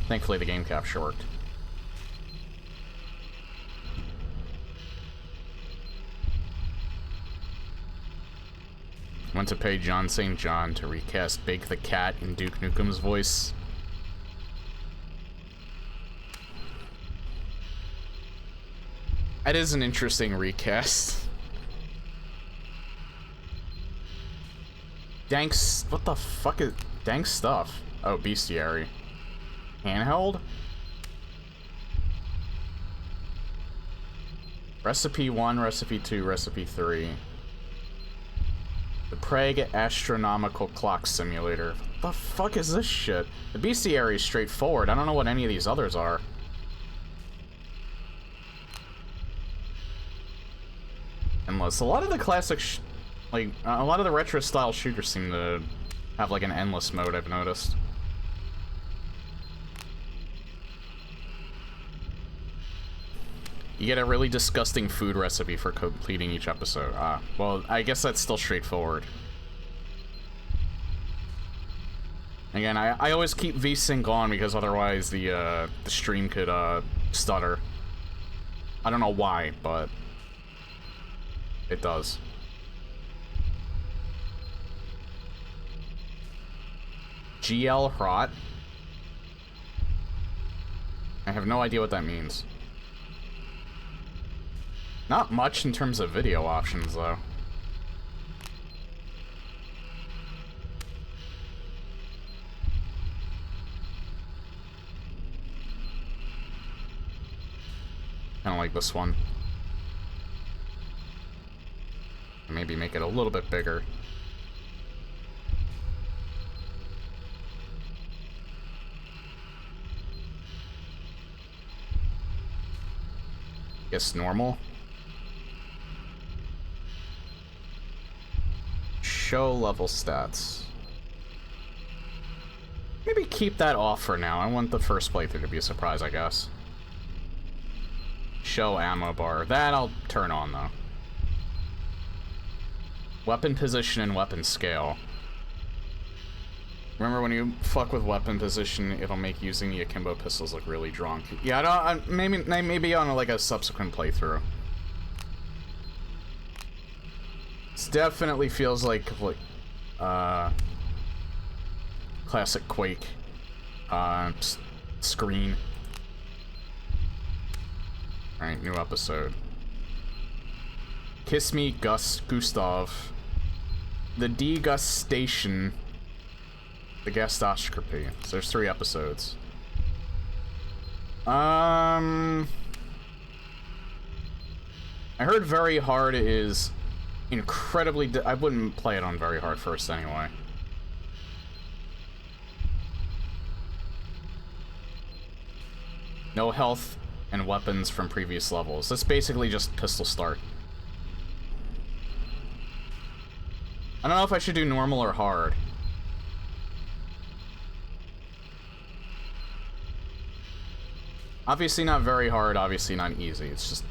Thankfully, the game capture worked. Went to pay John St. John to recast Bake the Cat in Duke Nukem's voice. That is an interesting recast. Danks, what the fuck is dank stuff? Oh, bestiary. Handheld? Recipe 1, Recipe 2, Recipe 3. The Prague Astronomical Clock Simulator. What the fuck is this shit? The bestiary is straightforward. I don't know what any of these others are. Endless. A lot of the classic, like, a lot of the retro-style shooters seem to have, like, an endless mode, I've noticed. You get a really disgusting food recipe for completing each episode. Ah, well, I guess that's still straightforward. Again, I always keep VSync on because otherwise the stream could, stutter. I don't know why, but it does. HROT? I have no idea what that means. Not much in terms of video options, though. I don't like this one. Maybe make it a little bit bigger. Guess normal. Show level stats. Maybe keep that off for now. I want the first playthrough to be a surprise, I guess. Show ammo bar. That I'll turn on, though. Weapon position and weapon scale. Remember, when you fuck with weapon position, it'll make using the akimbo pistols look really drunk. Yeah, I don't. Maybe on like a subsequent playthrough. It definitely feels like classic Quake screen. Alright, new episode. Kiss Me, Gustav. The Degustation. The Gastoscopy. So there's 3 episodes. I heard Very Hard is incredibly I wouldn't play it on Very Hard first anyway. No health and weapons from previous levels. That's basically just pistol start. I don't know if I should do normal or hard. Obviously not very hard, obviously not easy. It's just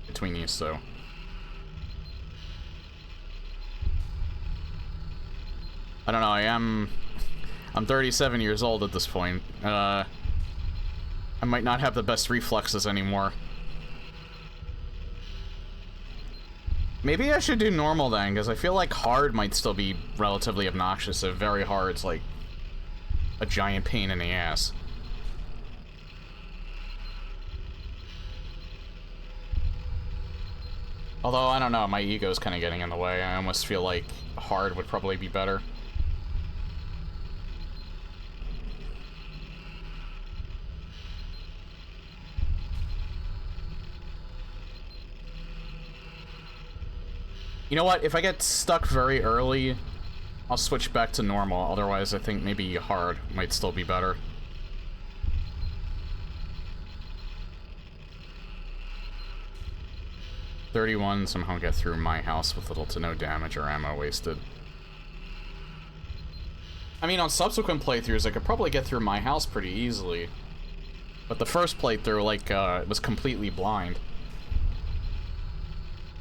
between these two. I don't know, I'm 37 years old at this point. I might not have the best reflexes anymore. Maybe I should do normal then, because I feel like hard might still be relatively obnoxious if very hard's like a giant pain in the ass. Although, I don't know, my ego's kind of getting in the way. I almost feel like hard would probably be better. You know what? If I get stuck very early, I'll switch back to normal. Otherwise, I think maybe hard might still be better. .31 somehow get through my house with little to no damage or ammo wasted. I mean, on subsequent playthroughs, I could probably get through my house pretty easily. But the first playthrough, like, it was completely blind.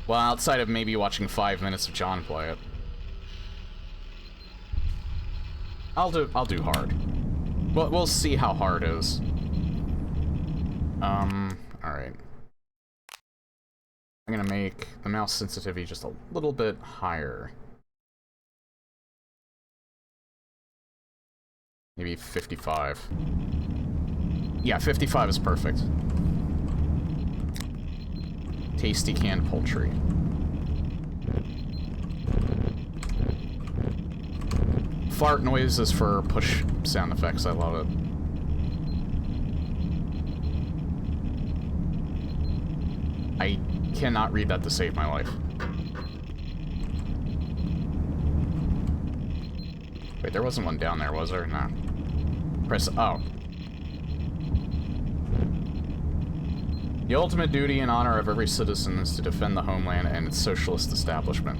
Well, outside of maybe watching 5 minutes of John play it. I'll do hard. We'll see how hard is. Alright. I'm gonna make the mouse sensitivity just a little bit higher. Maybe 55. Yeah, 55 is perfect. Tasty canned poultry. Fart noises for push sound effects, I love it. I cannot read that to save my life. Wait, there wasn't one down there, was there? No. Press, oh. The ultimate duty and honor of every citizen is to defend the homeland and its socialist establishment.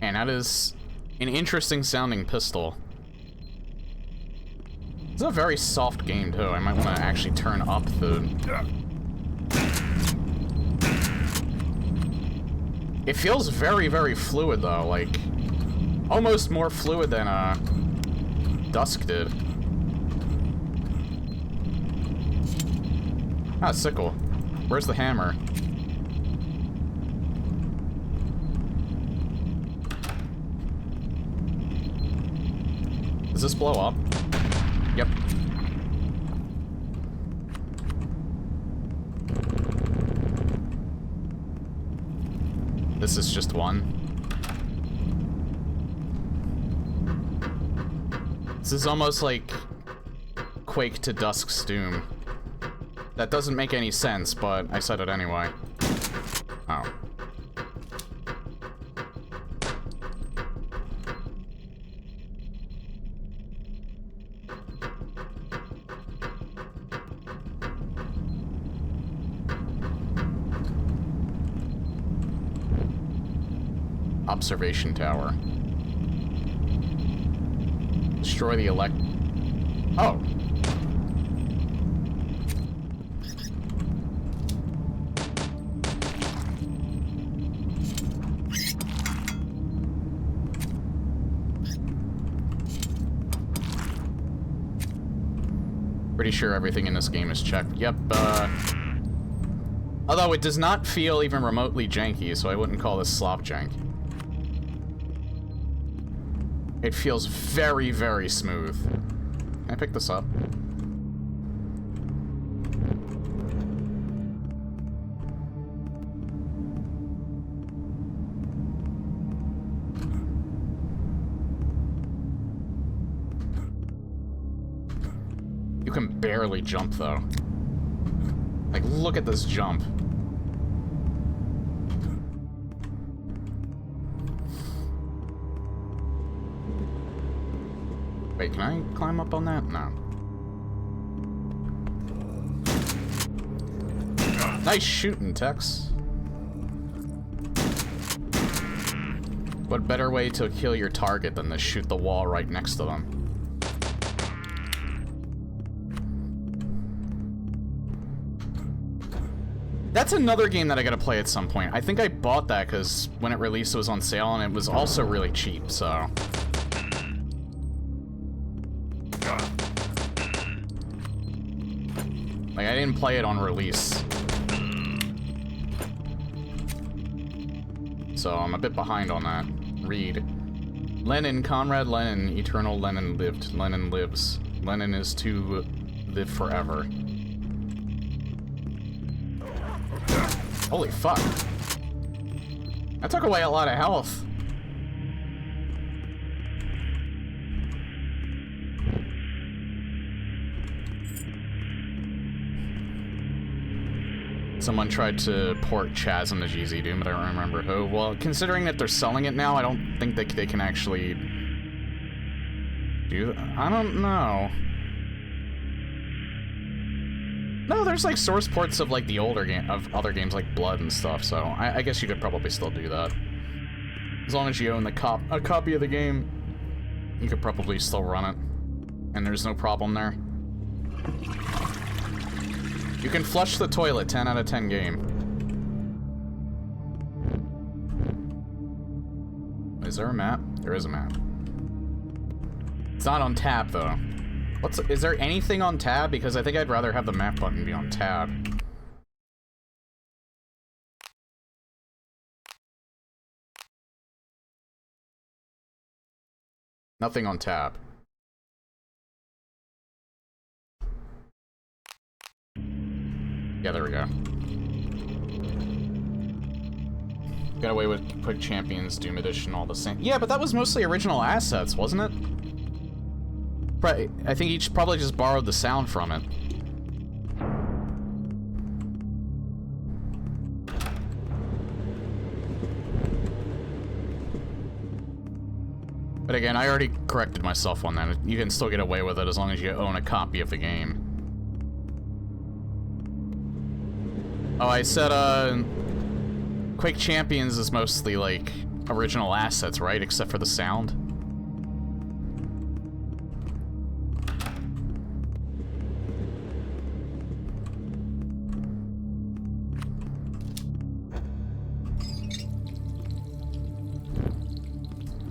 And that is an interesting sounding pistol. It's a very soft game too. I might want to actually turn up the... It feels very, very fluid though, like almost more fluid than Dusk did. Ah, sickle. Where's the hammer? Does this blow up? Yep. This is just one. This is almost like Quake to Dusk's Doom. That doesn't make any sense, but I said it anyway. Oh. Observation tower. Destroy the Oh. Pretty sure everything in this game is checked. Yep, although it does not feel even remotely janky, so I wouldn't call this slop jank. It feels very, very smooth. Can I pick this up? You can barely jump, though. Like, look at this jump. Wait, can I climb up on that? No. Nice shooting, Tex. What better way to kill your target than to shoot the wall right next to them? That's another game that I gotta play at some point. I think I bought that because when it released it was on sale and it was also really cheap, so... Like, I didn't play it on release. So, I'm a bit behind on that. Read. Lenin, Conrad Lenin, eternal Lenin lived. Lenin lives. Lenin is to live forever. Holy fuck. That took away a lot of health. Someone tried to port Chaz into GZ Doom, but I don't remember who. Well, considering that they're selling it now, I don't think they can actually do that. I don't know. No, there's like source ports of like the older game of other games like Blood and stuff, so I guess you could probably still do that. As long as you own the a copy of the game, you could probably still run it. And there's no problem there. You can flush the toilet, 10 out of 10 game. Is there a map? There is a map. It's not on tab, though. Is there anything on tab? Because I think I'd rather have the map button be on tab. Nothing on tab. Yeah, there we go. Got away with Quick Champions, Doom Edition, all the same. Yeah, but that was mostly original assets, wasn't it? Right. I think each probably just borrowed the sound from it. But again, I already corrected myself on that. You can still get away with it as long as you own a copy of the game. Oh, I said, Quake Champions is mostly, like, original assets, right? Except for the sound.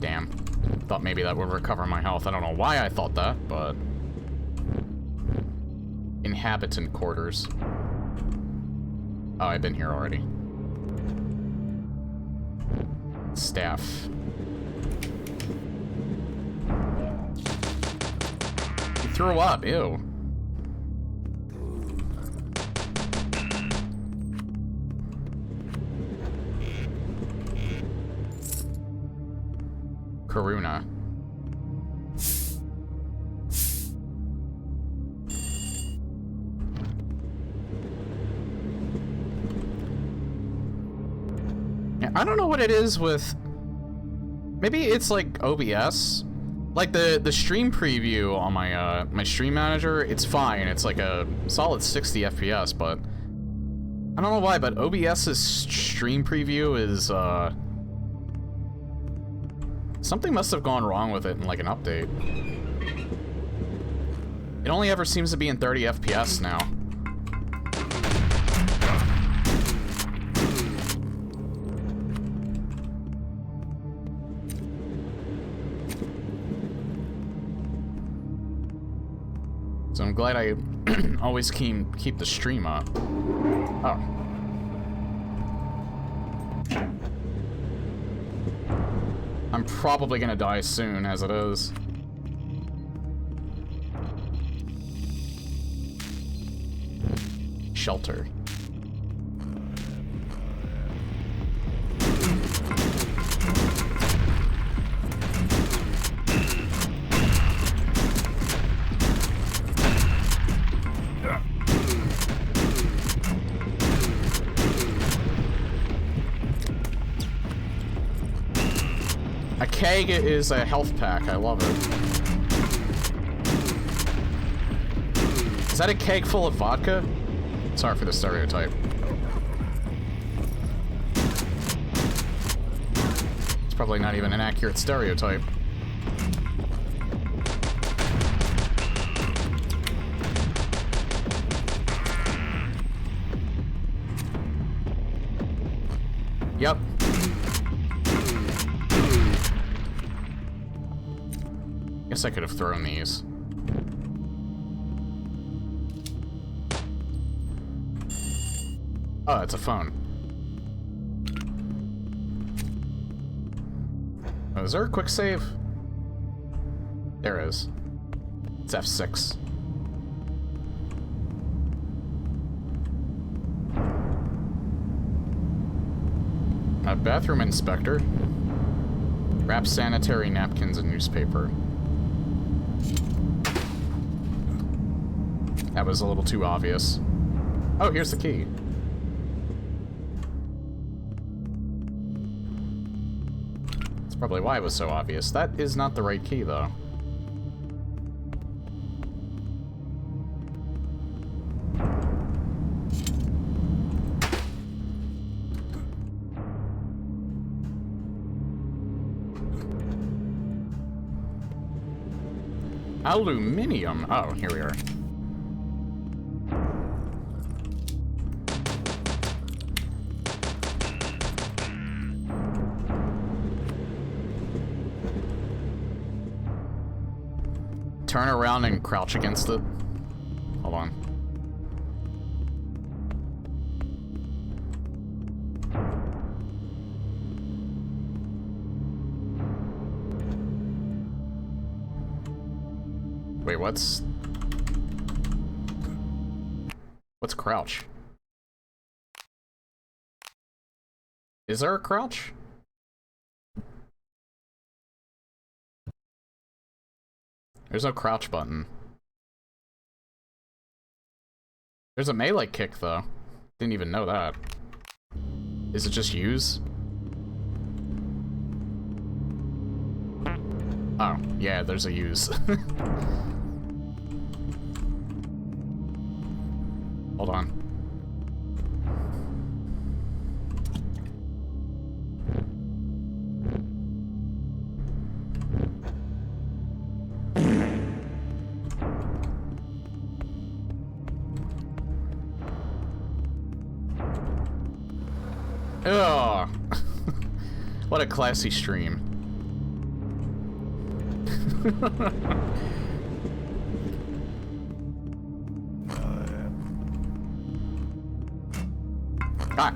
Damn. Thought maybe that would recover my health. I don't know why I thought that, but... Inhabitant quarters. Oh, I've been here already. Staff. You threw up, ew. Karuna. Yeah, I don't know what it is with... Maybe it's like OBS? Like the stream preview on my my stream manager, it's fine. It's like a solid 60 FPS, but... I don't know why, but OBS's stream preview is, something must have gone wrong with it in, like, an update. It only ever seems to be in 30 FPS now. So I'm glad I always keep the stream up. Oh. I'm probably gonna die soon, as it is. Shelter. A keg is a health pack. I love it. Is that a keg full of vodka? Sorry for the stereotype. It's probably not even an accurate stereotype. Yep. Guess I could have thrown these. Oh, it's a phone. Oh, is there a quick save? There is. It's F6. A bathroom inspector. Wrap sanitary napkins and newspaper. That was a little too obvious. Oh, here's the key. That's probably why it was so obvious. That is not the right key, though. Aluminium. Oh, here we are. turn around and crouch against it? Hold on. Wait, what's crouch? Is there a crouch? There's no crouch button. There's a melee kick, though. Didn't even know that. Is it just use? Oh, yeah, there's a use. Hold on. Ugh. What a classy stream. Ah.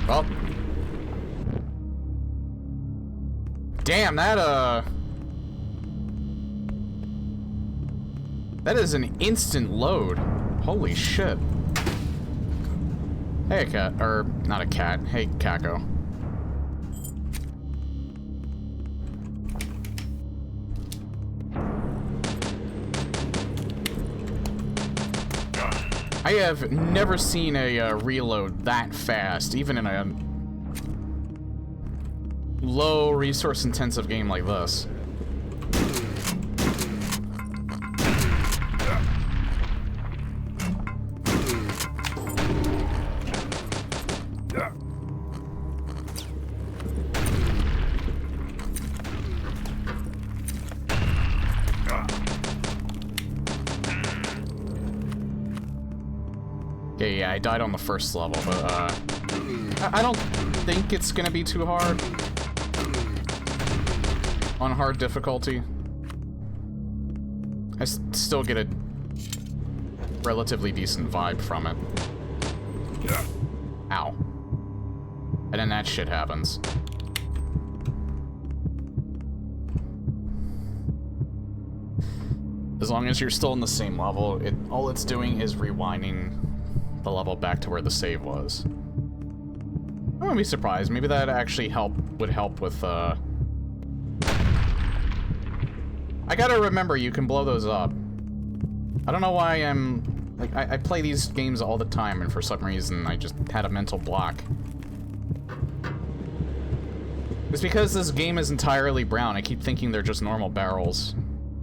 Well. Damn, that is an instant load. Holy shit. Hey, cat. Or, not a cat. Hey, Kako. I have never seen a reload that fast, even in a low resource intensive game like this. Okay, yeah, I died on the first level, but I don't think it's gonna be too hard. On hard difficulty. I still get a relatively decent vibe from it. Ow. And then that shit happens. As long as you're still in the same level, all it's doing is rewinding the level back to where the save was. I wouldn't be surprised. Maybe that actually would help with, I gotta remember, you can blow those up. I don't know why I'm... Like, I play these games all the time, and for some reason, I just had a mental block. It's because this game is entirely brown. I keep thinking they're just normal barrels.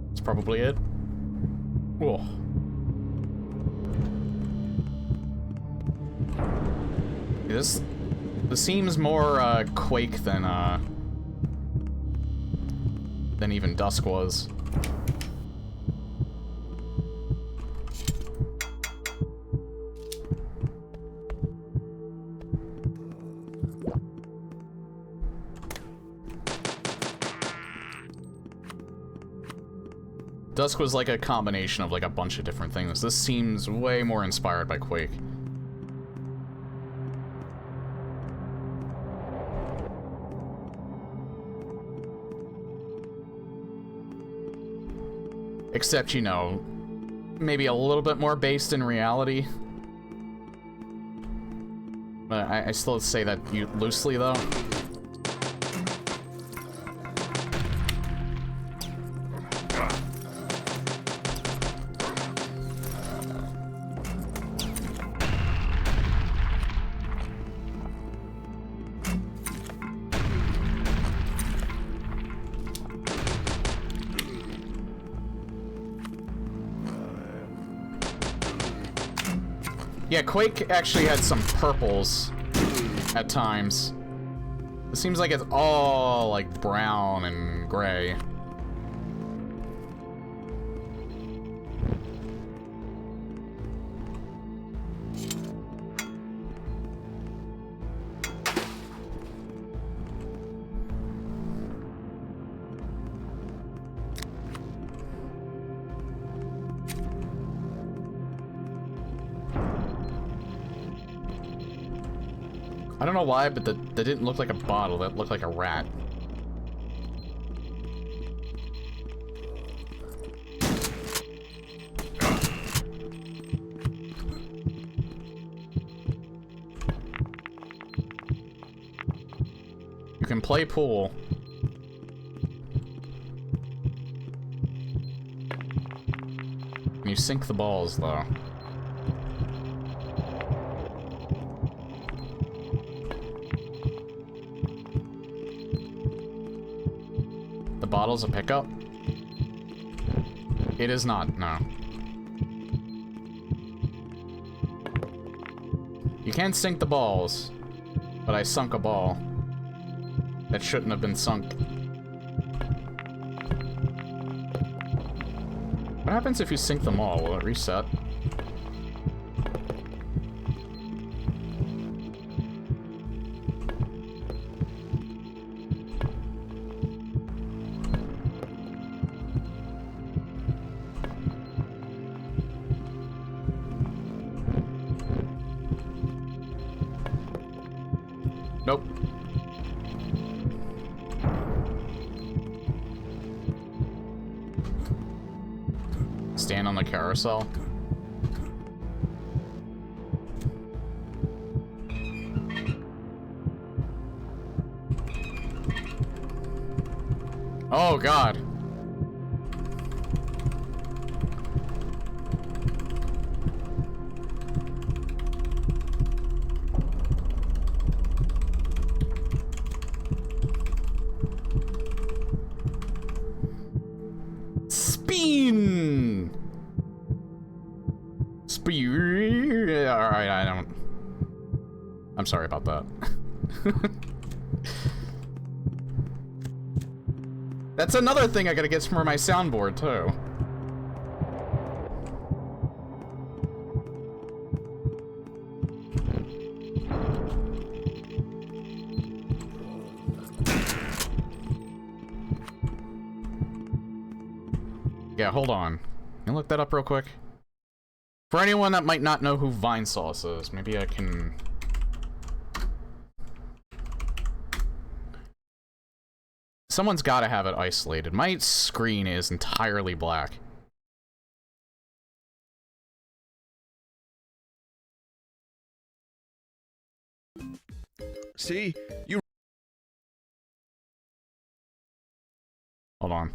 That's probably it. Whoa. This seems more, Quake than even Dusk was. Dusk was like a combination of like a bunch of different things. This seems way more inspired by Quake. Except, you know, maybe a little bit more based in reality. But I still say that loosely, though. Yeah, Quake actually had some purples at times. It seems like it's all, like, brown and gray. I don't know why, but that didn't look like a bottle. That looked like a rat. You can play pool. You sink the balls, though. The bottle's a pickup? It is not, no. You can sink the balls, but I sunk a ball that shouldn't have been sunk. What happens if you sink them all? Will it reset? Nope. Stand on the carousel. Oh, God. Spin! Alright, I don't... I'm sorry about that. That's another thing I gotta get for my soundboard, too. Yeah, hold on. Can you look that up real quick? For anyone that might not know who Vine Sauce is, maybe I can... Someone's gotta have it isolated. My screen is entirely black. See? You... Hold on.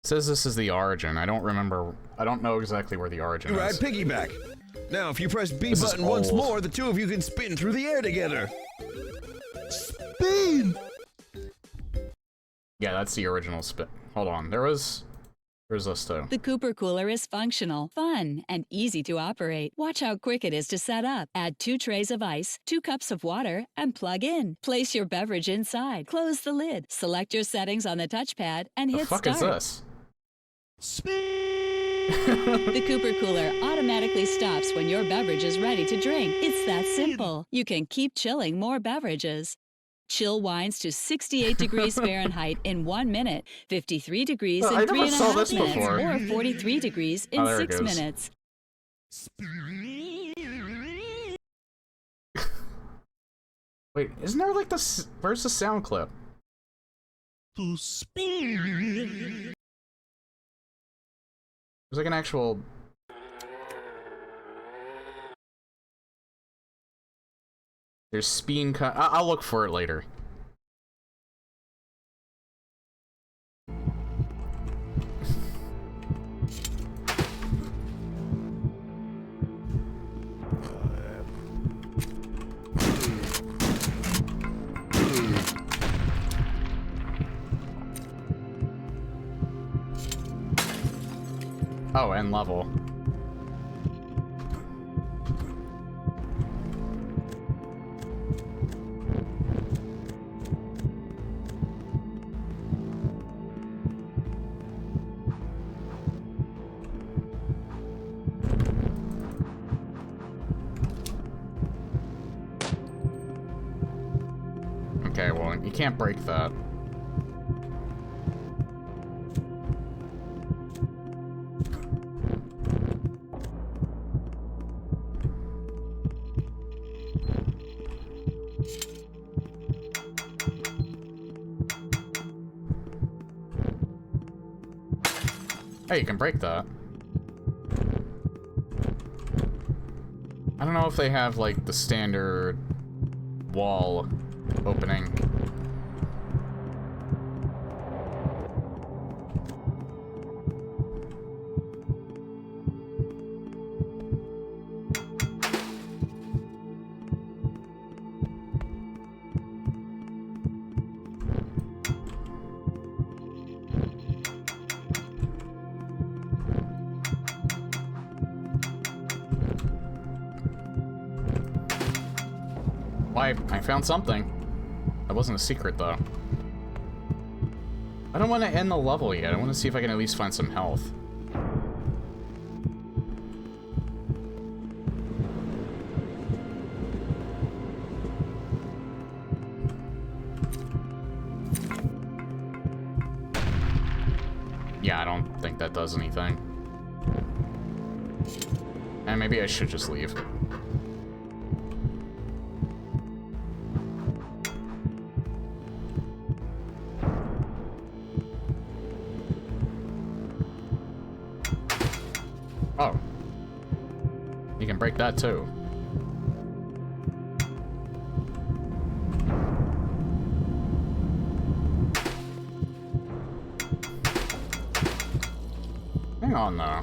It says this is the origin. I don't remember. I don't know exactly where the origin You ride is. piggyback. Now, if you press B This is button once old. more, the two of you can spin through the air together. Spin! Yeah, that's the original spin. Hold on. There's this too. The Cooper Cooler is functional, fun, and easy to operate. Watch how quick it is to set up. Add 2 trays of ice, 2 cups of water, and plug in. Place your beverage inside. Close the lid. Select your settings on the touchpad and The hit fuck start. is this? The Cooper Cooler automatically stops when your beverage is ready to drink. It's that simple. You can keep chilling more beverages. Chill wines to 68 degrees Fahrenheit in 1 minute, 53 degrees Oh, I in never saw 3.5 this minutes, before. or 43 degrees in Oh, there it 6 goes. minutes. Wait, isn't there like this? Where's the sound clip? There's like an actual... There's Speen cut. I'll look for it later. Oh, end level. Okay, well, you can't break that. Hey, you can break that. I don't know if they have, like, the standard wall opening. Why, I found something. That wasn't a secret, though. I don't want to end the level yet. I want to see if I can at least find some health. Yeah, I don't think that does anything. And maybe I should just leave. Oh. You can break that too. Hang on though.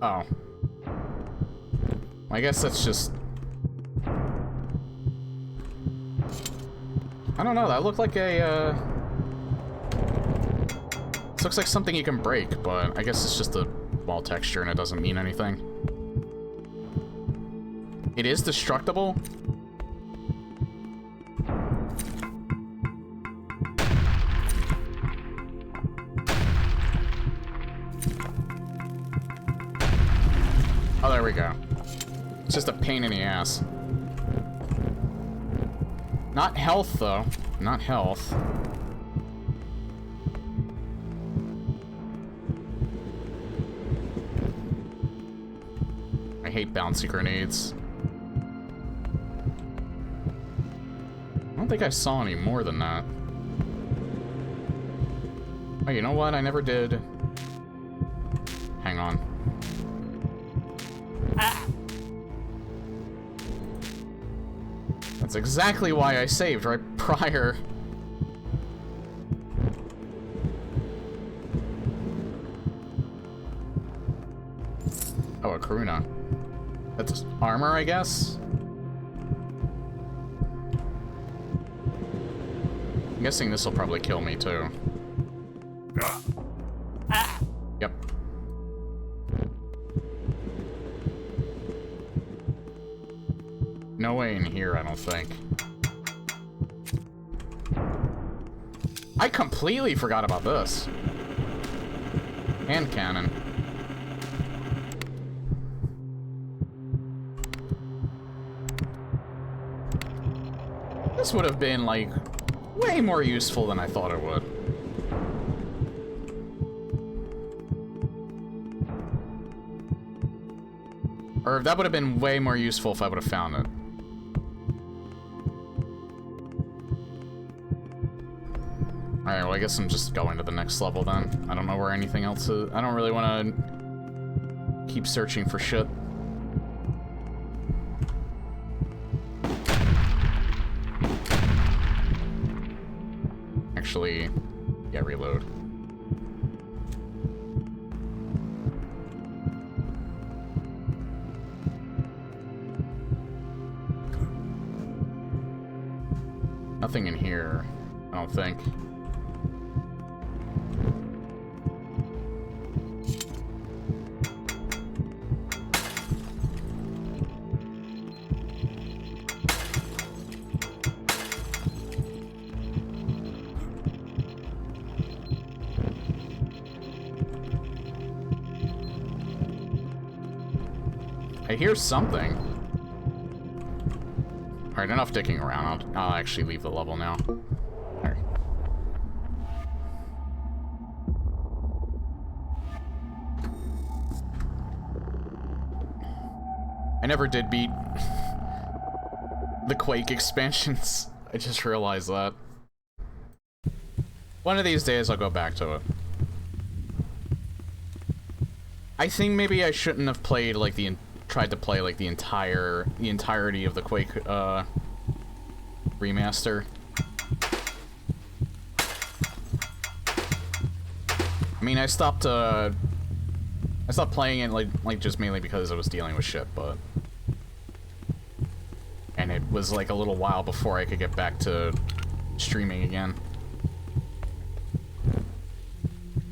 Oh. I guess that's just... I don't know, that looked like a, This looks like something you can break, but I guess it's just a wall texture and it doesn't mean anything. It is destructible? Oh, there we go. It's just a pain in the ass. Not health, though. Not health. I hate bouncy grenades. I don't think I saw any more than that. Oh, you know what? I never did. Hang on. That's exactly why I saved right prior. Oh, a Karuna. That's armor, I guess? I'm guessing this will probably kill me, too. Yep. No way in here, I don't think. I completely forgot about this. Hand cannon. This would have been, like, way more useful than I thought it would. Or that would have been way more useful if I would have found it. Alright, well I guess I'm just going to the next level then. I don't know where anything else is. I don't really want to keep searching for shit. Actually, yeah, reload. nothing in here, I don't think. I hear something. Alright, enough dicking around. I'll actually leave the level now. Alright. I never did beat the Quake expansions. I just realized that. One of these days I'll go back to it. I think maybe I shouldn't have played like tried to play like the entirety of the Quake remaster. I mean, I stopped playing it like just mainly because I was dealing with shit, but and it was like a little while before I could get back to streaming again.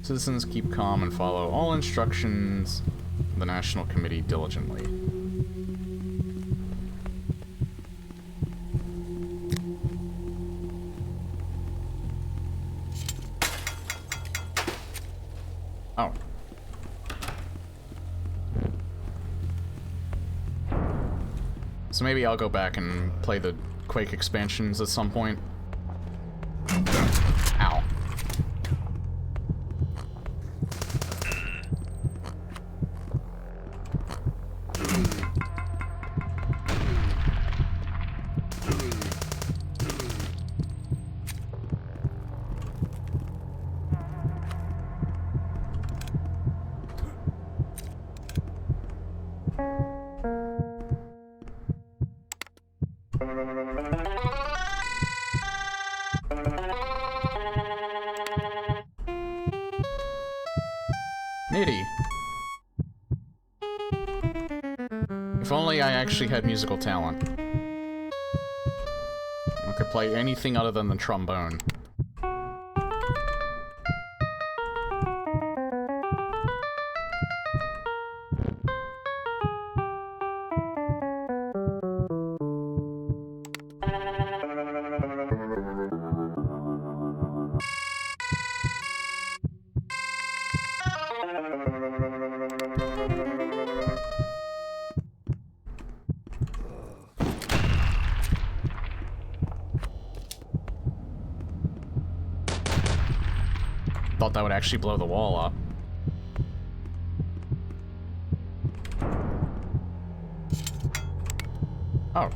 Citizens keep calm and follow all instructions of the National Committee diligently. Oh. So maybe I'll go back and play the Quake expansions at some point. Ow. Nitty. If only I actually had musical talent. I could play anything other than the trombone. Thought that would actually blow the wall up. Oh.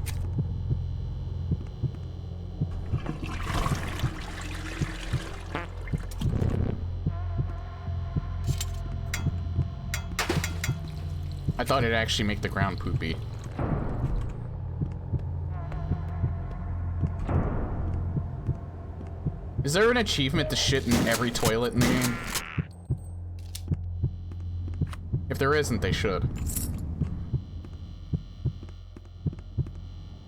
I thought it'd actually make the ground poopy. Is there an achievement to shit in every toilet in the game? If there isn't, they should.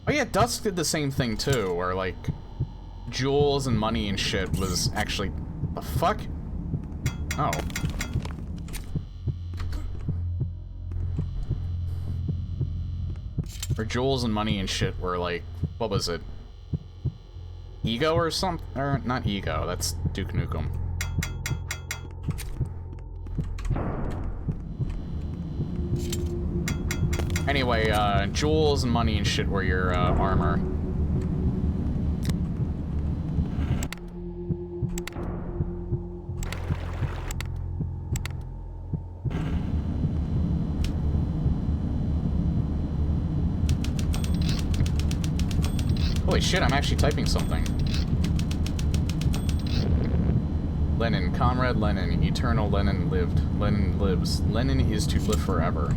Oh yeah, Dusk did the same thing too, where like jewels and money and shit was actually... The fuck? Oh. Or jewels and money and shit were like... What was it? Ego or something? Or not Ego, that's Duke Nukem. Anyway, jewels and money and shit were your armor. Holy shit, I'm actually typing something. Lenin, Comrade Lenin, eternal Lenin lived. Lenin lives. Lenin is to live forever.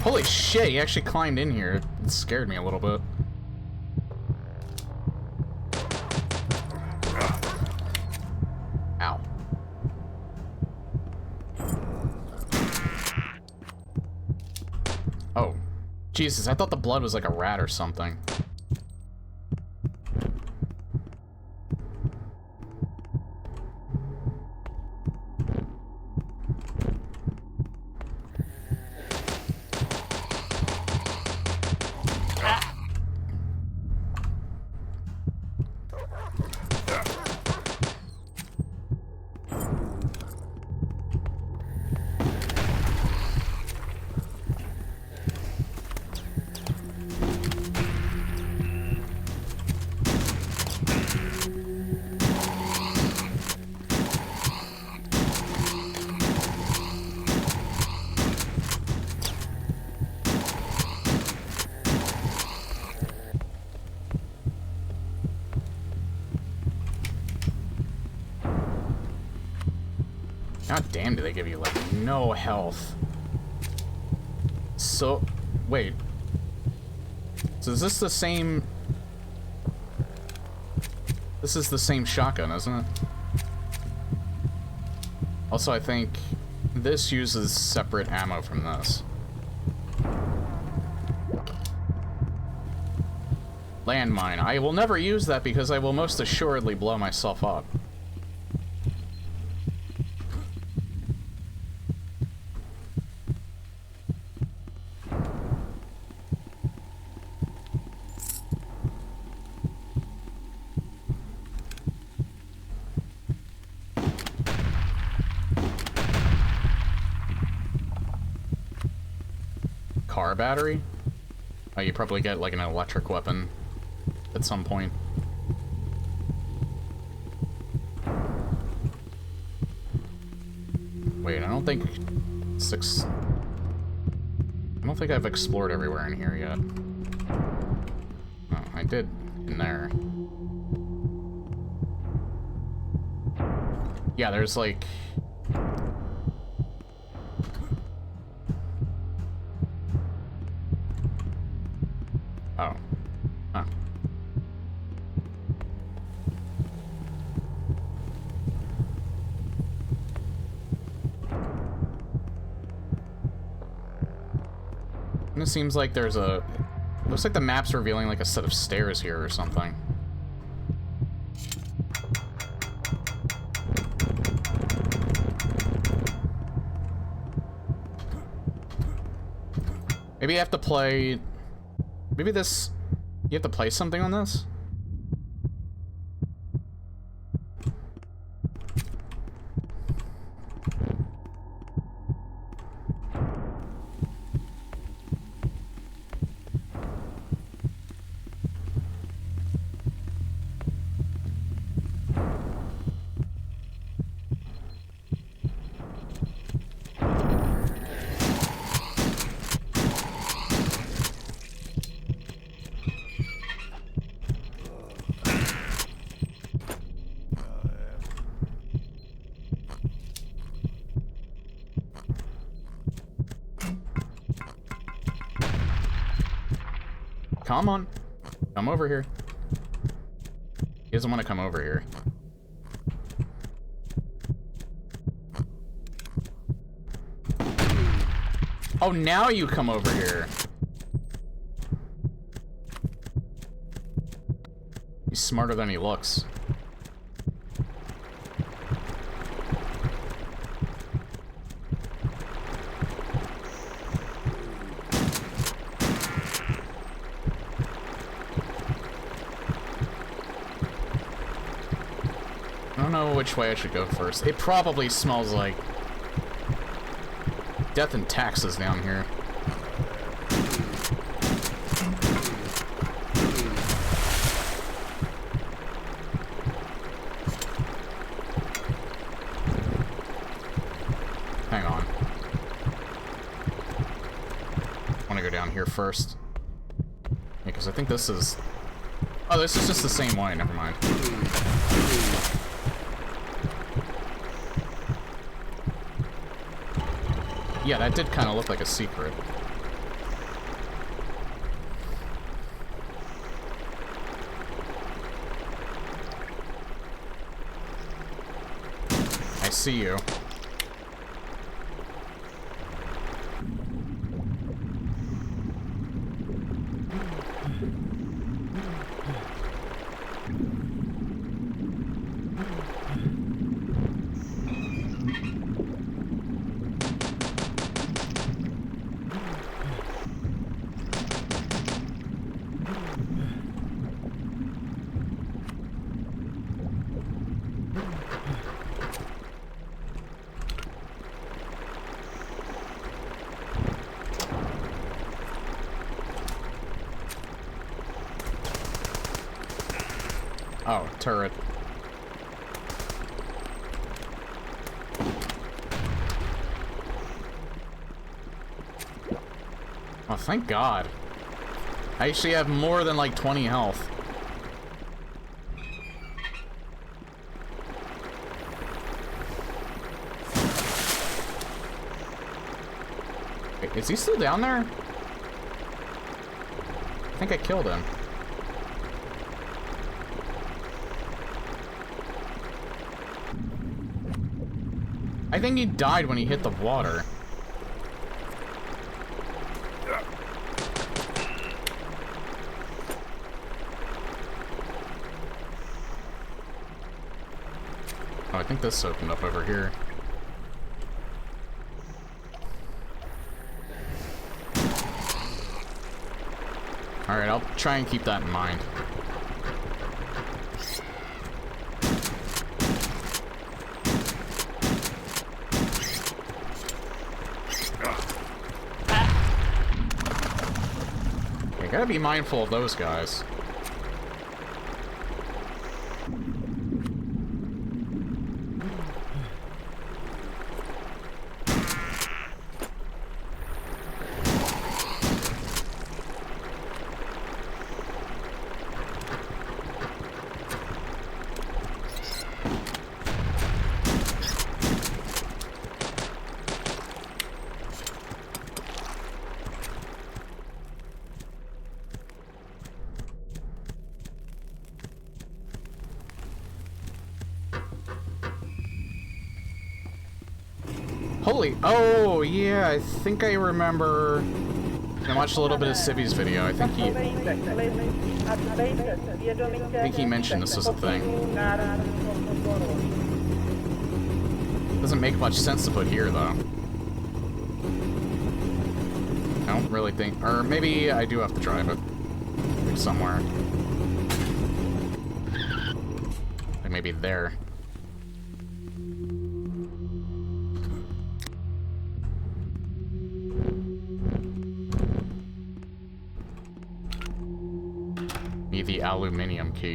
Holy shit, he actually climbed in here. It scared me a little bit. Ow. Jesus, I thought the blood was like a rat or something. God damn, do they give you, like, no health. So, wait. So is this the same... This is the same shotgun, isn't it? Also, I think this uses separate ammo from this. Landmine. I will never use that because I will most assuredly blow myself up. Car battery? Oh, you probably get like an electric weapon at some point. Wait, I don't think I've explored everywhere in here yet. Oh, I did in there. Yeah, there's like... Oh. Huh. And it seems like there's a... Looks like the map's revealing like a set of stairs here or something. Maybe you have to play... Maybe this... You have to play something on this? Come on. Come over here. He doesn't want to come over here. Oh, now you come over here. He's smarter than he looks. I don't know which way I should go first. It probably smells like death and taxes down here. Hang on. I want to go down here first. Yeah, because I think this is... Oh, this is just the same way. Never mind. Yeah, that did kind of look like a secret. I see you. turret. Oh, thank God. I actually have more than like 20 health. Wait, is he still down there? I think I killed him. I think he died when he hit the water. Oh, I think this opened up over here. Alright, I'll try and keep that in mind. You gotta be mindful of those guys. Holy, oh yeah, I think I remember. I watched a little bit of Civi's video. I think he mentioned this was a thing. Doesn't make much sense to put here though. I don't really think, or maybe I do have to drive it somewhere. Like maybe there. The aluminum key.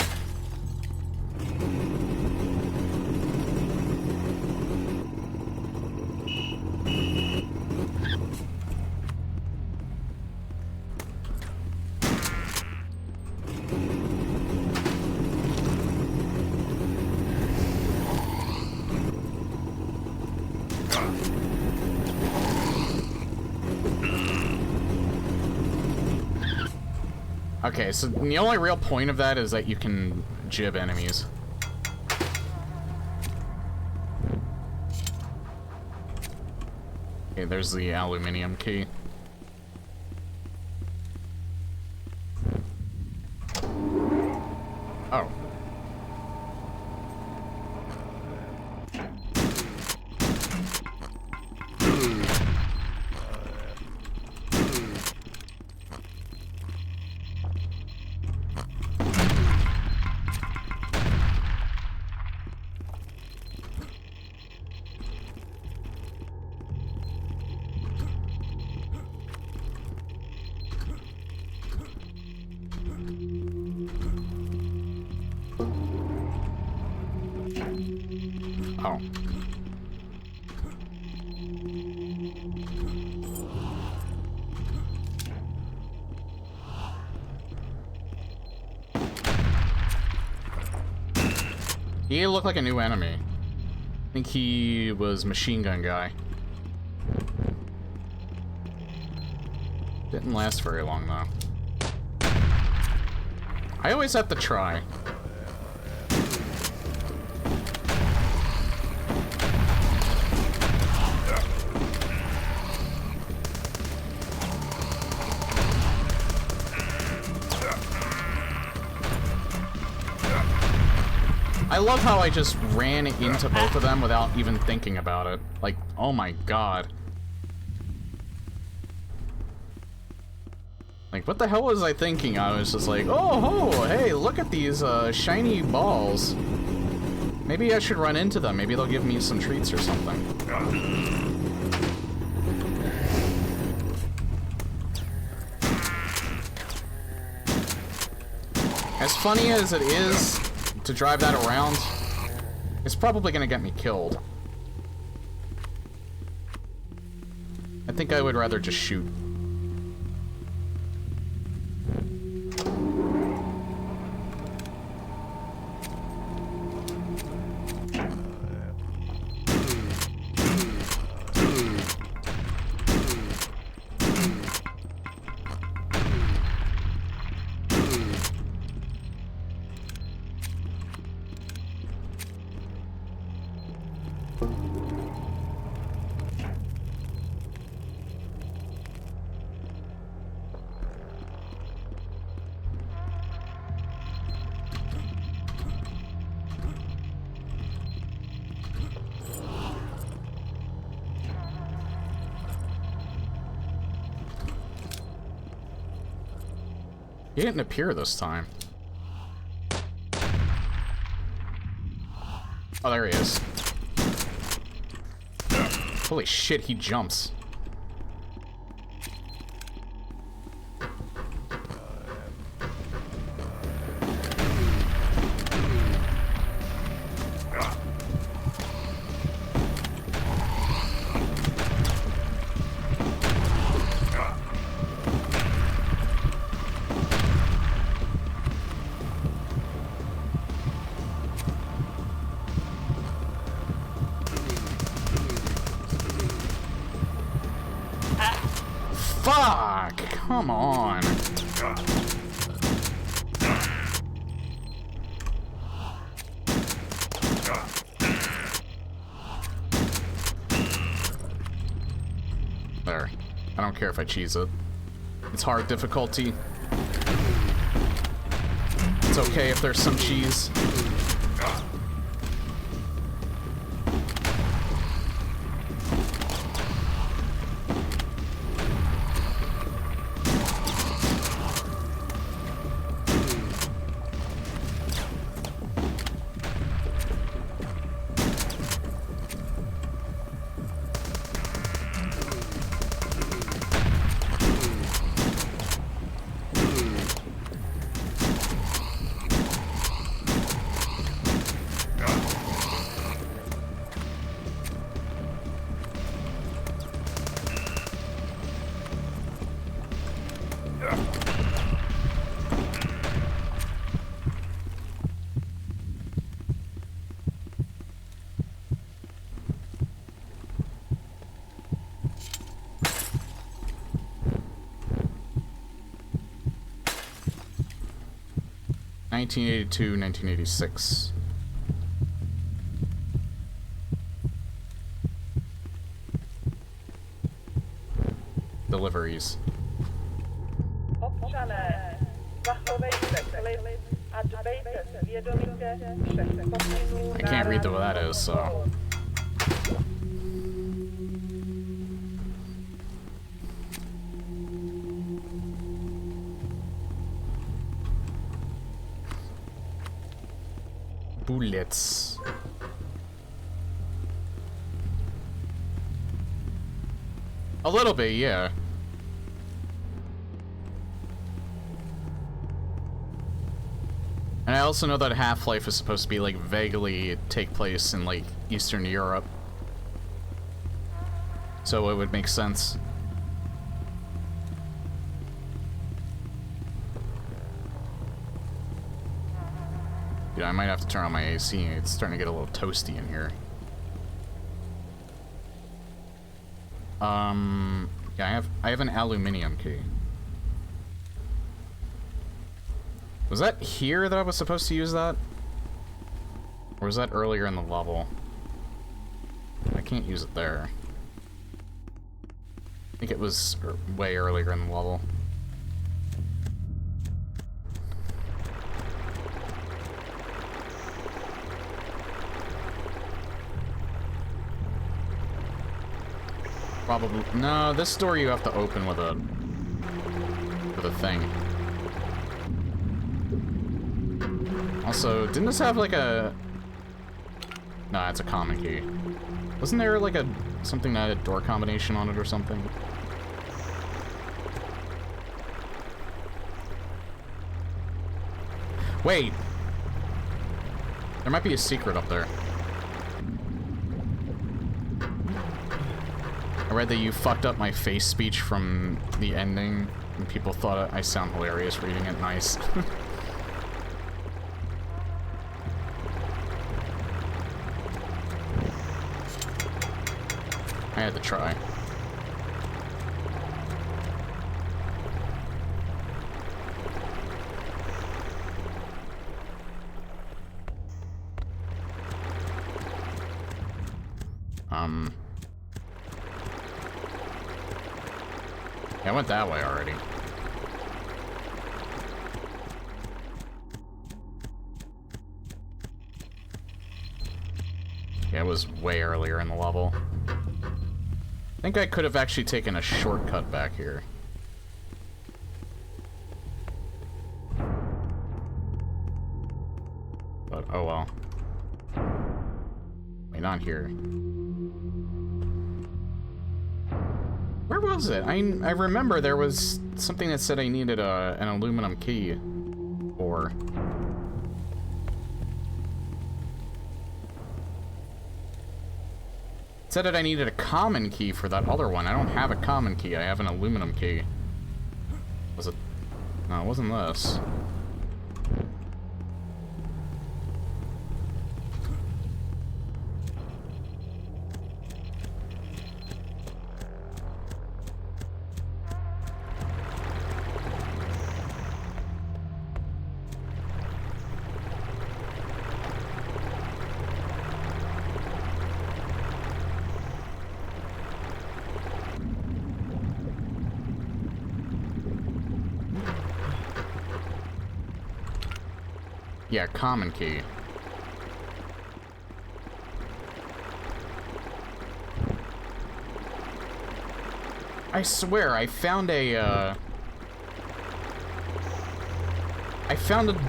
Okay, so the only real point of that is that you can jib enemies. Okay, there's the aluminum key. Oh. Oh. He looked like a new enemy. I think he was machine gun guy. Didn't last very long though. I always have to try. I love how I just ran into both of them without even thinking about it. Like, oh my god. Like, what the hell was I thinking? I was just like, oh, hey, look at these shiny balls. Maybe I should run into them. Maybe they'll give me some treats or something. As funny as it is to drive that around, it's probably gonna get me killed. I think I would rather just shoot. He didn't appear this time. Oh, there he is. Holy shit, he jumps. Fuck! Come on. There. I don't care if I cheese it. It's hard difficulty. It's okay if there's some cheese. (1982, 1986). Deliveries. I can't read what that is, so... Bullets. A little bit, yeah. And I also know that Half-Life is supposed to be, like, vaguely take place in, like, Eastern Europe. So it would make sense. Dude, I might have to turn on my AC. It's starting to get a little toasty in here. Yeah, I have an aluminum key. Was that here that I was supposed to use that? Or was that earlier in the level? I can't use it there. I think it was way earlier in the level. Probably no. This door you have to open with a thing. Also, didn't this have like a? No, it's a common key. Wasn't there like something that had a door combination on it or something? Wait. There might be a secret up there. I read that you fucked up my face speech from the ending, and people thought I sound hilarious reading it. Nice. I had to try. Yeah, I went that way already. Yeah, it was way earlier in the level. I think I could have actually taken a shortcut back here. But, oh well. Wait, not here. Where was it? I remember there was something that said I needed an aluminum key. Or... It said that I needed a common key for that other one. I don't have a common key. I have an aluminum key. Was it? No, it wasn't this. Yeah, common key. I swear, I found a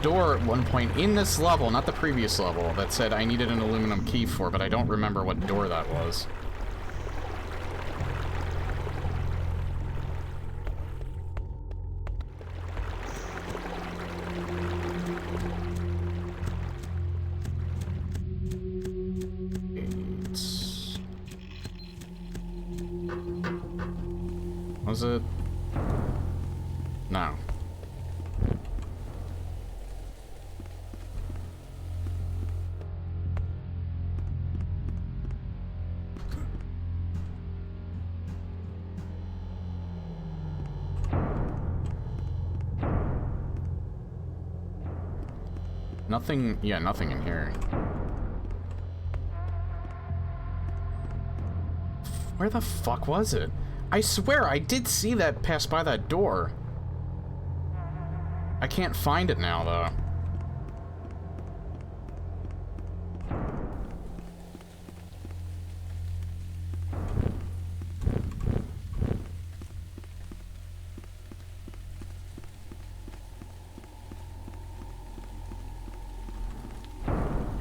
door at one point in this level, not the previous level, that said I needed an aluminum key for, but I don't remember what door that was. Was it? No. Nothing, yeah, nothing in here. Where the fuck was it? I swear, I did see that pass by that door. I can't find it now, though.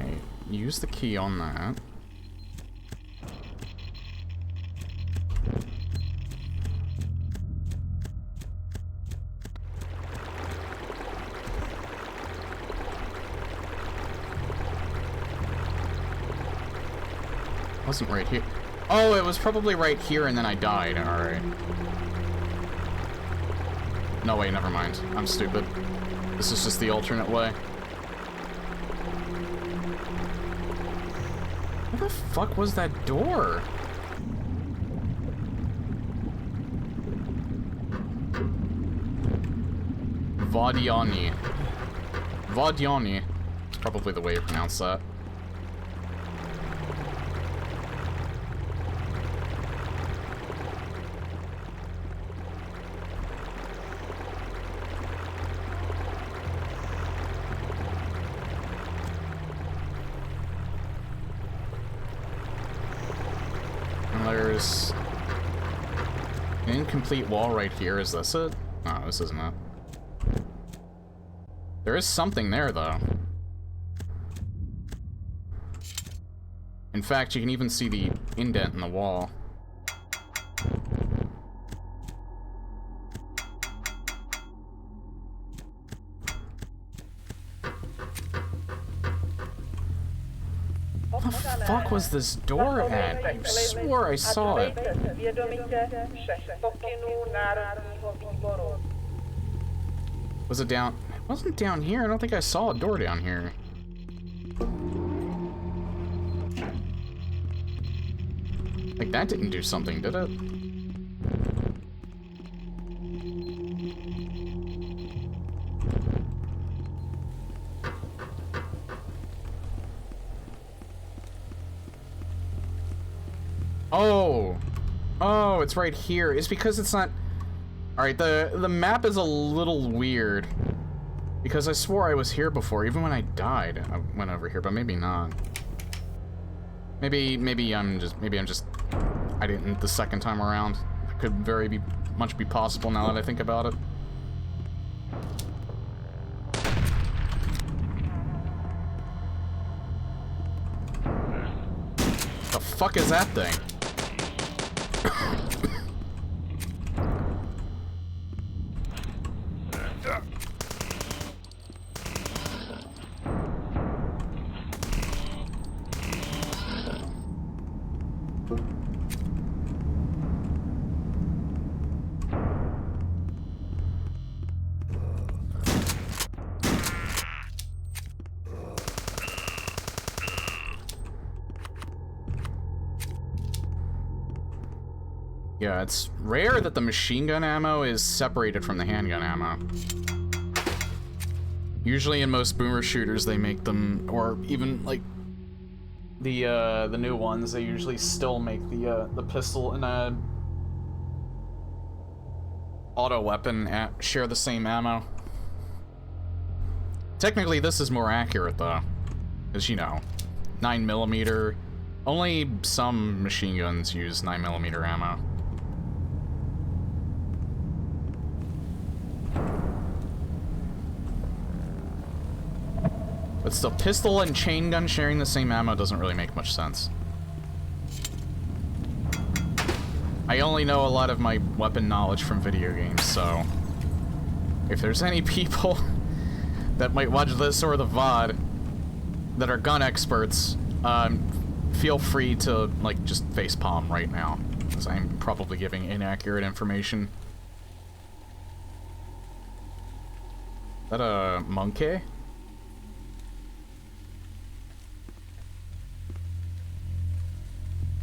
Okay, use the key on that. Wasn't right here. Oh, it was probably right here and then I died. Alright. No, wait, never mind. I'm stupid. This is just the alternate way. Where the fuck was that door? Vadiani. Vadiani. It's probably the way you pronounce that. There's an incomplete wall right here. Is this it? No, this isn't it. There is something there, though. In fact, you can even see the indent in the wall. the fuck was this door at? I swore I saw it. Was it down? It wasn't down here. I don't think I saw a door down here. Like, that didn't do something, did it? Oh! Oh, it's right here. It's because it's not... Alright, the map is a little weird. Because I swore I was here before, even when I died. I went over here, but maybe not. Maybe I'm just... I didn't the second time around. It could very much be possible now that I think about it. The fuck is that thing? Yeah, it's rare that the machine gun ammo is separated from the handgun ammo. Usually in most boomer shooters they make them, or even like the new ones, they usually still make the pistol and auto weapon share the same ammo. Technically this is more accurate though, because you know, 9mm. Only some machine guns use 9mm ammo. But still, pistol and chain gun sharing the same ammo doesn't really make much sense. I only know a lot of my weapon knowledge from video games, so if there's any people that might watch this or the VOD that are gun experts, feel free to, like, just facepalm right now, because I'm probably giving inaccurate information. Is that a monkey?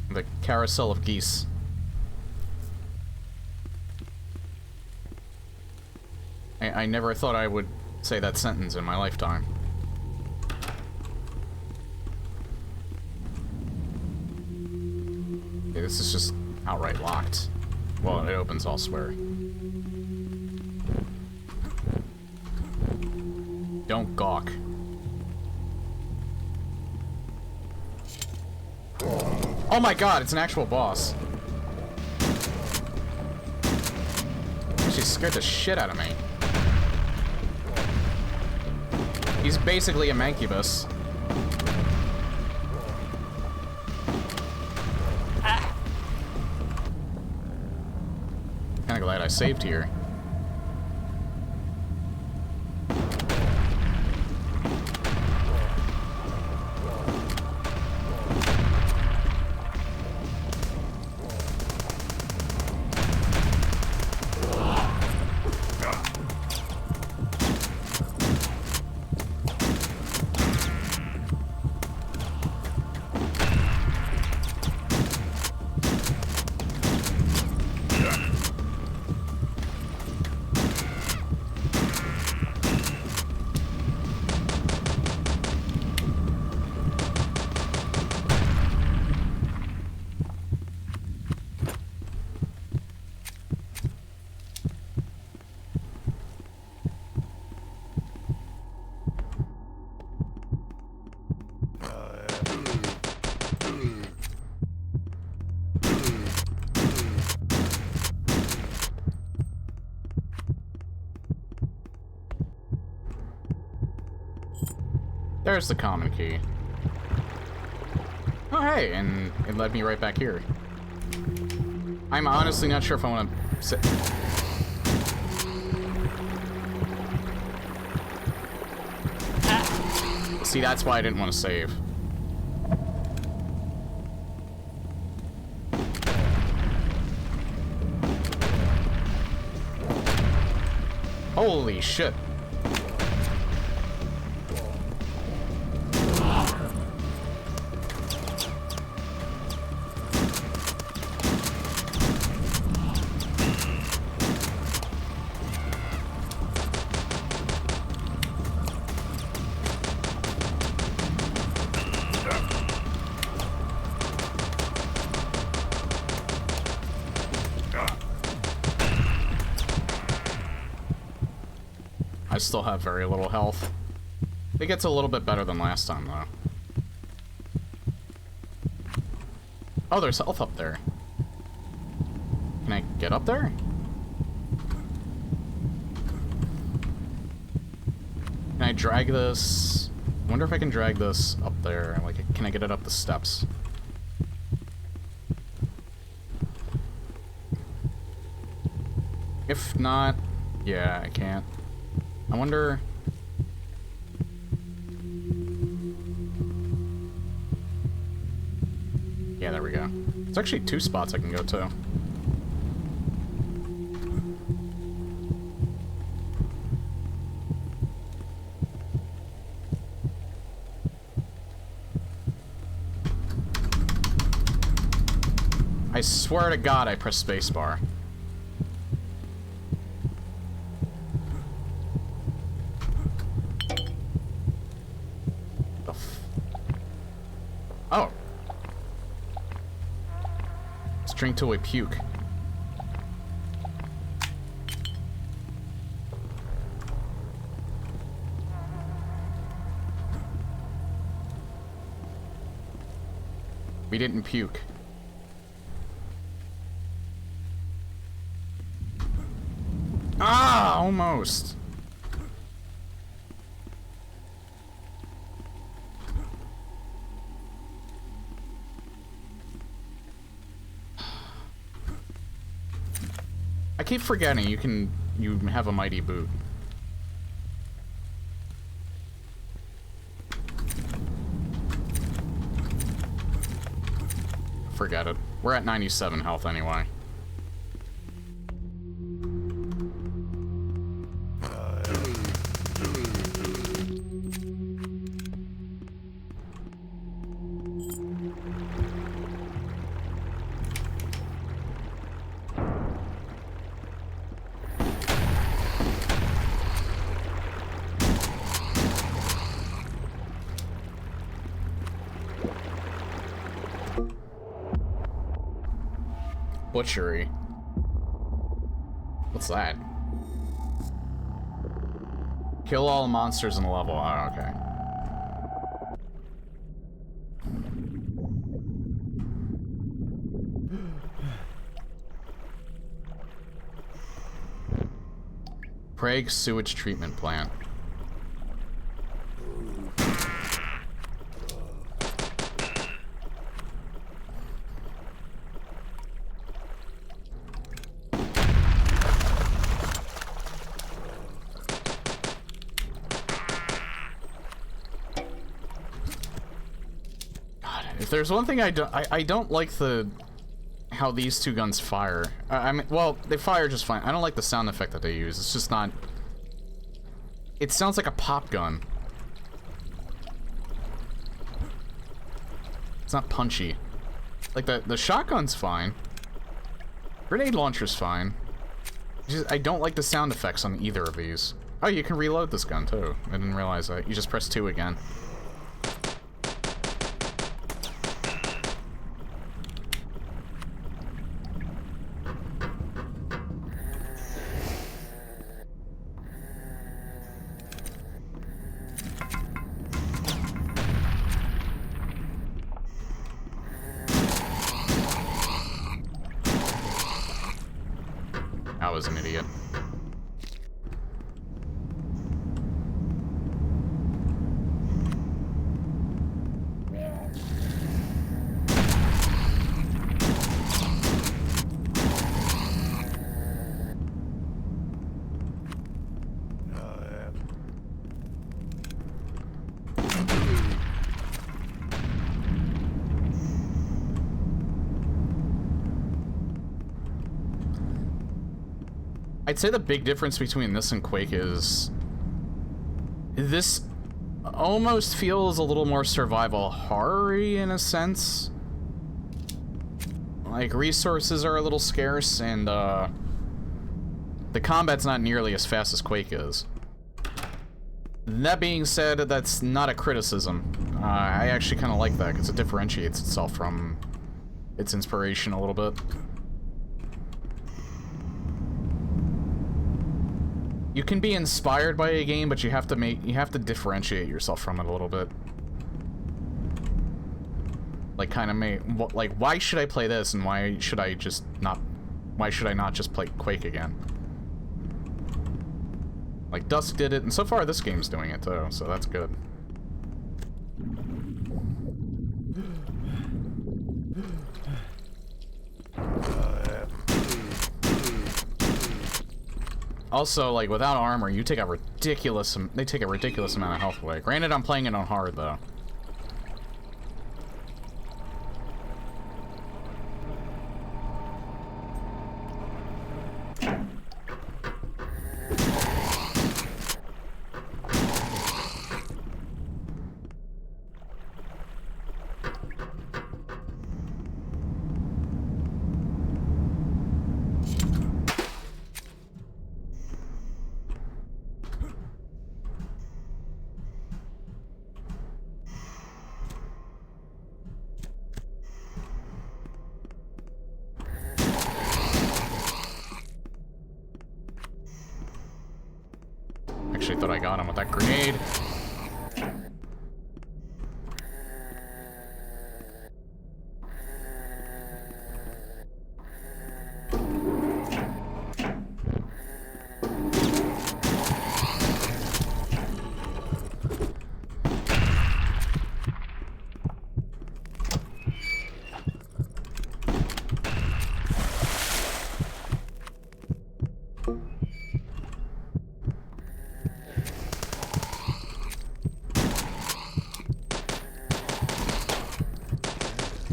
The carousel of geese. I never thought I would say that sentence in my lifetime. Okay, this is just outright locked. Well, it opens elsewhere. Don't gawk. Oh my god, it's an actual boss. She scared the shit out of me. He's basically a mancubus. Kinda glad I saved here. There's the common key. Oh, hey, and it led me right back here. I'm honestly not sure if I want to sit... See, that's why I didn't want to save. Holy shit. I still have very little health. It gets a little bit better than last time, though. Oh, there's health up there. Can I get up there? Can I drag this? I wonder if I can drag this up there. Like, can I get it up the steps? If not, yeah, I can't. I wonder... Yeah, there we go. There's actually 2 spots I can go to. I swear to God I pressed spacebar. Oh. Let's drink till we puke. We didn't puke. Ah, almost. I keep forgetting you have a mighty boot. Forget it. We're at 97 health anyway. Butchery. What's that? Kill all monsters in the level. Oh, okay. Prague sewage treatment plant. If there's one thing I don't like how these 2 guns fire. I mean, well, they fire just fine. I don't like the sound effect that they use. It's just not... It sounds like a pop gun. It's not punchy. Like, the shotgun's fine. Grenade launcher's fine. I don't like the sound effects on either of these. Oh, you can reload this gun, too. I didn't realize that. You just press 2 again. I was an idiot. I'd say the big difference between this and Quake is this almost feels a little more survival horror-y in a sense. Like, resources are a little scarce, and the combat's not nearly as fast as Quake is. That being said, that's not a criticism. I actually kind of like that, because it differentiates itself from its inspiration a little bit. You can be inspired by a game, but you have to differentiate yourself from it a little bit. Like, kind of like, why should I play this, and why should I not just play Quake again? Like, Dusk did it, and so far this game's doing it too, so that's good. Also, like, without armor, they take a ridiculous amount of health away. Granted, I'm playing it on hard, though. Actually thought I got him with that grenade.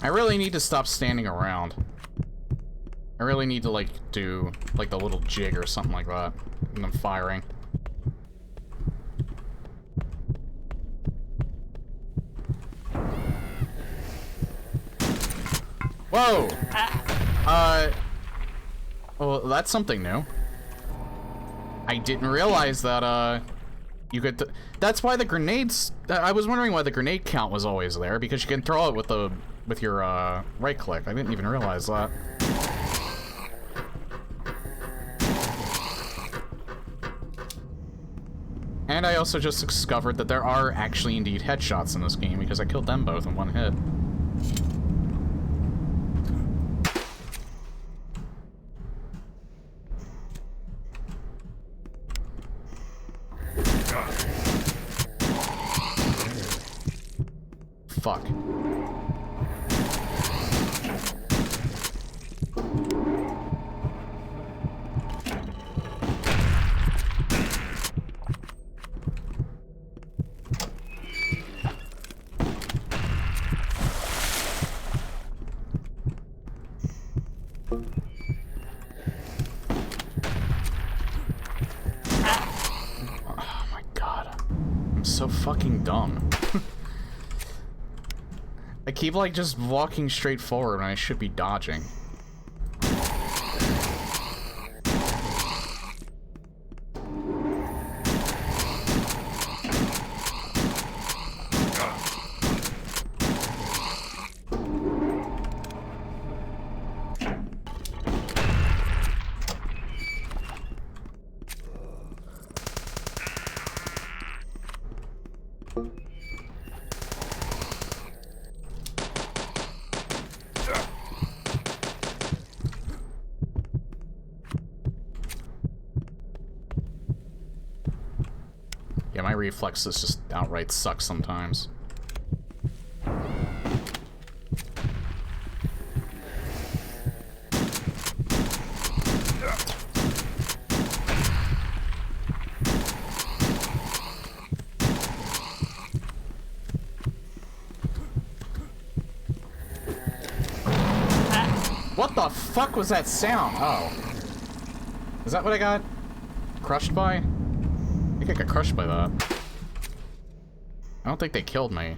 I really need to stop standing around. I really need to, like, do, like, the little jig or something like that when I'm firing. Whoa! Well, that's something new. I didn't realize that, you could... That's why the grenades... I was wondering why the grenade count was always there, because you can throw it with your, right click. I didn't even realize that. And I also just discovered that there are actually indeed headshots in this game, because I killed them both in one hit. Fuck. Oh my god. I'm so fucking dumb. I keep, like, just walking straight forward when I should be dodging. Yeah, my reflexes just outright suck sometimes. What the fuck was that sound? Oh. Is that what I got crushed by? I think I got crushed by that. I don't think they killed me.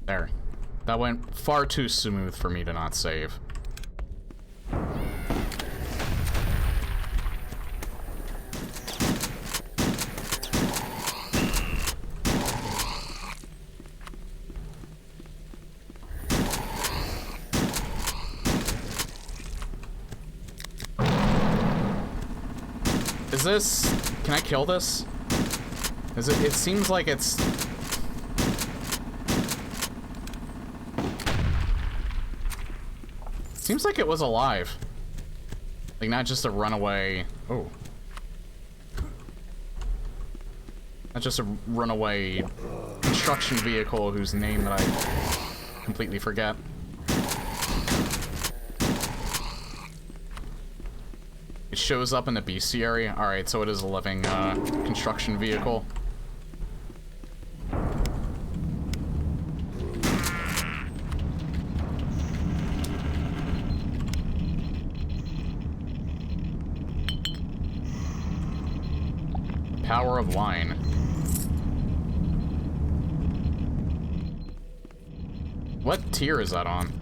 There. That went far too smooth for me to not save. Is this... Can I kill this? Is it... It seems like it's... Seems like it was alive. Like, not just a runaway... Oh. Not just a runaway construction vehicle whose name that I completely forget. It shows up in the BC area. Alright, so it is a living construction vehicle. Power of wine. What tier is that on?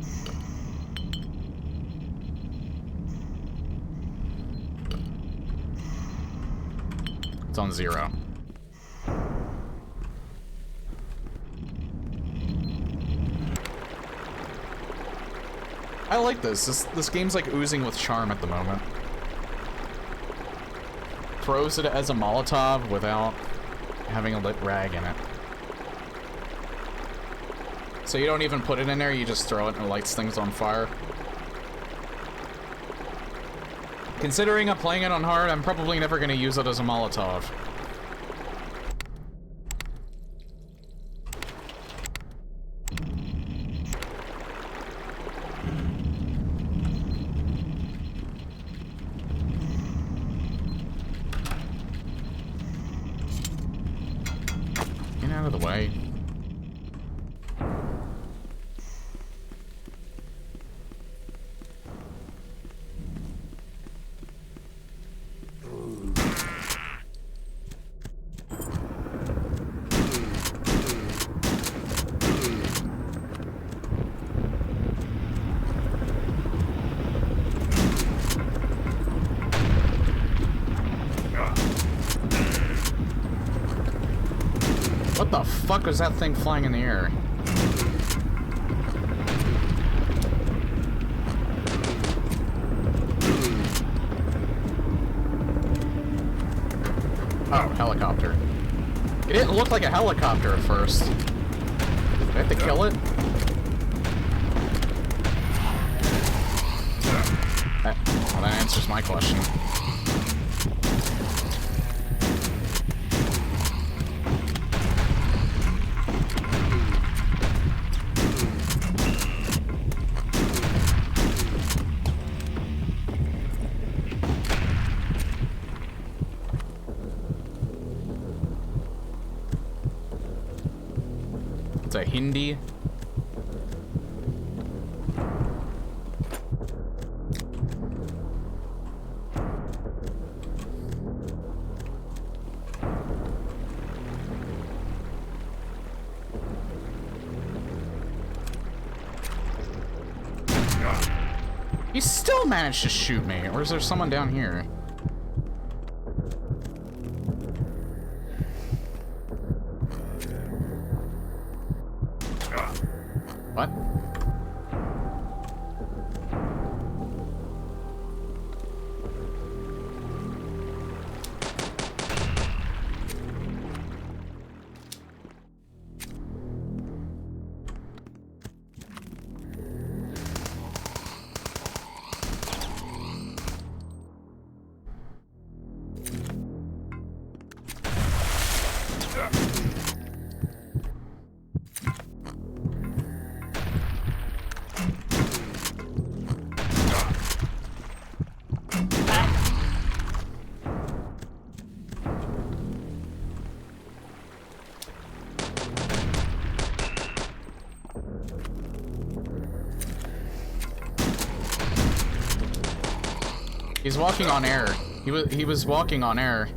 It's on 0. I like this. This game's like oozing with charm at the moment. Throws it as a Molotov without having a lit rag in it. So you don't even put it in there, you just throw it and it lights things on fire. Considering I'm playing it on hard, I'm probably never going to use it as a Molotov. Get out of the way. What the fuck was that thing flying in the air? Oh, helicopter. It didn't look like a helicopter at first. Did I have to kill it? Well, that answers my question. It's a Hindi. He still managed to shoot me, or is there someone down here? What? He's walking on air. He was walking on air.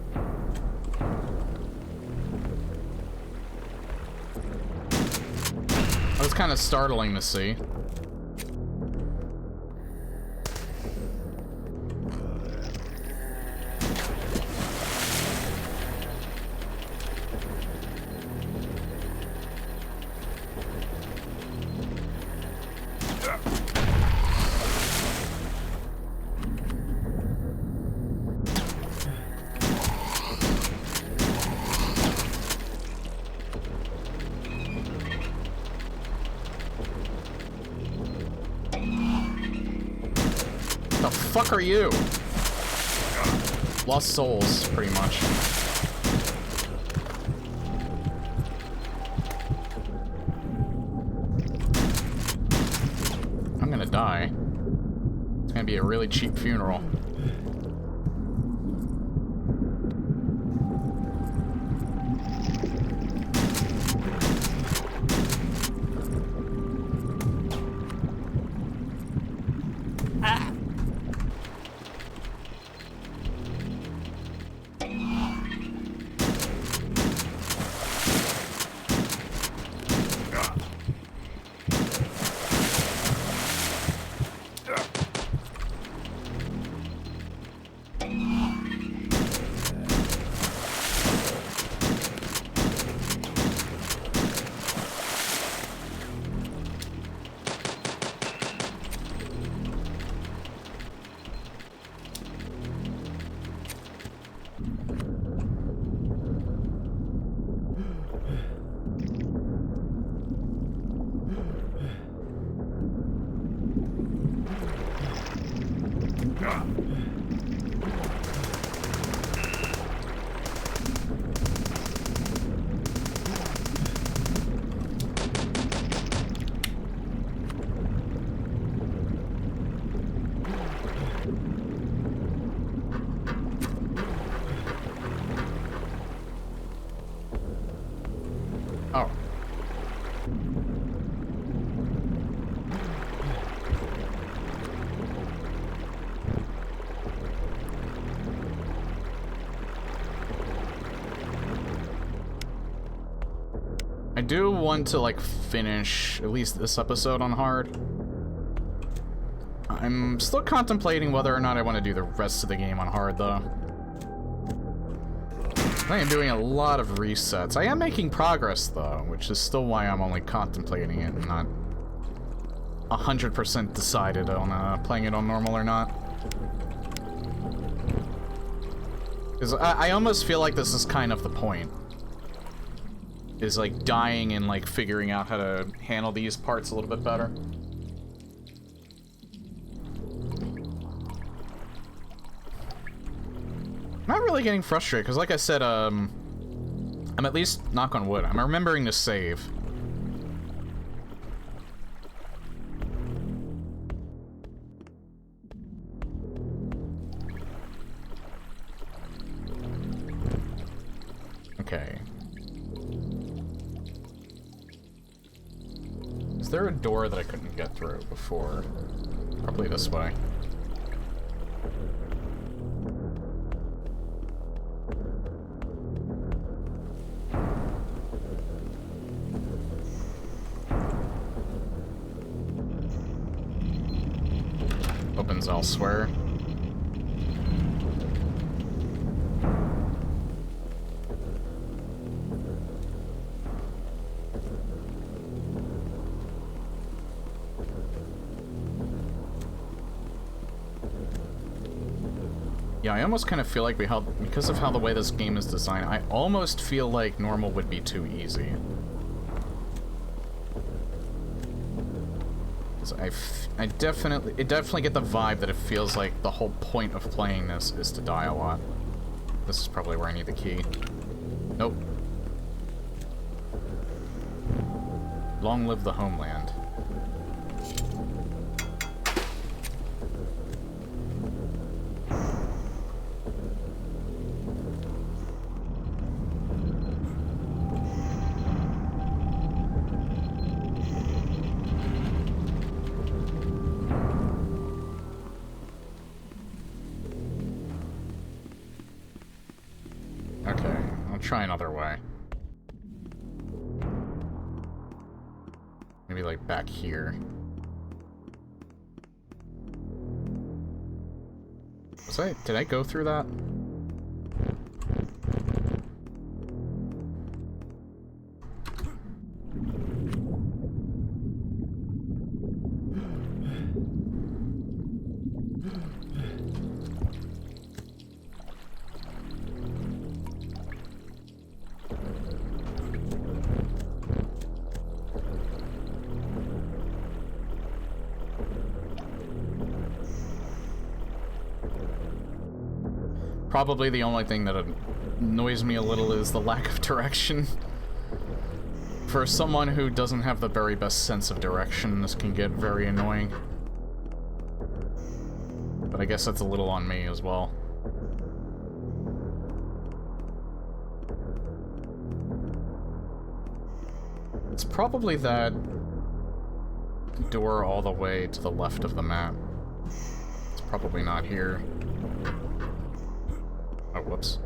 That was kind of startling to see. Fuck are you? Lost souls, pretty much. I'm gonna die. It's gonna be a really cheap funeral. Oh. I do want to, like, finish at least this episode on hard. I'm still contemplating whether or not I want to do the rest of the game on hard, though. I am doing a lot of resets. I am making progress, though, which is still why I'm only contemplating it and not 100% decided on playing it on normal or not. Because I almost feel like this is kind of the point. Is, like, dying and, like, figuring out how to handle these parts a little bit better. I'm not really getting frustrated, because like I said, I'm at least, knock on wood, I'm remembering to save. Okay. Is there a door that I couldn't get through before? Probably this way. Opens elsewhere. Yeah, I almost kind of feel like because of how the way this game is designed, I almost feel like normal would be too easy. I definitely get the vibe that it feels like the whole point of playing this is to die a lot. This is probably where I need the key. Nope. Long live the homeland. Okay, I'll try another way. Maybe like back here. Did I go through that? Probably the only thing that annoys me a little is the lack of direction. For someone who doesn't have the very best sense of direction, this can get very annoying. But I guess that's a little on me as well. It's probably that door all the way to the left of the map. It's probably not here. Oh, whoops.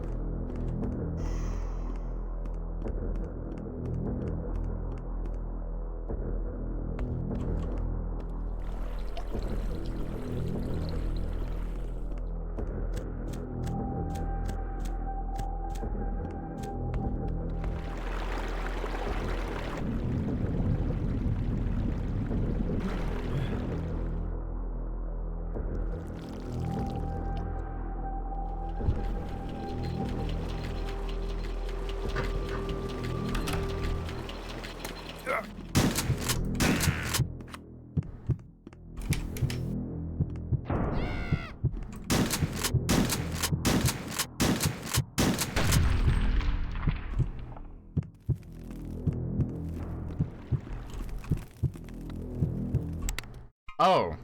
Oh,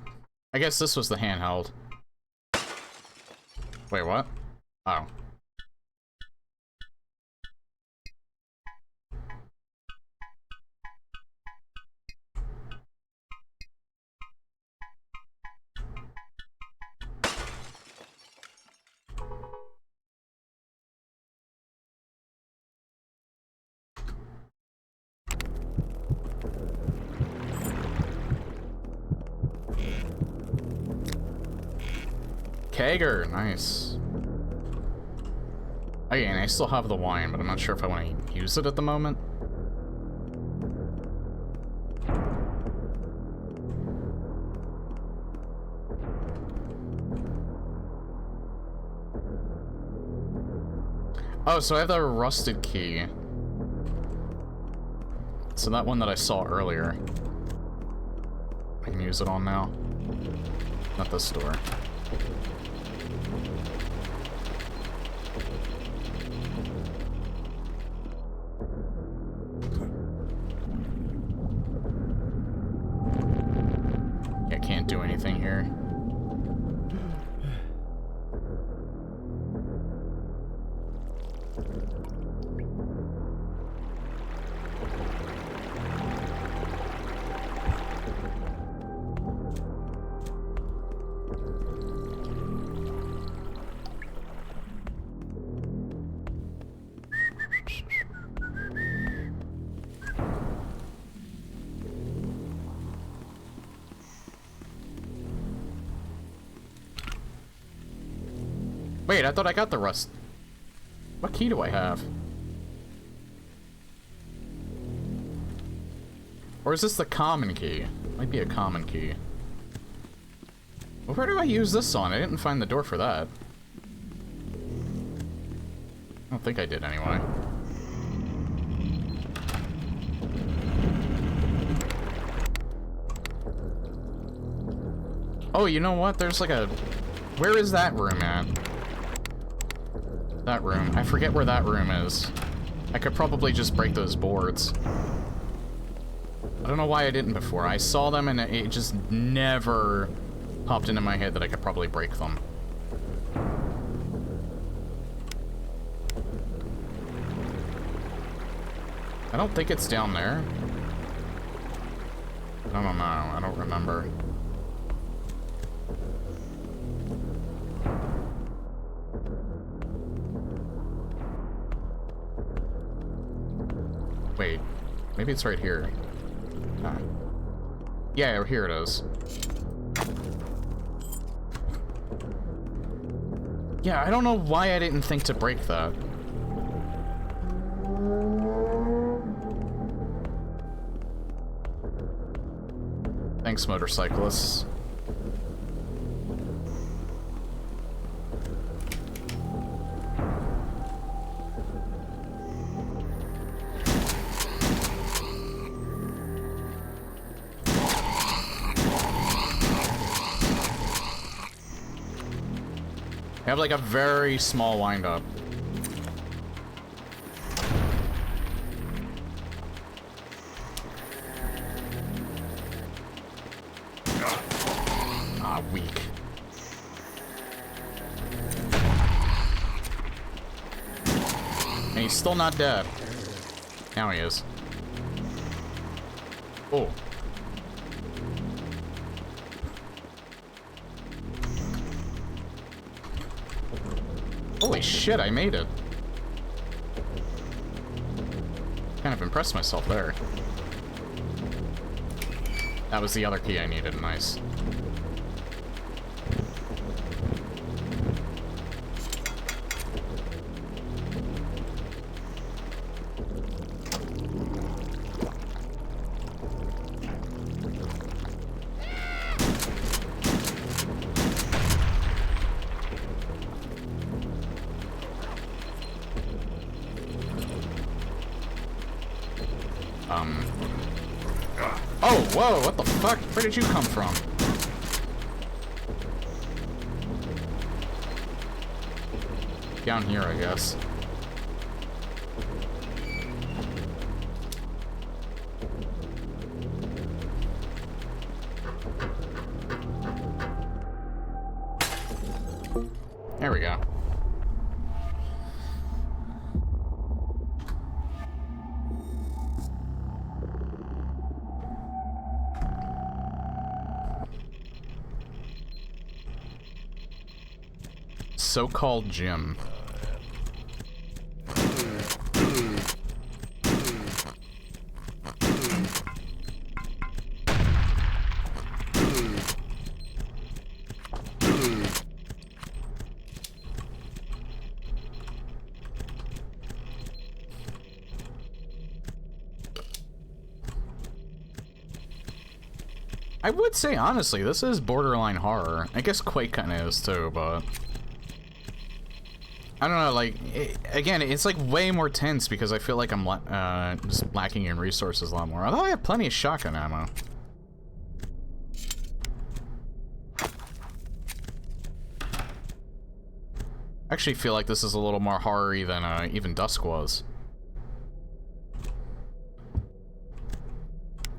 I guess this was the handheld. Wait, what? Oh. Kegger, nice. Okay, and I still have the wine, but I'm not sure if I want to use it at the moment. Oh, so I have the rusted key. So that one that I saw earlier, I can use it on now. Not this door. Yeah, can't do anything here. Wait, I thought I got the rust. What key do I have? Or is this the common key? Might be a common key. Well, where do I use this on? I didn't find the door for that. I don't think I did anyway. Oh, you know what? There's like a... Where is that room at? That room. I forget where that room is. I could probably just break those boards. I don't know why I didn't before. I saw them and it just never popped into my head that I could probably break them. I don't think it's down there. I don't know. I don't remember. Wait, maybe it's right here. Huh. Yeah, here it is. Yeah, I don't know why I didn't think to break that. Thanks, motorcyclists. I have like a very small wind-up. Ah, weak. And he's still not dead. Now he is. Oh. Holy shit, I made it. Kind of impressed myself there. That was the other key I needed, nice. Oh, whoa, what the fuck? Where did you come from? Down here, I guess. There we go. So-called gym. I would say, honestly, this is borderline horror. I guess Quake kind of is, too, but... I don't know, like, again, it's, like, way more tense because I feel like I'm just lacking in resources a lot more. Although I have plenty of shotgun ammo. I actually feel like this is a little more horror-y than even Dusk was.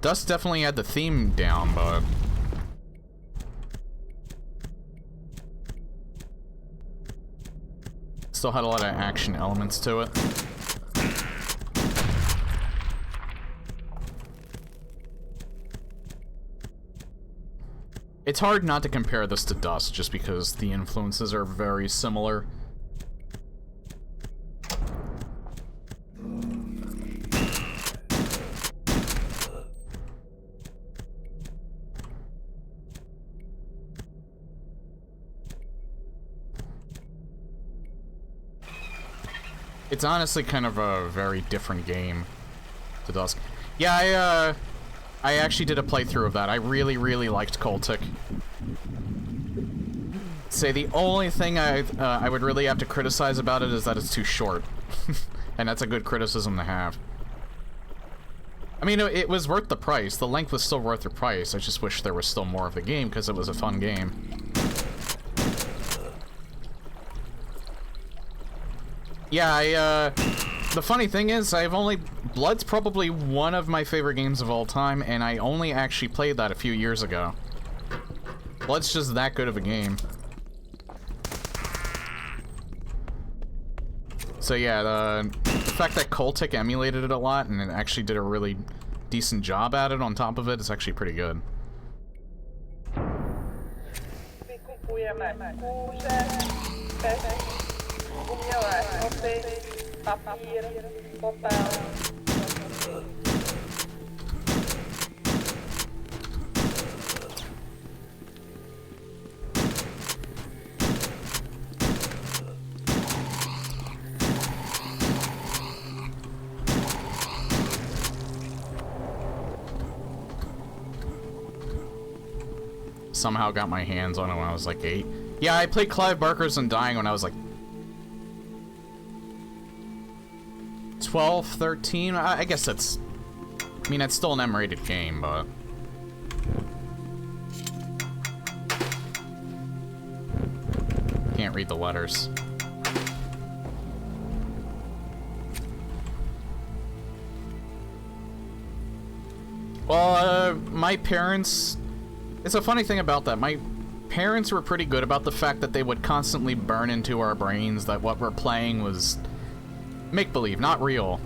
Dusk definitely had the theme down, but... still had a lot of action elements to it. It's hard not to compare this to Dusk, just because the influences are very similar. It's honestly kind of a very different game to Dusk. Yeah, I actually did a playthrough of that. I really, really liked Cultic. Say the only thing I would really have to criticize about it is that it's too short. And that's a good criticism to have. I mean, it was worth the price. The length was still worth the price. I just wish there was still more of the game, because it was a fun game. Yeah, the funny thing is, Blood's probably one of my favorite games of all time, and I only actually played that a few years ago. Blood's just that good of a game. So yeah, the fact that Cultic emulated it a lot, and it actually did a really decent job at it on top of it, is actually pretty good. Somehow got my hands on it when I was like 8. Yeah, I played Clive Barker's Undying when I was like 12, 13. I guess that's... I mean, it's still an M-rated game, but... Can't read the letters. Well, my parents... It's a funny thing about that. My parents were pretty good about the fact that they would constantly burn into our brains that what we're playing was make-believe, not real.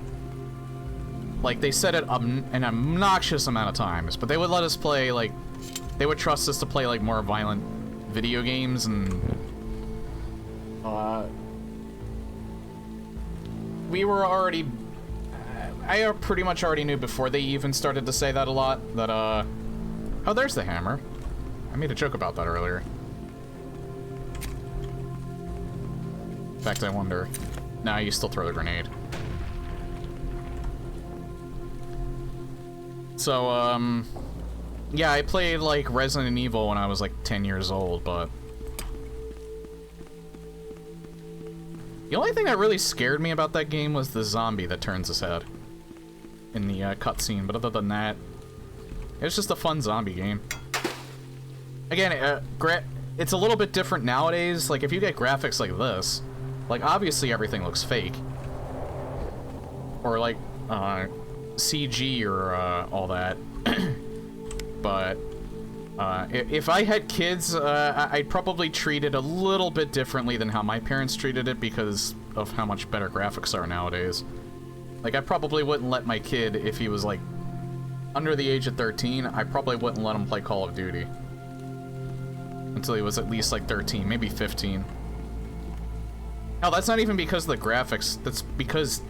Like, they said it an obnoxious amount of times, but they would let us play, like... They would trust us to play, like, more violent video games, and... we were already... I pretty much already knew before they even started to say that a lot, that, Oh, there's the hammer. I made a joke about that earlier. In fact, I wonder... Nah, you still throw the grenade. So, yeah, I played, like, Resident Evil when I was, like, 10 years old, but... The only thing that really scared me about that game was the zombie that turns his head in the cutscene, but other than that, it was just a fun zombie game. Again, it's a little bit different nowadays. Like, if you get graphics like this, like, obviously everything looks fake. Or, like, CG or all that. But if I had kids, I'd probably treat it a little bit differently than how my parents treated it because of how much better graphics are nowadays. Like, I probably wouldn't let my kid, if he was, like, under the age of 13, I probably wouldn't let him play Call of Duty. Until he was at least, like, 13, maybe 15. Hell, that's not even because of the graphics, that's because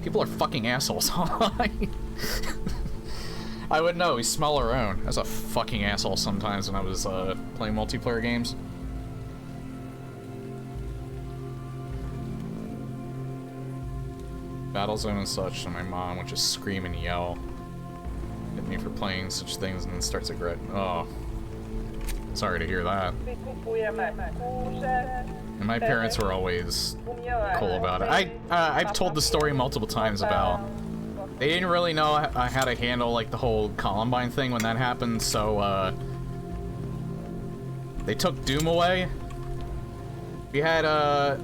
people are fucking assholes online. I would know, we smell our own. I was a fucking asshole sometimes when I was playing multiplayer games. Battlezone and such, and my mom would just scream and yell at me for playing such things and then starts to regret. Oh. Sorry to hear that. And my parents were always cool about it. I've told the story multiple times about they didn't really know how to handle, like, the whole Columbine thing when that happened, so they took Doom away. We had I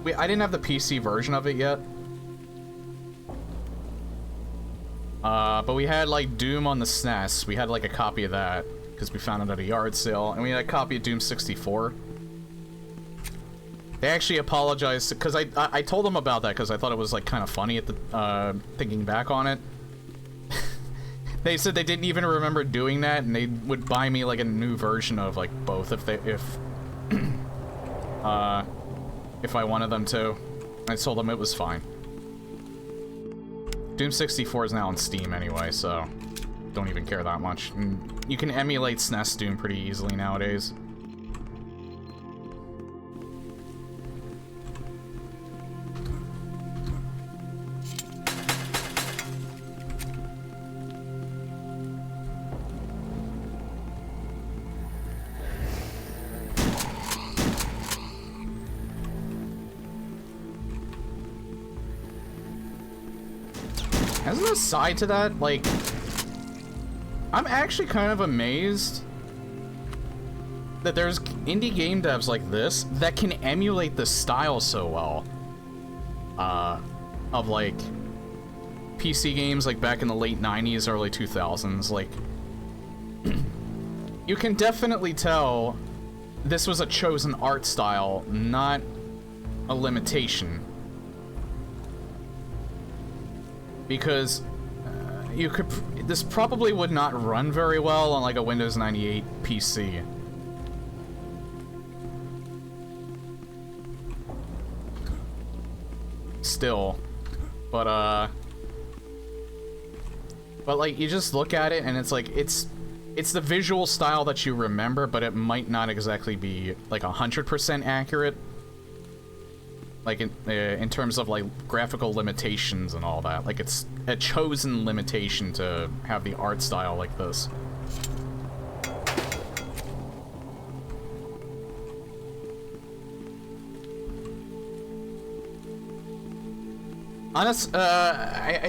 didn't have the PC version of it yet. But we had, like, Doom on the SNES. We had, like, a copy of that, because we found it at a yard sale, and we had a copy of Doom 64. They actually apologized, because I told them about that, because I thought it was, like, kind of funny at the, thinking back on it. They said they didn't even remember doing that, and they would buy me, like, a new version of, like, both if I wanted them to. I told them it was fine. Doom 64 is now on Steam anyway, so don't even care that much. And you can emulate SNES Doom pretty easily nowadays. As an aside to that, like, I'm actually kind of amazed that there's indie game devs like this that can emulate the style so well. Of, like, PC games, like, back in the late 90s, early 2000s, like, you can definitely tell this was a chosen art style, not a limitation. Because this probably would not run very well on, like, a Windows 98 PC. Still. But, But like, you just look at it and it's like, it's the visual style that you remember, but it might not exactly be like 100% accurate. Like in terms of like graphical limitations and all that. Like it's a chosen limitation to have the art style like this. I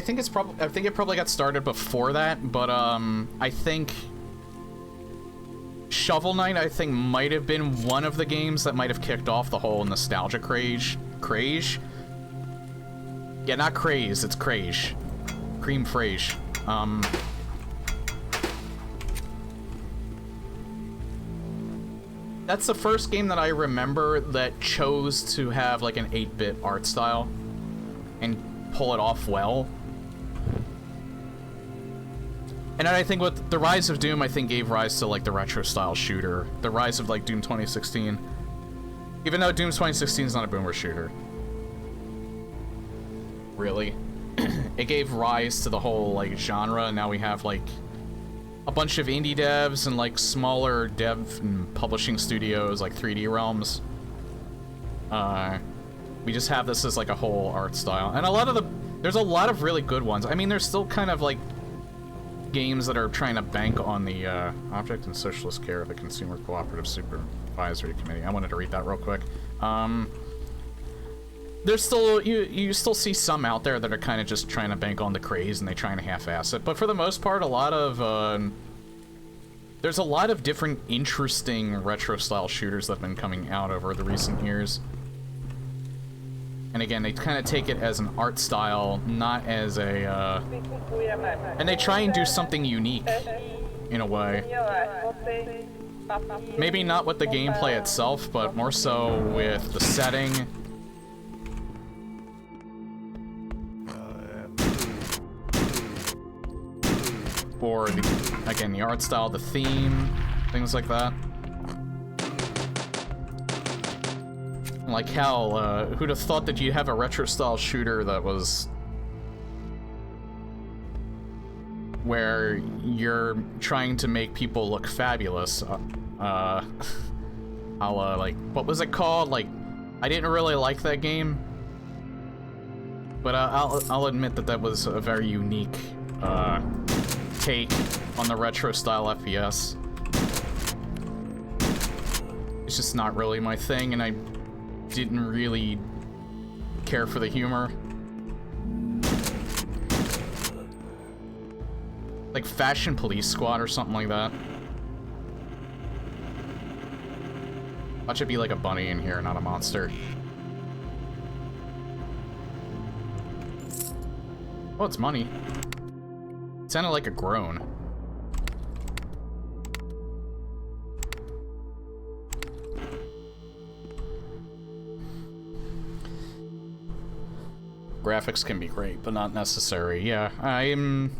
think it's probably, I think it probably got started before that, but I think Shovel Knight, I think, might have been one of the games that might have kicked off the whole nostalgia craze. Yeah, not craze, it's craze. Cream fraiche. That's the first game that I remember that chose to have like an 8-bit art style and pull it off well. And then I think with the Rise of Doom, I think gave rise to like the retro style shooter. The rise of like Doom 2016. Even though Doom 2016 is not a boomer shooter. Really. It gave rise to the whole like genre, and now we have like a bunch of indie devs and like smaller dev and publishing studios like 3D Realms. We just have this as like a whole art style. And there's a lot of really good ones. I mean, there's still kind of like games that are trying to bank on the Object and Socialist Care of the Consumer Cooperative Supervisory Committee. I wanted to read that real quick. There's still, you still see some out there that are kind of just trying to bank on the craze and they trying to half-ass it. But for the most part, there's a lot of different interesting retro-style shooters that have been coming out over the recent years. And again, they kind of take it as an art style, not as a, and they try and do something unique, in a way. Maybe not with the gameplay itself, but more so with the setting. Or, again, the art style, the theme, things like that. Like hell, who'd have thought that you'd have a retro-style shooter that was where you're trying to make people look fabulous. Like, what was it called? Like, I didn't really like that game, but I'll admit that that was a very unique take on the retro-style FPS. It's just not really my thing, and I didn't really care for the humor. Like Fashion Police Squad or something like that. Watch it be like a bunny in here, not a monster. Oh, it's money. It sounded like a groan. Graphics can be great, but not necessary. Yeah, and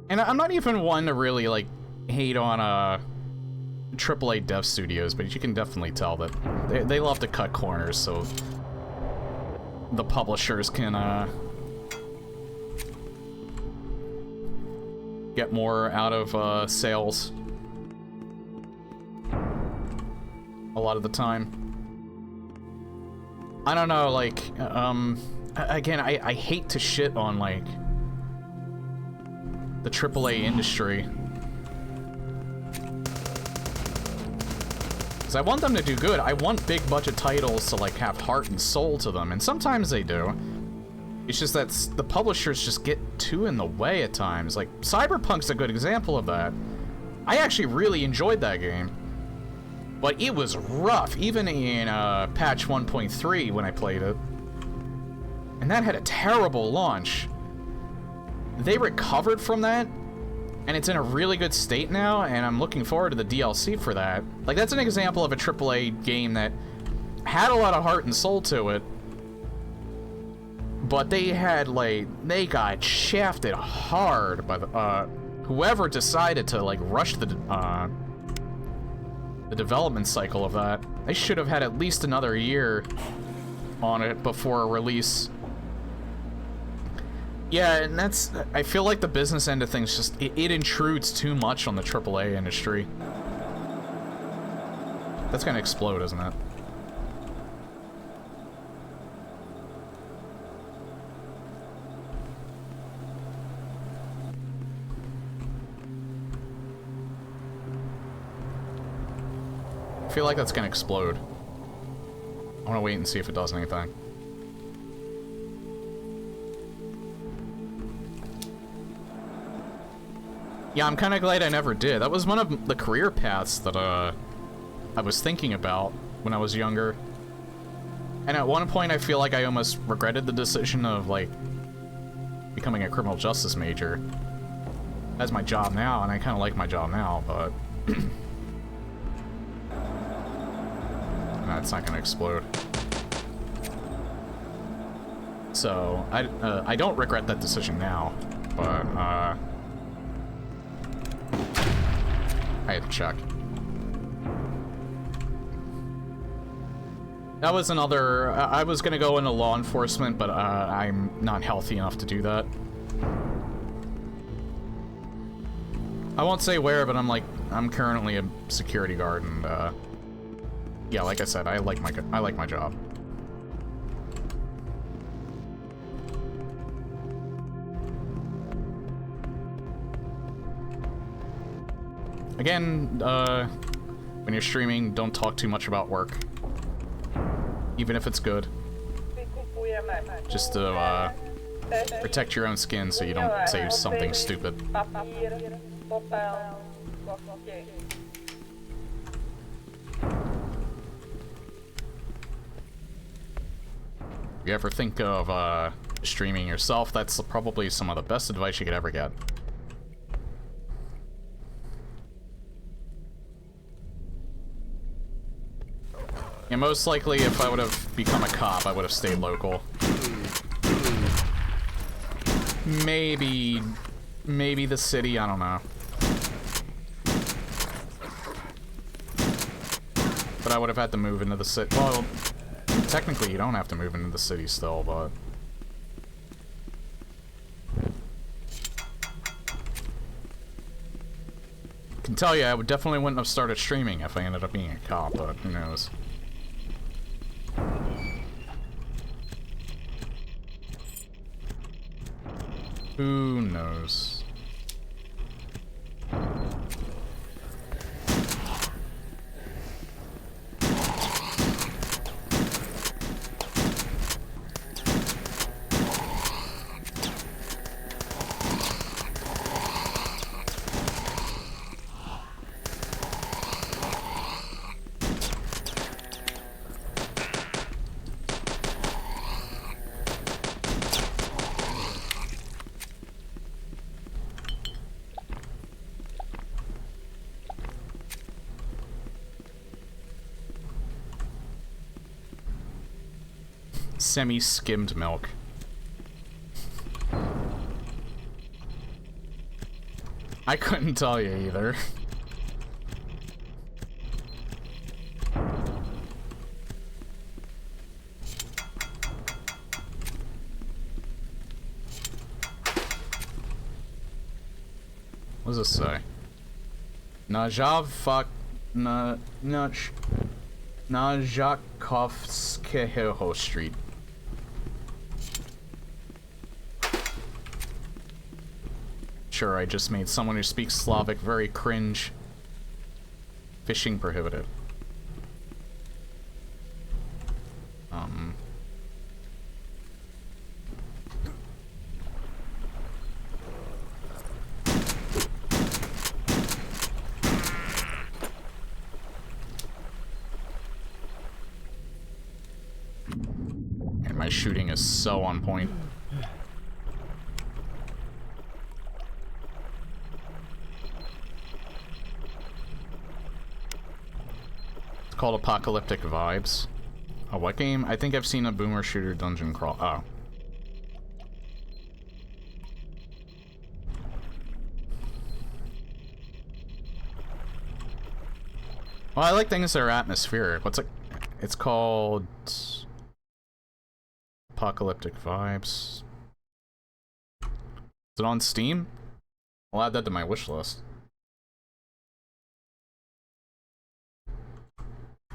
I'm not even one to really, like, hate on, AAA dev studios, but you can definitely tell that they love to cut corners, so the publishers can, get more out of, sales. A lot of the time. I don't know, like, again, I hate to shit on, like, the AAA industry. Because I want them to do good. I want big budget titles to, like, have heart and soul to them, and sometimes they do. It's just that the publishers just get too in the way at times. Like, Cyberpunk's a good example of that. I actually really enjoyed that game. But it was rough, even in patch 1.3 when I played it. And that had a terrible launch. They recovered from that, and it's in a really good state now, and I'm looking forward to the DLC for that. Like, that's an example of a AAA game that had a lot of heart and soul to it, but they had, like, they got shafted hard by the, whoever decided to, like, rush the development cycle of that. They should have had at least another year on it before a release. Yeah, and that's... I feel like the business end of things just... It intrudes too much on the AAA industry. That's gonna explode, isn't it? I feel like that's gonna explode. I wanna wait and see if it does anything. Yeah, I'm kinda glad I never did. That was one of the career paths that, I was thinking about when I was younger. And at one point, I feel like I almost regretted the decision of, like, becoming a criminal justice major. That's my job now, and I kinda like my job now, but... no, it's not gonna explode. So, I don't regret that decision now, but, I had to check. That was another... I was gonna go into law enforcement, but I'm not healthy enough to do that. I won't say where, but I'm currently a security guard, and yeah, like I said, I like my job. Again, when you're streaming, don't talk too much about work. Even if it's good. Just to, protect your own skin so you don't say something stupid. If you ever think of, streaming yourself, that's probably some of the best advice you could ever get. Yeah, most likely, if I would have become a cop, I would have stayed local. Maybe the city, I don't know. But I would have had to move into the city. Well, technically you don't have to move into the city still, but... I can tell you, I would definitely wouldn't have started streaming if I ended up being a cop, but who knows. Who knows? Semi-skimmed milk. I couldn't tell you either. What does this say? Najakovskeho Street. Sure, I just made someone who speaks Slavic very cringe. Fishing prohibited. And my shooting is so on point. Called Apocalyptic Vibes. Oh, what game? I think I've seen a boomer shooter dungeon crawl. Oh. Well, I like things that are atmospheric. What's it? It's called Apocalyptic Vibes. Is it on Steam? I'll add that to my wish list.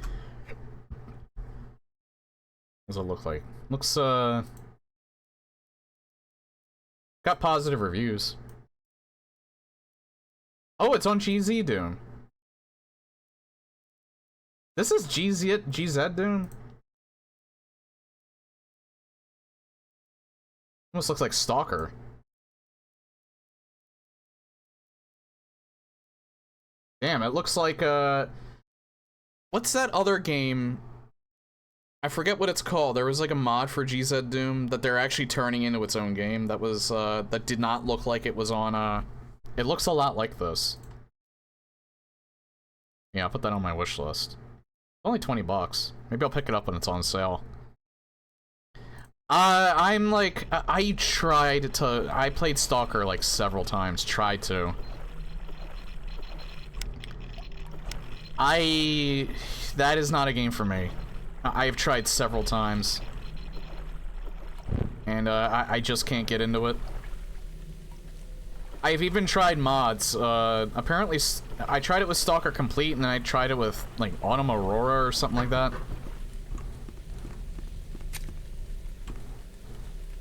What does it look like? Looks, got positive reviews. Oh, it's on GZ Doom. This is GZ Doom? Almost looks like Stalker. Damn, it looks like, what's that other game? I forget what it's called. There was like a mod for GZ Doom that they're actually turning into its own game that was, that did not look like it was on, it looks a lot like this. Yeah, I'll put that on my wish list. Only 20 bucks. Maybe I'll pick it up when it's on sale. I'm like, I played Stalker like several times, tried to. That is not a game for me. I've tried several times. And, I just can't get into it. I've even tried mods. Apparently, I tried it with Stalker Complete, and then I tried it with, like, Autumn Aurora or something like that.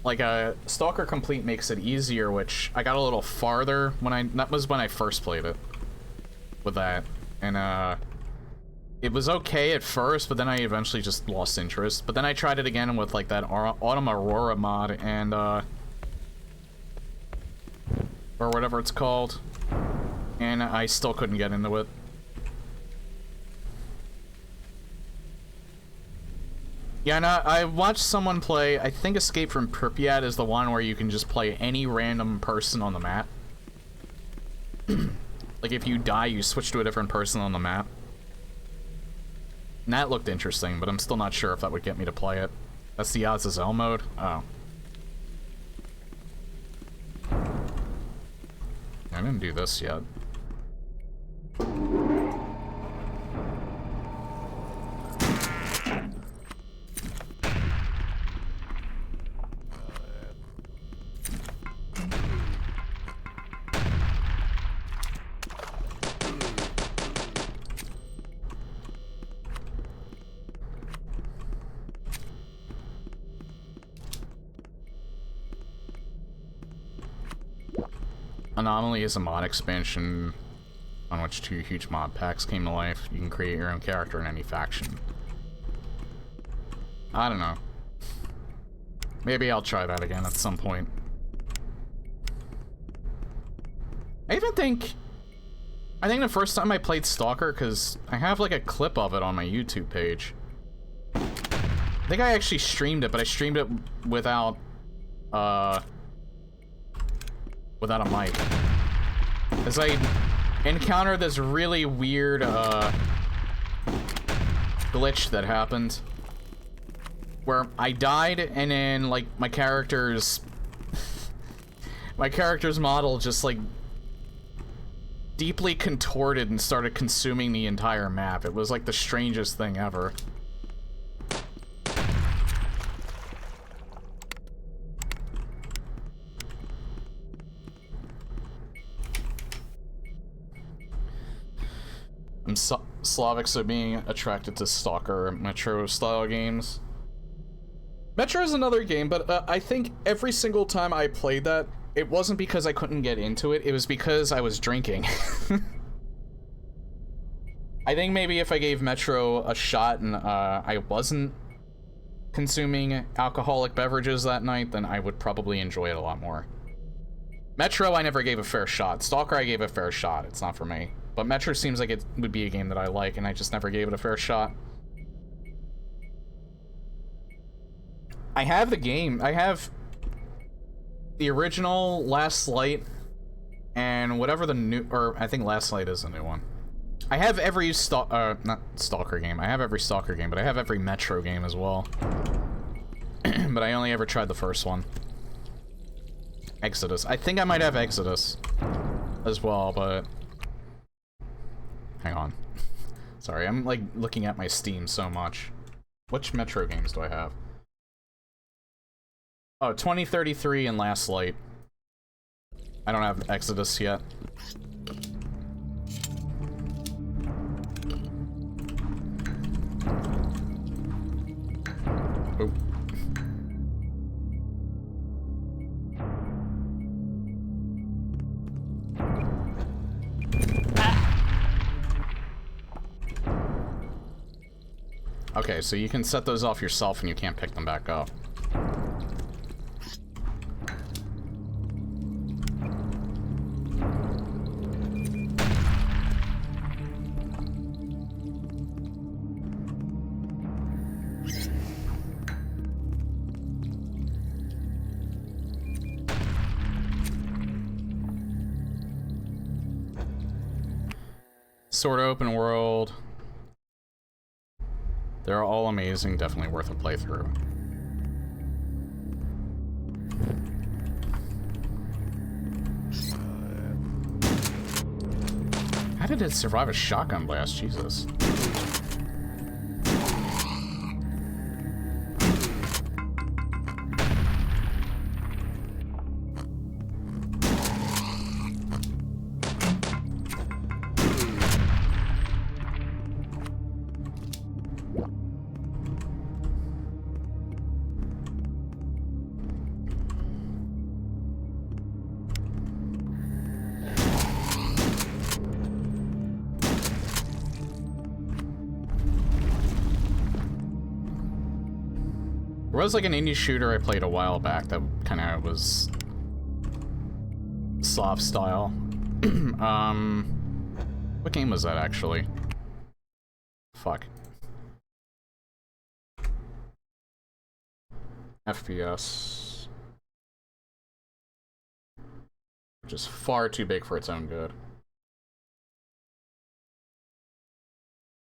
Like, Stalker Complete makes it easier, which I got a little farther when that was when I first played it. With that. And, it was okay at first, but then I eventually just lost interest. But then I tried it again with, like, that Autumn Aurora mod, and, or whatever it's called, and I still couldn't get into it. Yeah, and I watched someone play, I think Escape from Pripyat is the one where you can just play any random person on the map. Like, if you die, you switch to a different person on the map. And that looked interesting, but I'm still not sure if that would get me to play it. That's the Azazel mode? Oh. I didn't do this yet. Anomaly is a mod expansion on which 2 huge mod packs came to life. You can create your own character in any faction. I don't know. Maybe I'll try that again at some point. I think the first time I played Stalker, because I have like a clip of it on my YouTube page. I think I actually streamed it, but I streamed it without a mic. As I encountered this really weird, glitch that happened. Where I died, and then, like, my character's model just, like, deeply contorted and started consuming the entire map. It was, like, the strangest thing ever. I'm Slavic, so being attracted to Stalker Metro-style games. Metro is another game, but I think every single time I played that, it wasn't because I couldn't get into it, it was because I was drinking. I think maybe if I gave Metro a shot and I wasn't consuming alcoholic beverages that night, then I would probably enjoy it a lot more. Metro, I never gave a fair shot. Stalker, I gave a fair shot. It's not for me. But Metro seems like it would be a game that I like, and I just never gave it a fair shot. I have the game. I have the original Last Light, and whatever the new, or I think Last Light is the new one. I have every not Stalker game. I have every Stalker game, but I have every Metro game as well. But I only ever tried the first one. Exodus. I think I might have Exodus as well, but hang on. Sorry, I'm like looking at my Steam so much. Which Metro games do I have? Oh, 2033 and Last Light. I don't have Exodus yet. Oop. Okay, so you can set those off yourself and you can't pick them back up. Sort of open world. They're all amazing, definitely worth a playthrough. How did it survive a shotgun blast? Jesus. There was like an indie shooter I played a while back that kind of was soft style. What game was that actually? Fuck. FPS. Which is far too big for its own good. I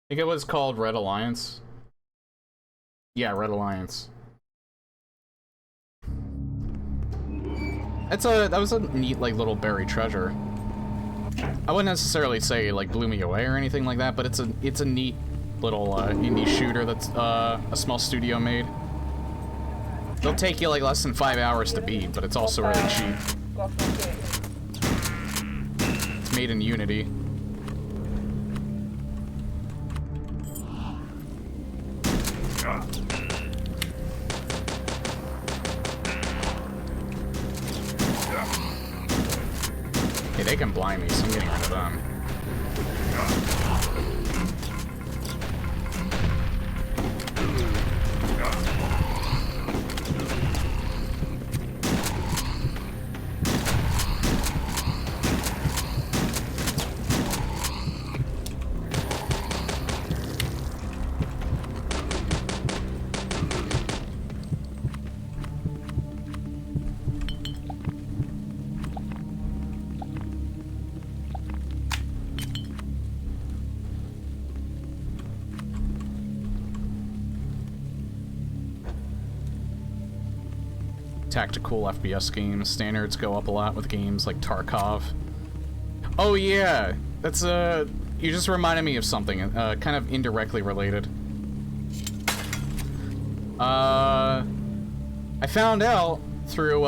think it was called Red Alliance. Yeah, Red Alliance. That was a neat, like, little buried treasure. I wouldn't necessarily say, like, blew me away or anything like that, but it's a neat little, indie shooter that's, a small studio made. It'll take you, like, less than 5 hours to beat, but it's also really cheap. It's made in Unity. Okay, they can blind me, so I'm getting rid of them. Tactical FPS games. Standards go up a lot with games like Tarkov. Oh yeah, that's you just reminded me of something, kind of indirectly related. I found out through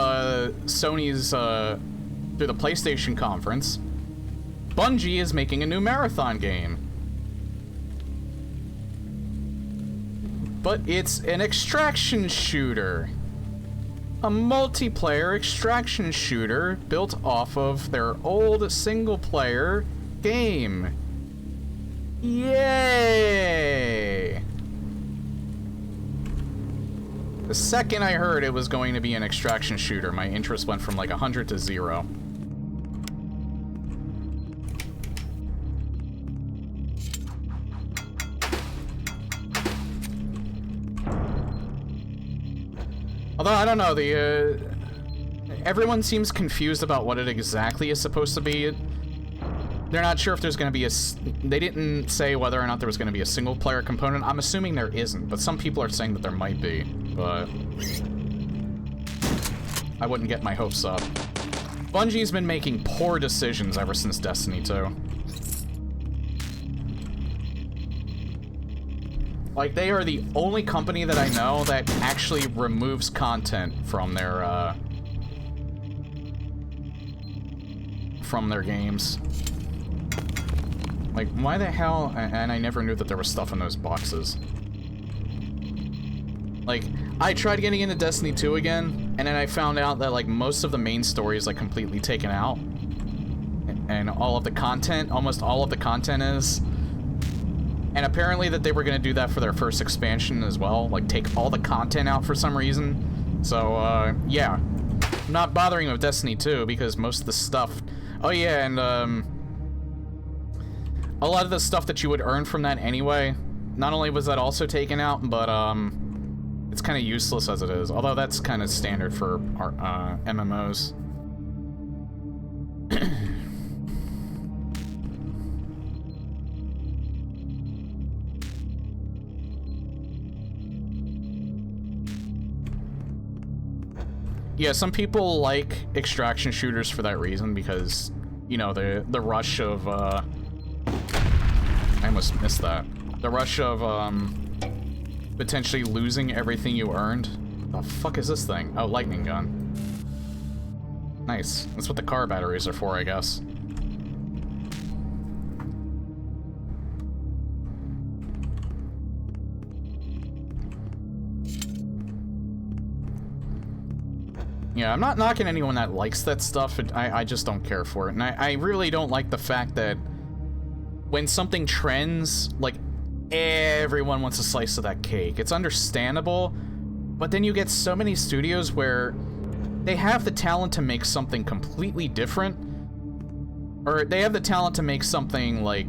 Sony's through the PlayStation conference, Bungie is making a new Marathon game. But it's an extraction shooter. A multiplayer extraction shooter built off of their old single-player game. Yay! The second I heard it was going to be an extraction shooter, my interest went from like 100 to 0. Although, I don't know, everyone seems confused about what it exactly is supposed to be. They're not sure if there's going to be they didn't say whether or not there was going to be a single-player component. I'm assuming there isn't, but some people are saying that there might be, but I wouldn't get my hopes up. Bungie's been making poor decisions ever since Destiny 2. Like, they are the only company that I know that actually removes content from their, from their games. Like, why the hell? And I never knew that there was stuff in those boxes. Like, I tried getting into Destiny 2 again, and then I found out that, like, most of the main story is, like, completely taken out. And all of the content, almost all of the content is. And apparently that they were going to do that for their first expansion as well. Like, take all the content out for some reason. So, yeah. I'm not bothering with Destiny 2 because most of the stuff... Oh, yeah, and, a lot of the stuff that you would earn from that anyway, not only was that also taken out, but, it's kind of useless as it is. Although that's kind of standard for our, MMOs. Yeah, some people like extraction shooters for that reason, because, you know, the rush of, I almost missed that. The rush of, potentially losing everything you earned. The fuck is this thing? Oh, lightning gun. Nice. That's what the car batteries are for, I guess. Yeah, I'm not knocking anyone that likes that stuff. I just don't care for it. And I really don't like the fact that when something trends, like, everyone wants a slice of that cake. It's understandable, but then you get so many studios where they have the talent to make something completely different, or they have the talent to make something, like,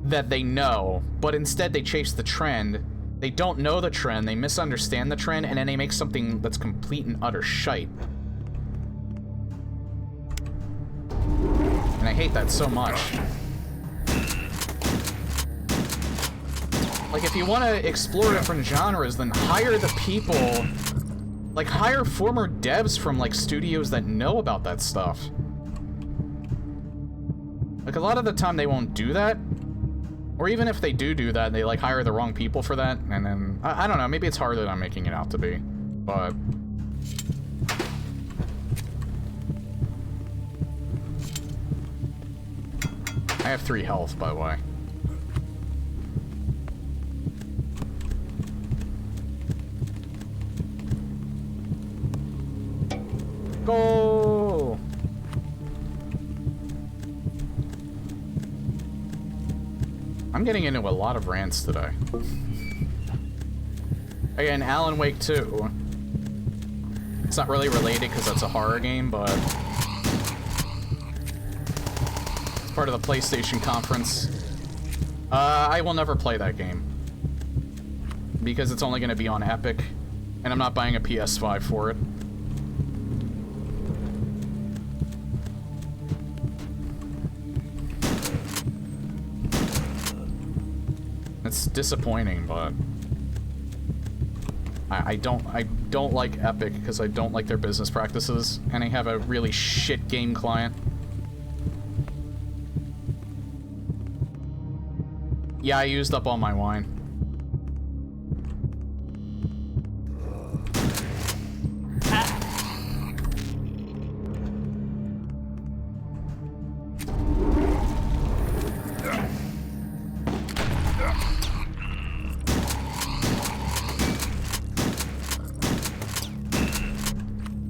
that they know, but instead they chase the trend. They don't know the trend, they misunderstand the trend, and then they make something that's complete and utter shite. And I hate that so much. Like, if you want to explore different genres, then hire the people... Like, hire former devs from, like, studios that know about that stuff. Like, a lot of the time they won't do that. Or even if they do that, they, like, hire the wrong people for that, and then... I don't know, maybe it's harder than I'm making it out to be. But... I have 3 health, by the way. Go! I'm getting into a lot of rants today. Again, Alan Wake 2. It's not really related because that's a horror game, but... it's part of the PlayStation conference. I will never play that game. Because it's only going to be on Epic, and I'm not buying a PS5 for it. It's disappointing, but I don't like Epic because I don't like their business practices, and they have a really shit game client. Yeah, I used up all my wine.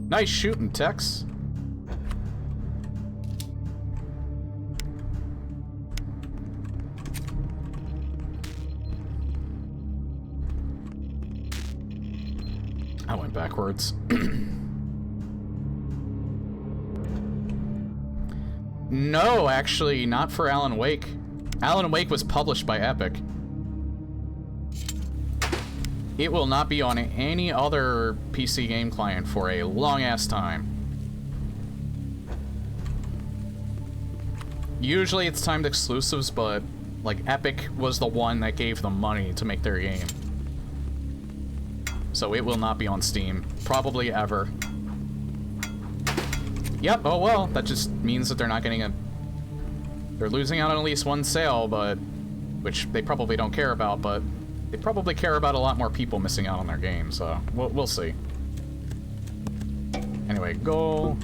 Nice shooting, Tex. I went backwards. No, actually, not for Alan Wake. Alan Wake was published by Epic. It will not be on any other PC game client for a long-ass time. Usually it's timed exclusives, but, like, Epic was the one that gave them money to make their game. So it will not be on Steam. Probably ever. Yep, oh well, that just means that they're not getting a... they're losing out on at least one sale, but... which they probably don't care about, but... they probably care about a lot more people missing out on their game, so we'll see. Anyway, go.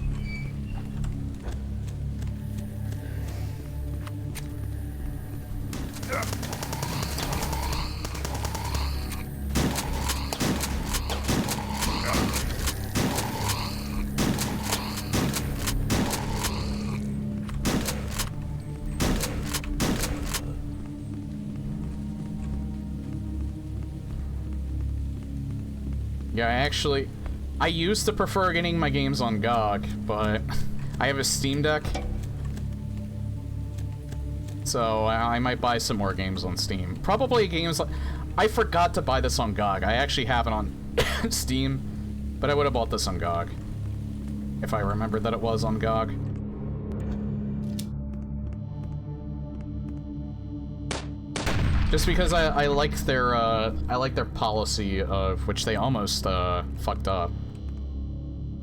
Yeah, I used to prefer getting my games on GOG, but I have a Steam Deck. So I might buy some more games on Steam. Probably games like... I forgot to buy this on GOG. I actually have it on Steam, but I would have bought this on GOG. If I remembered that it was on GOG. Just because I like their policy of which they almost fucked up.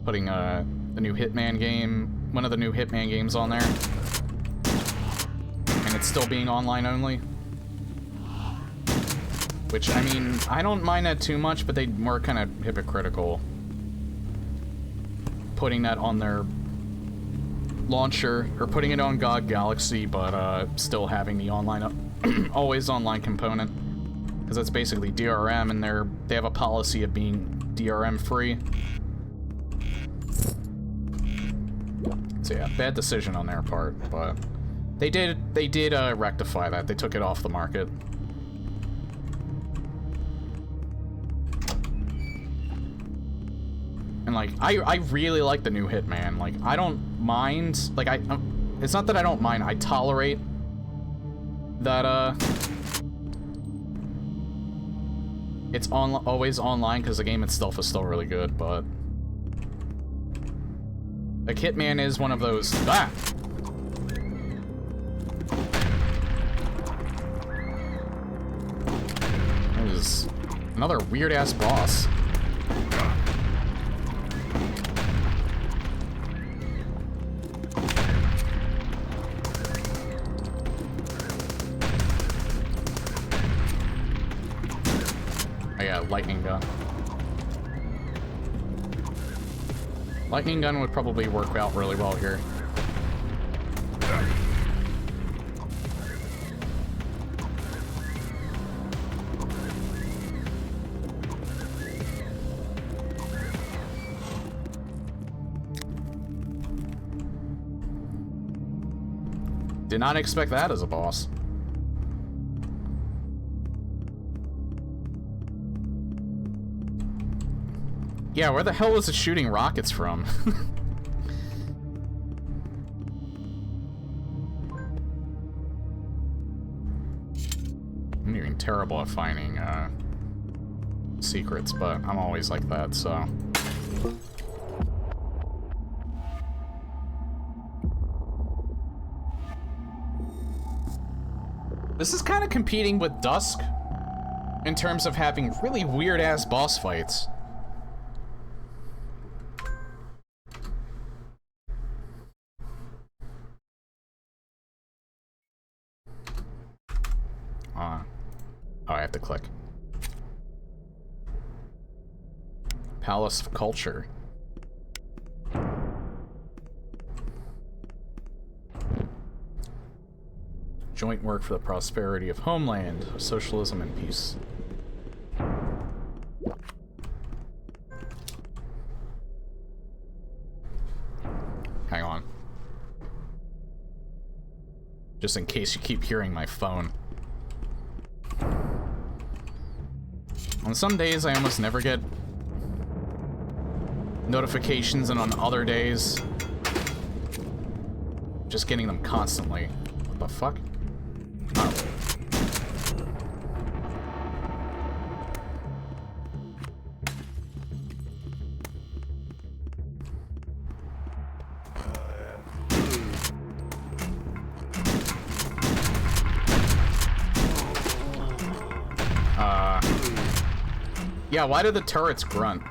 Putting the new Hitman game, one of the new Hitman games on there. And it's still being online only. Which, I mean, I don't mind that too much, but they were kind of hypocritical. Putting that on their launcher, or putting it on GOG Galaxy, but still having the online, always online component. Because that's basically DRM, and they have a policy of being DRM free. So yeah, bad decision on their part, but they did rectify that. They took it off the market. And like, I really like the new Hitman. Like, I don't mind. Like, it's not that I don't mind. I tolerate that. It's always online because the game itself is still really good, but like, Hitman is one of those. Ah! That is another weird ass boss. Oh yeah, lightning gun. Lightning gun would probably work out really well here. Did not expect that as a boss. Yeah, where the hell was it shooting rockets from? I'm doing terrible at finding secrets, but I'm always like that, so. This is kind of competing with Dusk in terms of having really weird-ass boss fights. Oh, I have to click. Palace of Culture. Joint work for the prosperity of homeland, socialism and peace. Hang on. Just in case you keep hearing my phone. On some days, I almost never get notifications, and on other days, just getting them constantly. What the fuck? Oh. Yeah, why do the turrets grunt?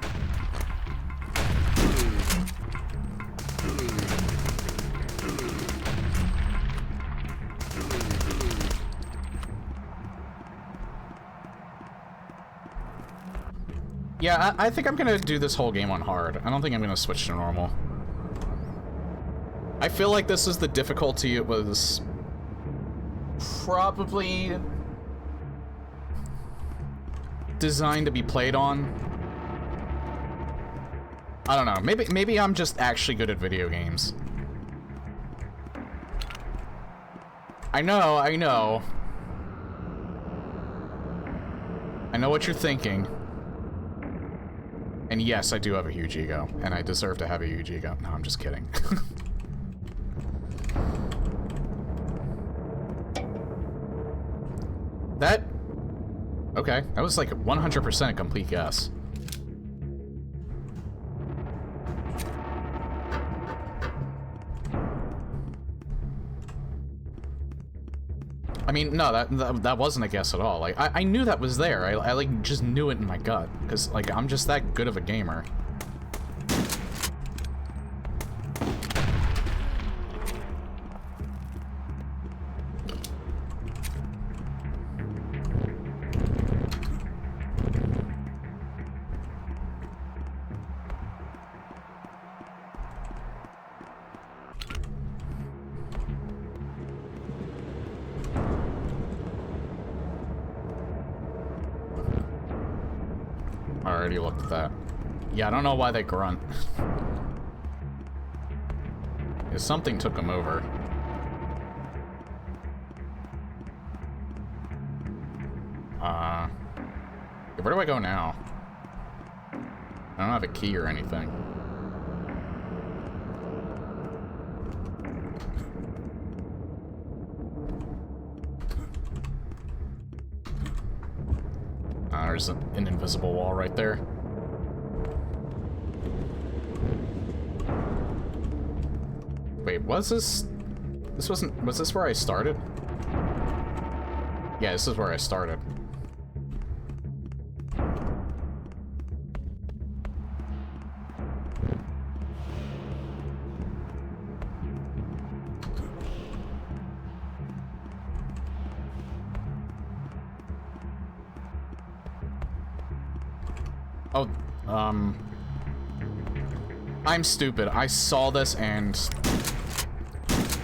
Yeah, I think I'm gonna do this whole game on hard. I don't think I'm gonna switch to normal. I feel like this is the difficulty it was probably designed to be played on. I don't know. Maybe I'm just actually good at video games. I know. I know what you're thinking. And yes, I do have a huge ego, and I deserve to have a huge ego. No, I'm just kidding. That... Okay, that was like 100% a complete guess. I mean, no, that wasn't a guess at all. Like, I knew that was there. I like, just knew it in my gut. Because, like, I'm just that good of a gamer. I already looked at that. Yeah, I don't know why they grunt. Yeah, something took them over. Where do I go now? I don't have a key or anything. There's an invisible wall right there. Wait, was this... Was this where I started? Yeah, this is where I started. Oh, I'm stupid. I saw this and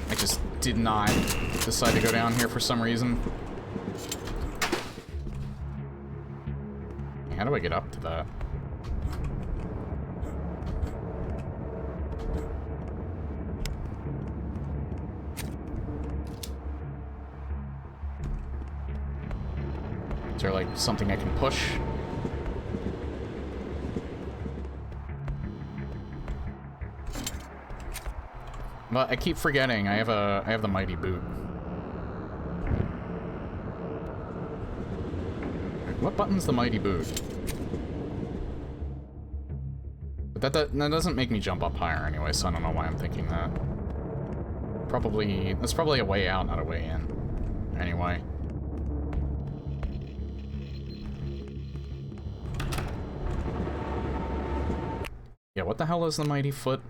I just did not decide to go down here for some reason. How do I get up to that? Is there like something I can push? Well, I keep forgetting. I have the mighty boot. What button's the mighty boot? But that doesn't make me jump up higher anyway, so I don't know why I'm thinking that. That's probably a way out, not a way in. Anyway. Yeah, what the hell is the mighty foot?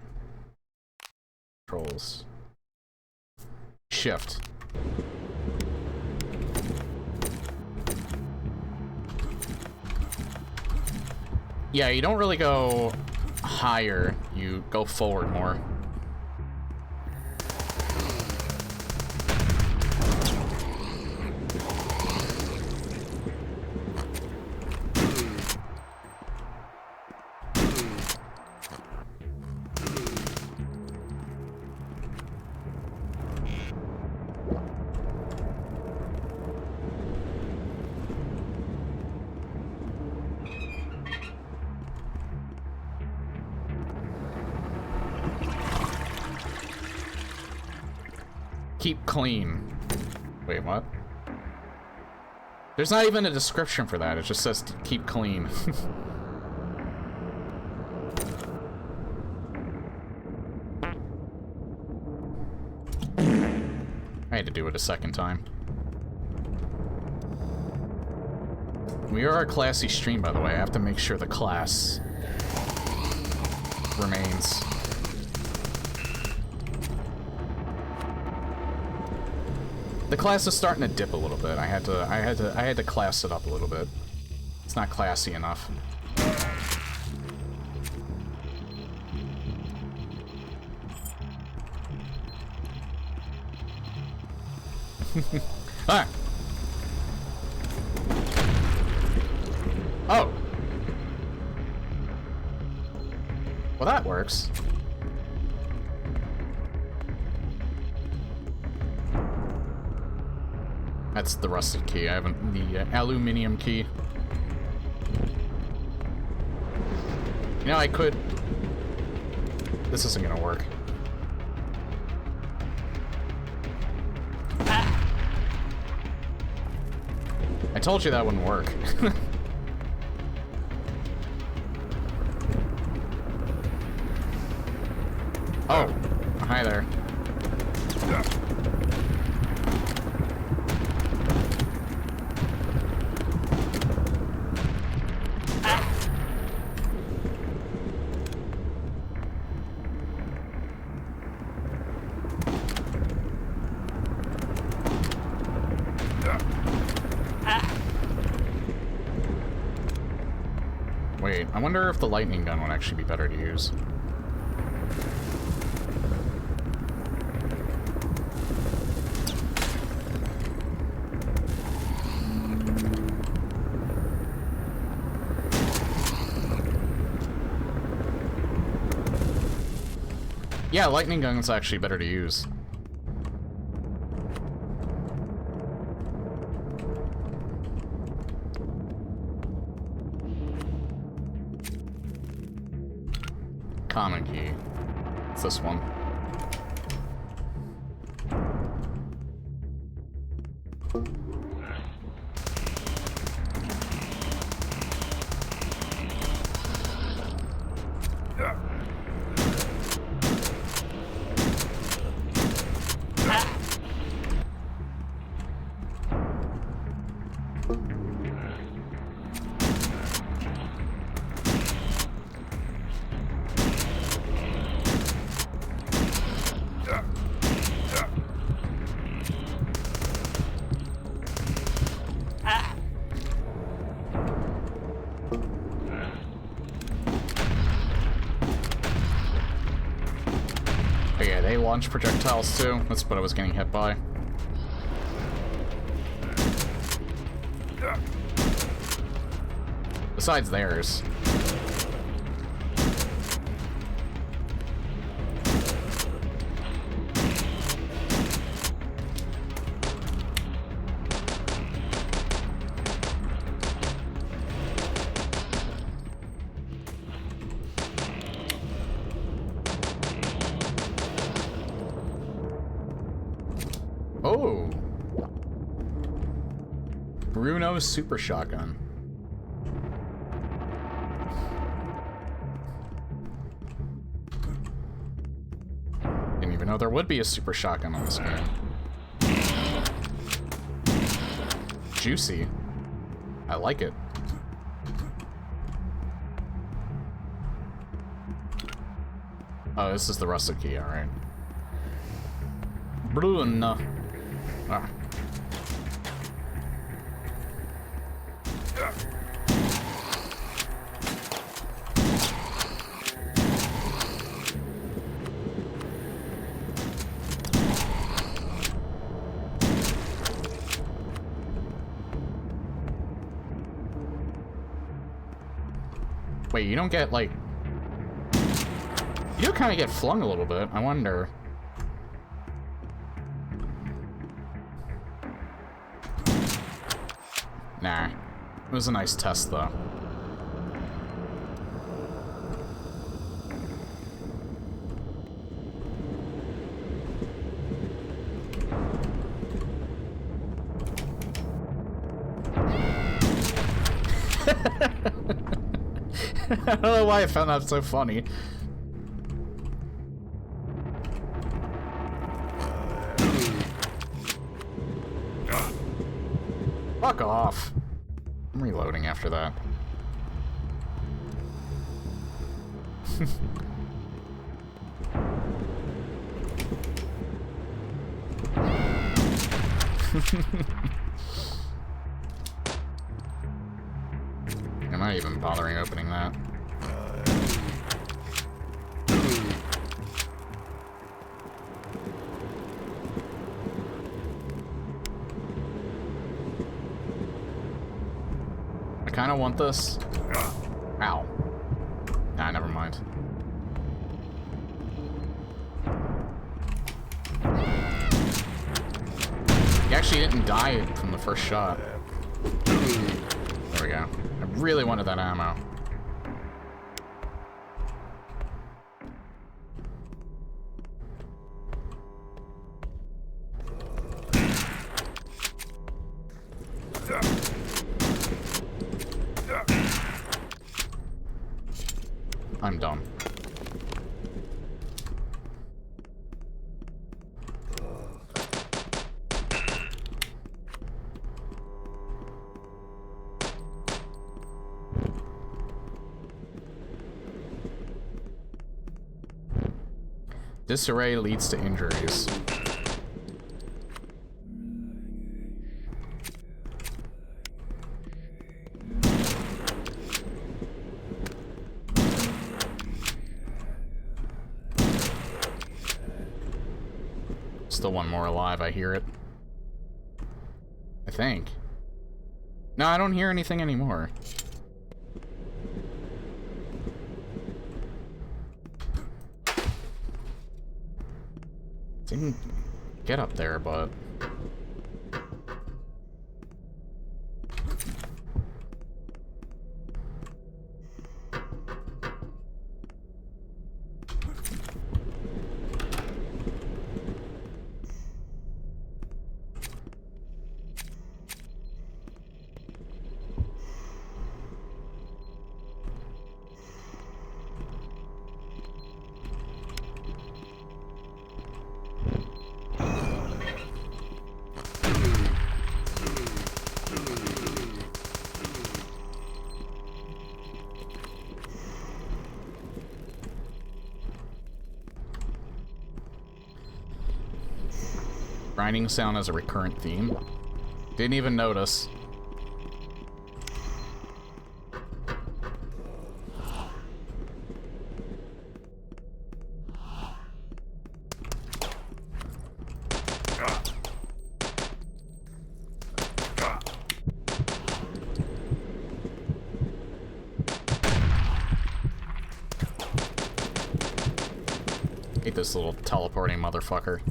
Controls. Shift. Yeah, you don't really go higher, you go forward more. Keep clean. Wait, what? There's not even a description for that. It just says to keep clean. I had to do it a second time. We are a classy stream, by the way. I have to make sure the class remains. The class is starting to dip a little bit. I had to class it up a little bit. It's not classy enough. Alright. Oh. Well, that works. That's the rusted key. I haven't the aluminium key. You know, I could... This isn't gonna work. I told you that wouldn't work. Oh, hi there. Wait, I wonder if the lightning gun would actually be better to use. Yeah, lightning gun's actually better to use. Common key. It's this one. But yeah, they launch projectiles too. That's what I was getting hit by. Besides theirs. Oh! Bruno's super shotgun. Didn't even know there would be a super shotgun on this game. Juicy. I like it. Oh, this is the rusted key, alright. Bruno. Ah. Wait, you don't get, like... You do kind of get flung a little bit, I wonder. Nah. It was a nice test, though. I don't know why I found that so funny. Fuck off. I'm reloading after that. Am I even bothering opening that? I kind of want this. Ow. Nah, never mind. He actually didn't die from the first shot. There we go. I really wanted that ammo. I'm dumb. Disarray leads to injuries. Still one more alive, I hear it. I think. No, I don't hear anything anymore. Didn't get up there, but... grinding sound as a recurrent theme. Didn't even notice. Hate this little teleporting motherfucker.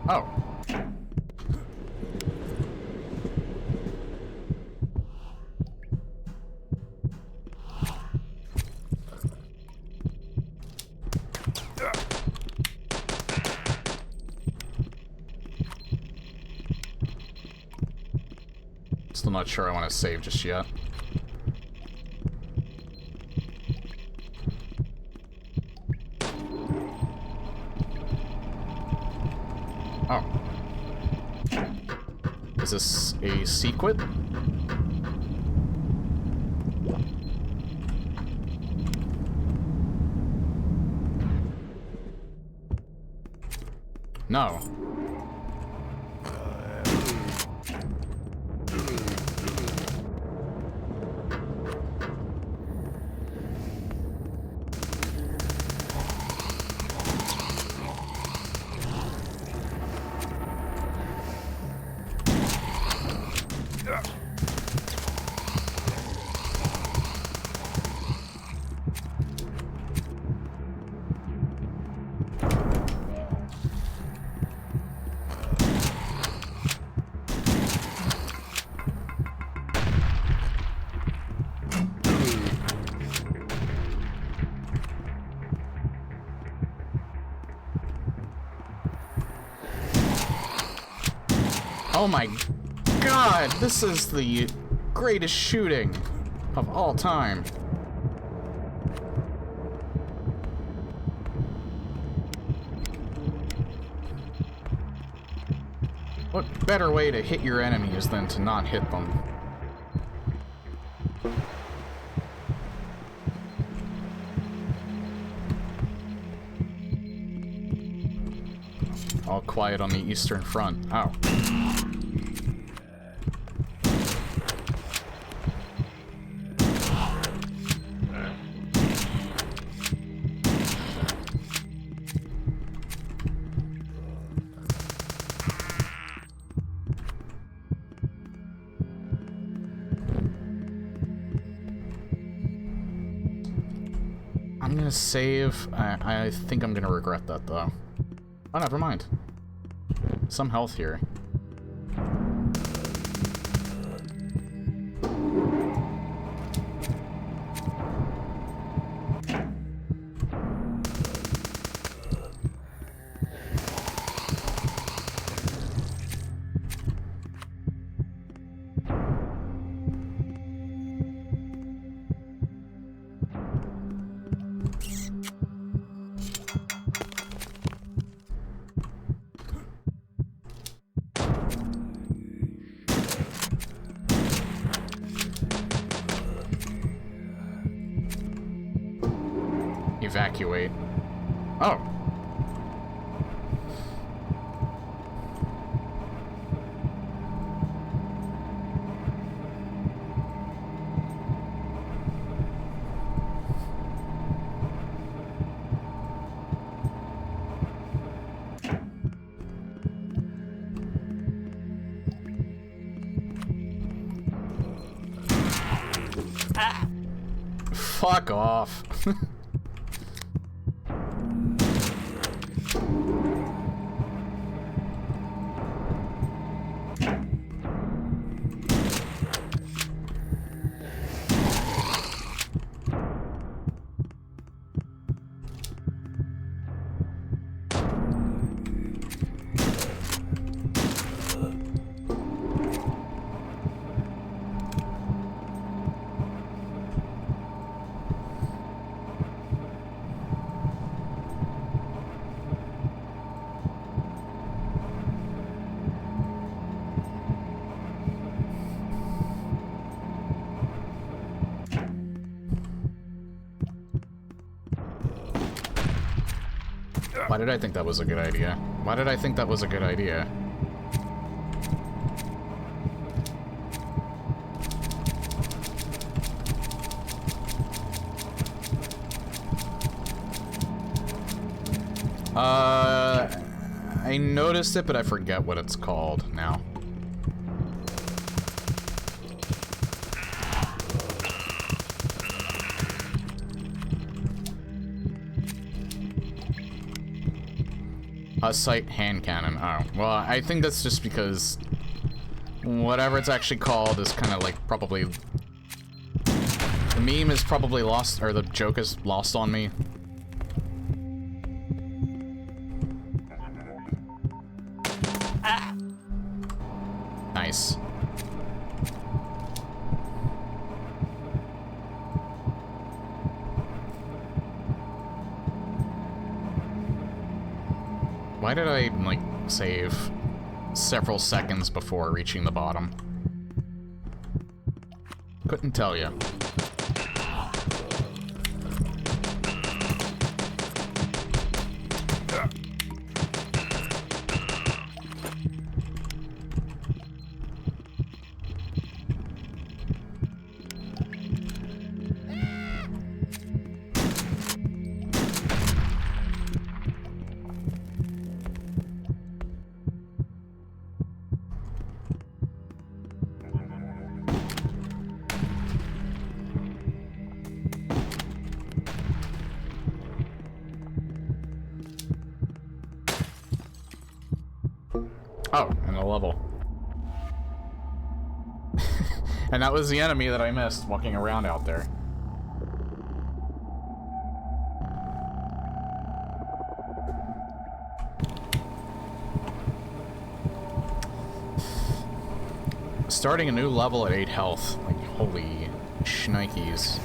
Oh. Still not sure I want to save just yet. Oh. Is this a secret? No. Oh my god, this is the greatest shooting of all time. What better way to hit your enemies than to not hit them? All quiet on the Eastern Front. Oh. I'm gonna save. I think I'm gonna regret that though. Oh, never mind. Some health here. evacuate. Oh. Fuck off. Why did I think that was a good idea? Why did I think that was a good idea? I noticed it, but I forget what it's called now. A sight hand cannon. Oh, well, I think that's just because whatever it's actually called is kind of like probably the meme is probably lost, or the joke is lost on me. Nice. Why did I, like, save several seconds before reaching the bottom? Couldn't tell you. Oh, in the level. And that was the enemy that I missed walking around out there. Starting a new level at 8 health. Like, holy shnikes.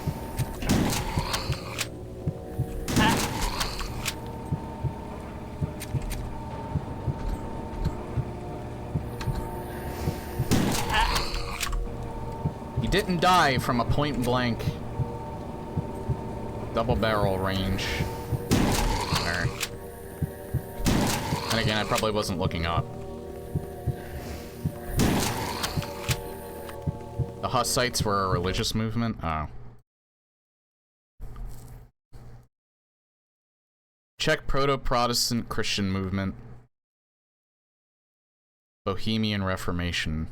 Didn't die from a point-blank double-barrel range. There. And again, I probably wasn't looking up. The Hussites were a religious movement? Oh. Czech proto-Protestant Christian movement. Bohemian Reformation.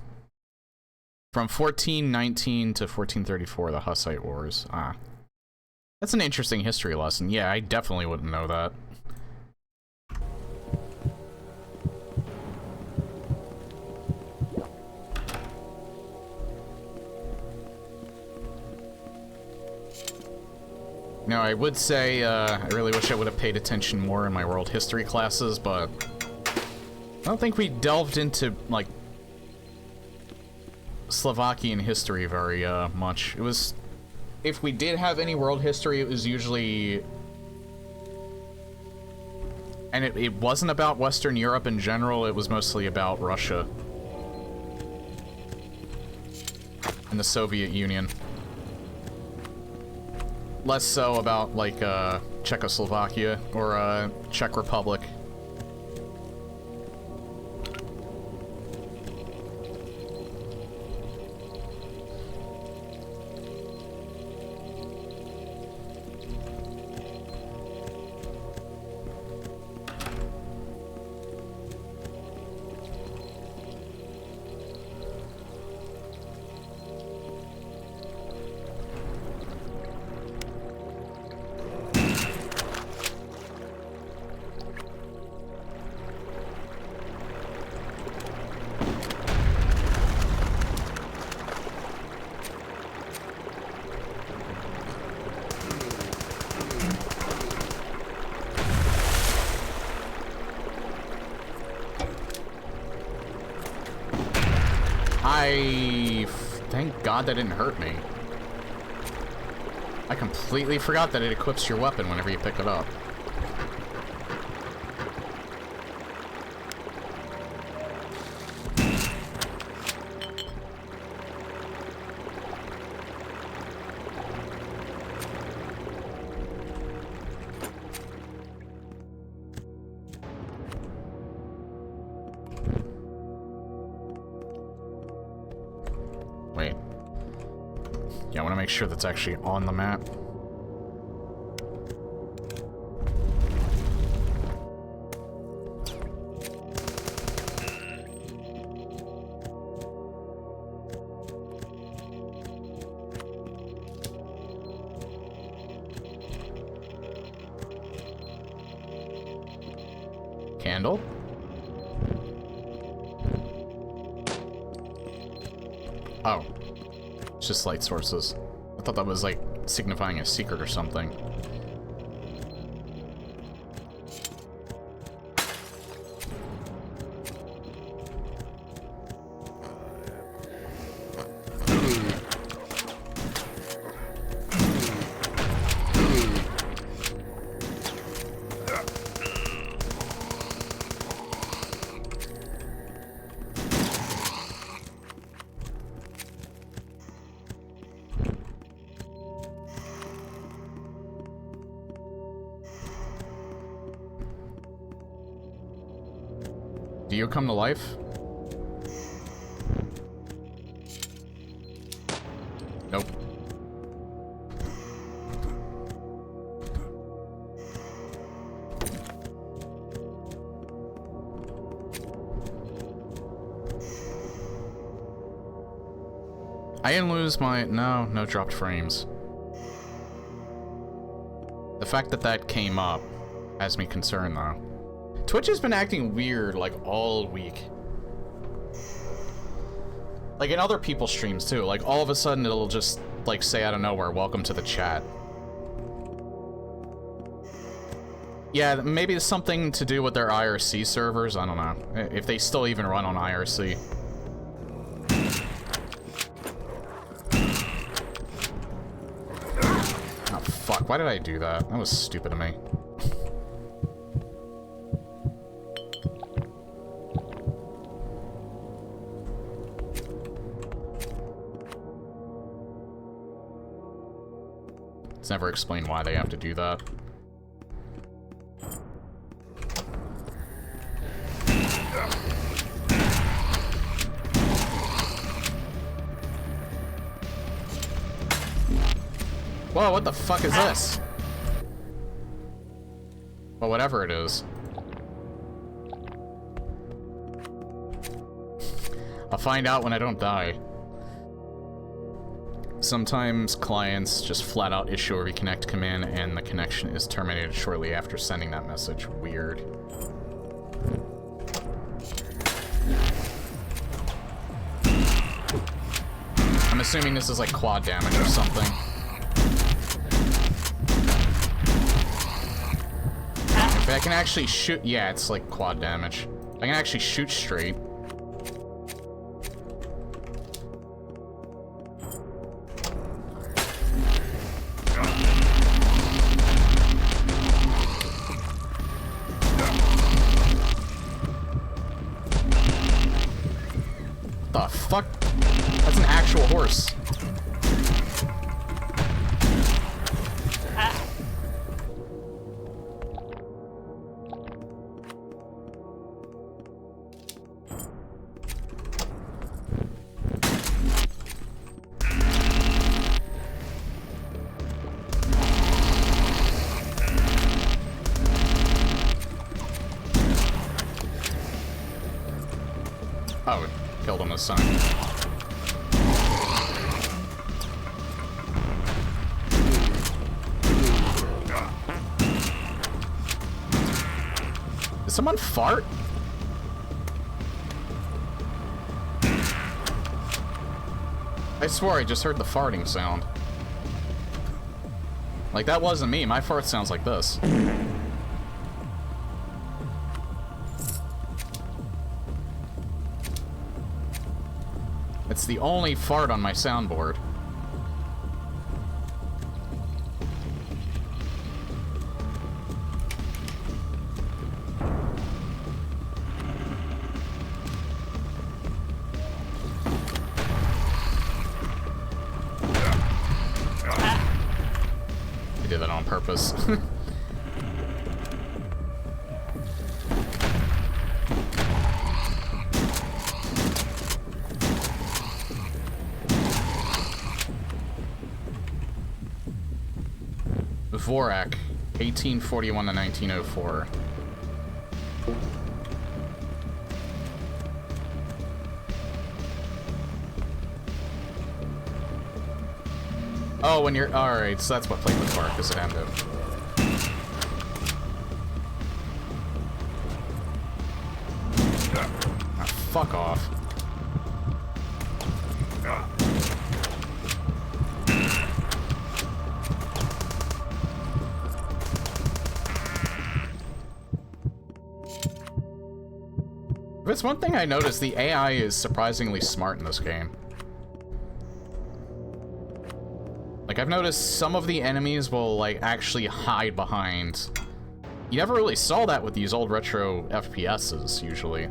From 1419 to 1434, the Hussite Wars. Ah. That's an interesting history lesson. Yeah, I definitely wouldn't know that. Now, I would say, I really wish I would have paid attention more in my world history classes, but I don't think we delved into, like, Slovakian history very much. It was, if we did have any world history, it was usually, and it wasn't about Western Europe in general, it was mostly about Russia and the Soviet Union. Less so about, like, Czechoslovakia or, Czech Republic. Thank God that didn't hurt me. I completely forgot that it equips your weapon whenever you pick it up. Wait. Yeah, I want to make sure that's actually on the map. Candle? Oh. It's just light sources. I thought that was, like, signifying a secret or something. Do you come to life? Nope. I didn't lose my... No dropped frames. The fact that that came up has me concerned, though. Twitch has been acting weird, like, all week. Like, in other people's streams, too. Like, all of a sudden, it'll just, like, say out of nowhere, welcome to the chat. Yeah, maybe it's something to do with their IRC servers, I don't know. If they still even run on IRC. Oh, fuck, why did I do that? That was stupid of me. It's never explained why they have to do that. Whoa, what the fuck is this? Well, whatever it is. I'll find out when I don't die. Sometimes clients just flat out issue a reconnect command and the connection is terminated shortly after sending that message. Weird. I'm assuming this is like quad damage or something. If I can actually shoot... Yeah, it's like quad damage. I can actually shoot straight. The fuck? That's an actual horse. this time. Did someone fart? I swore I just heard the farting sound. Like, that wasn't me. My fart sounds like this. It's the only fart on my soundboard. I did that on purpose. Vorak, 1841 to 1904. Oh, when you're... Alright, so that's what played with Park, because it ended. Ah, fuck off. If it's one thing I noticed, the AI is surprisingly smart in this game. Like, I've noticed some of the enemies will, like, actually hide behind... You never really saw that with these old retro FPSs, usually.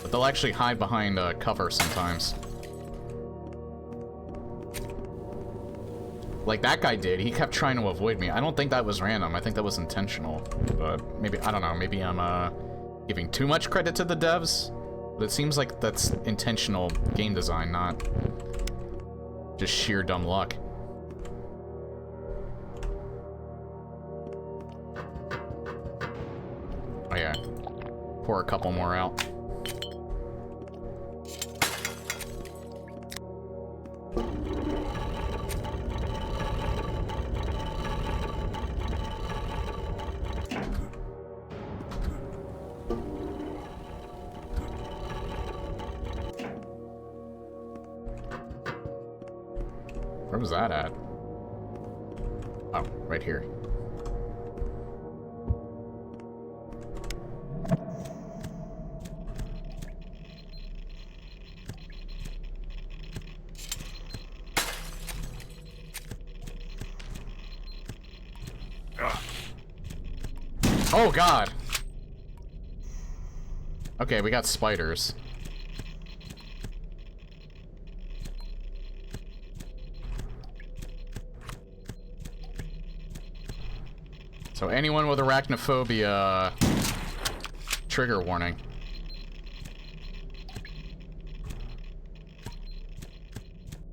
But they'll actually hide behind cover sometimes. Like that guy did. He kept trying to avoid me. I don't think that was random. I think that was intentional. But maybe, I don't know, maybe I'm giving too much credit to the devs. But it seems like that's intentional game design, not just sheer dumb luck. Oh yeah. Pour a couple more out. Where was that at? Oh, right here. Oh god! Okay, we got spiders. So anyone with arachnophobia, trigger warning.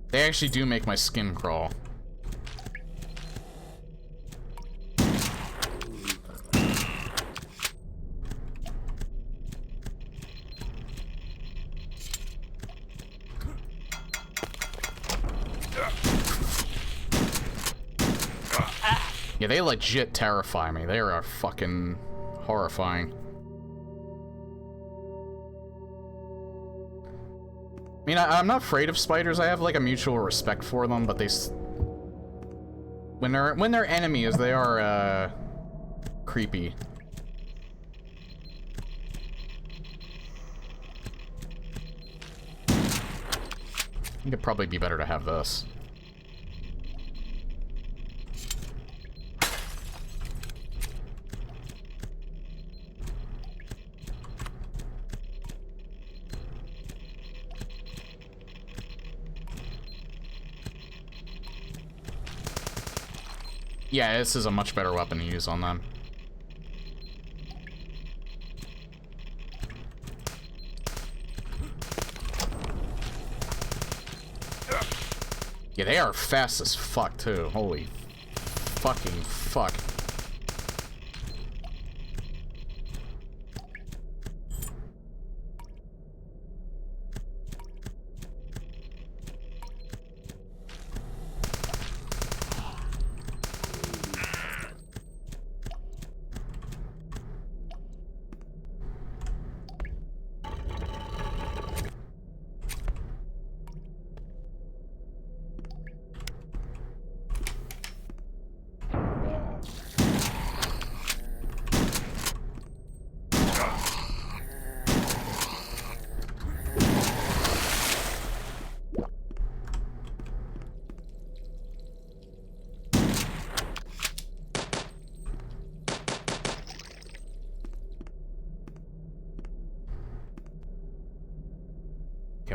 They actually do make my skin crawl. Yeah, they legit terrify me. They are fucking horrifying. I mean, I'm not afraid of spiders. I have like a mutual respect for them, but they, when they're enemies, they are creepy. I think it'd probably be better to have this. Yeah, this is a much better weapon to use on them. Yeah, they are fast as fuck, too. Holy fucking fuck.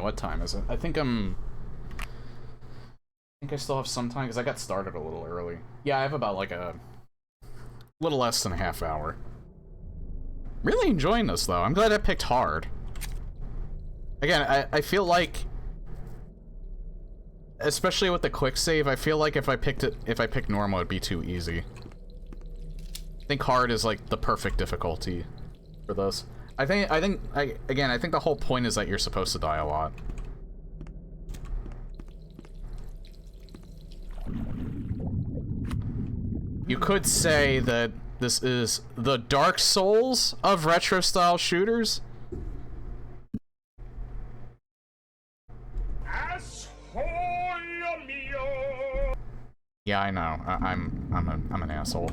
Okay, what time is it? I think I still have some time, because I got started a little early. Yeah, I have about, like, a little less than a half hour. Really enjoying this, though. I'm glad I picked hard. Again, I feel like, especially with the quick save, I feel like if I picked normal, it'd be too easy. I think hard is, like, the perfect difficulty for this. I think the whole point is that you're supposed to die a lot. You could say that this is the Dark Souls of retro-style shooters. Yeah, I know. I'm an asshole.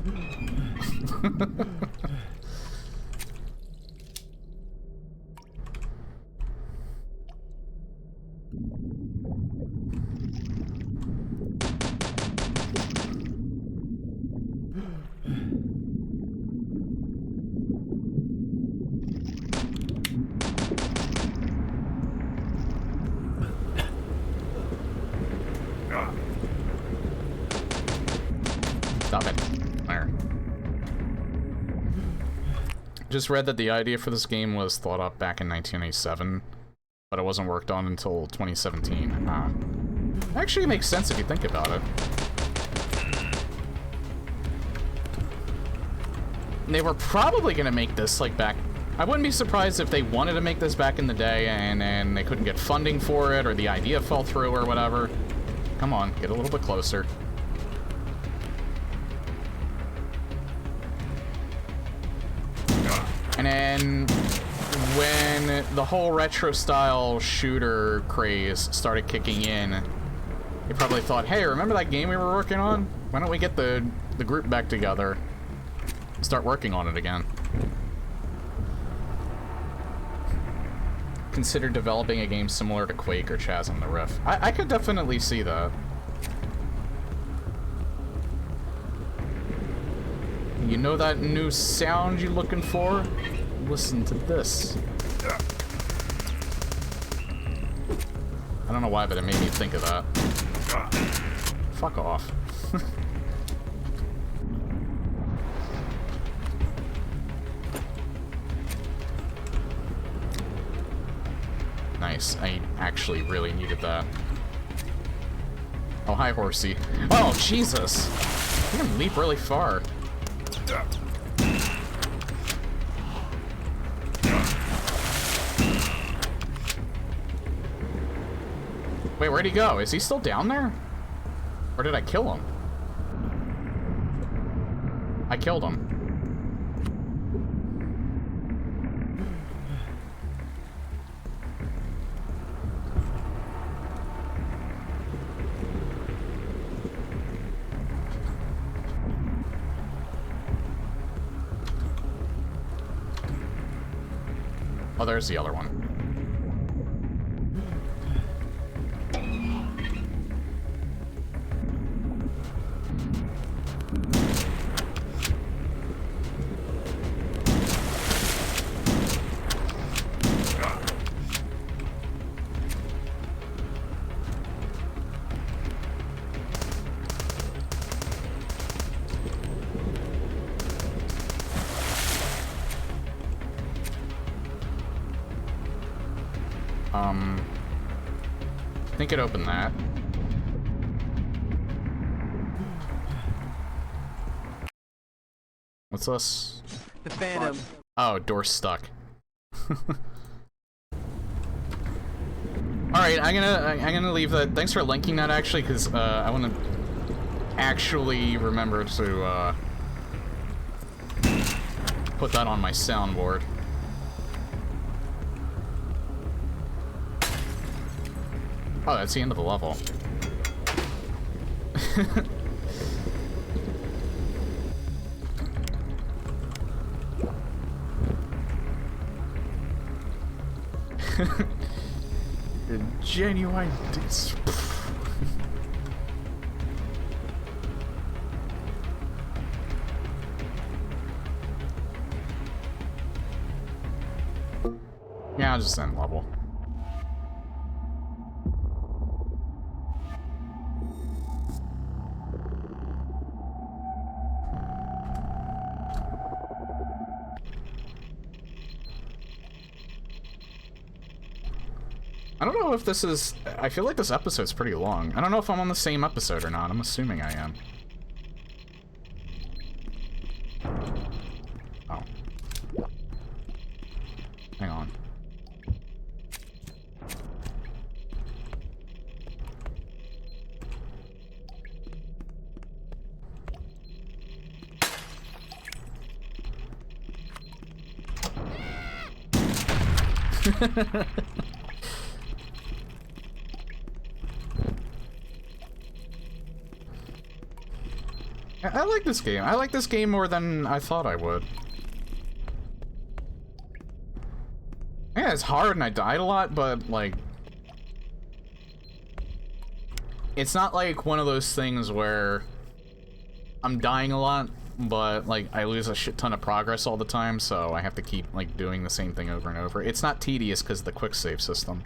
Stop it. There. Just read that the idea for this game was thought up back in 1987, but it wasn't worked on until 2017. Actually makes sense if you think about it. And they were probably gonna make this, like, back... I wouldn't be surprised if they wanted to make this back in the day and then they couldn't get funding for it or the idea fell through or whatever. Come on, get a little bit closer. And then, when the whole retro-style shooter craze started kicking in, they probably thought, hey, remember that game we were working on? Why don't we get the group back together and start working on it again? Consider developing a game similar to Quake or Chasm the Rift. I could definitely see that. You know that new sound you're looking for? Listen to this. I don't know why, but it made me think of that. Fuck off. Nice. I actually really needed that. Oh, hi, horsey. Oh, Jesus! You can leap really far. Wait, where'd he go? Is he still down there? Or did I kill him? I killed him. Oh, there's the other one. I think it opened that. What's this? The Phantom. Oh, door's stuck. Alright, I'm gonna leave that. Thanks for linking that, actually, because I want to actually remember to put that on my soundboard. Oh, that's the end of the level. Genuine dis- Yeah, I'll just end level. I don't know if this is... I feel like this episode's pretty long. I don't know if I'm on the same episode or not. I'm assuming I am. Oh. Hang on. I like this game. I like this game more than I thought I would. Yeah, it's hard and I died a lot, but, like... It's not like one of those things where I'm dying a lot, but, like, I lose a shit ton of progress all the time, so I have to keep, like, doing the same thing over and over. It's not tedious because of the quick save system.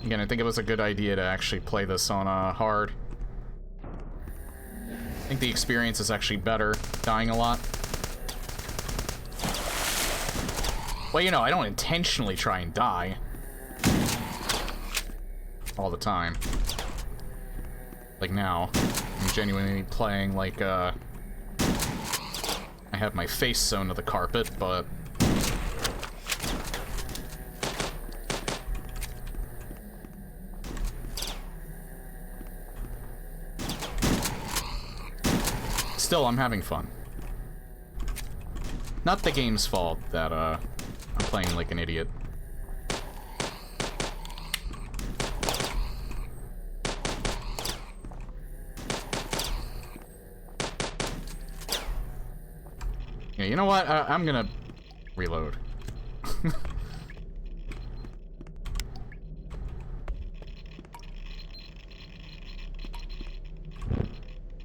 Again, I think it was a good idea to actually play this on hard. I think the experience is actually better, dying a lot. Well, you know, I don't intentionally try and die. All the time. Like now, I'm genuinely playing like, I have my face sewn to the carpet, but... Still, I'm having fun. Not the game's fault that, I'm playing like an idiot. Yeah, you know what? I'm gonna reload.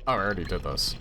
Oh, I already did this.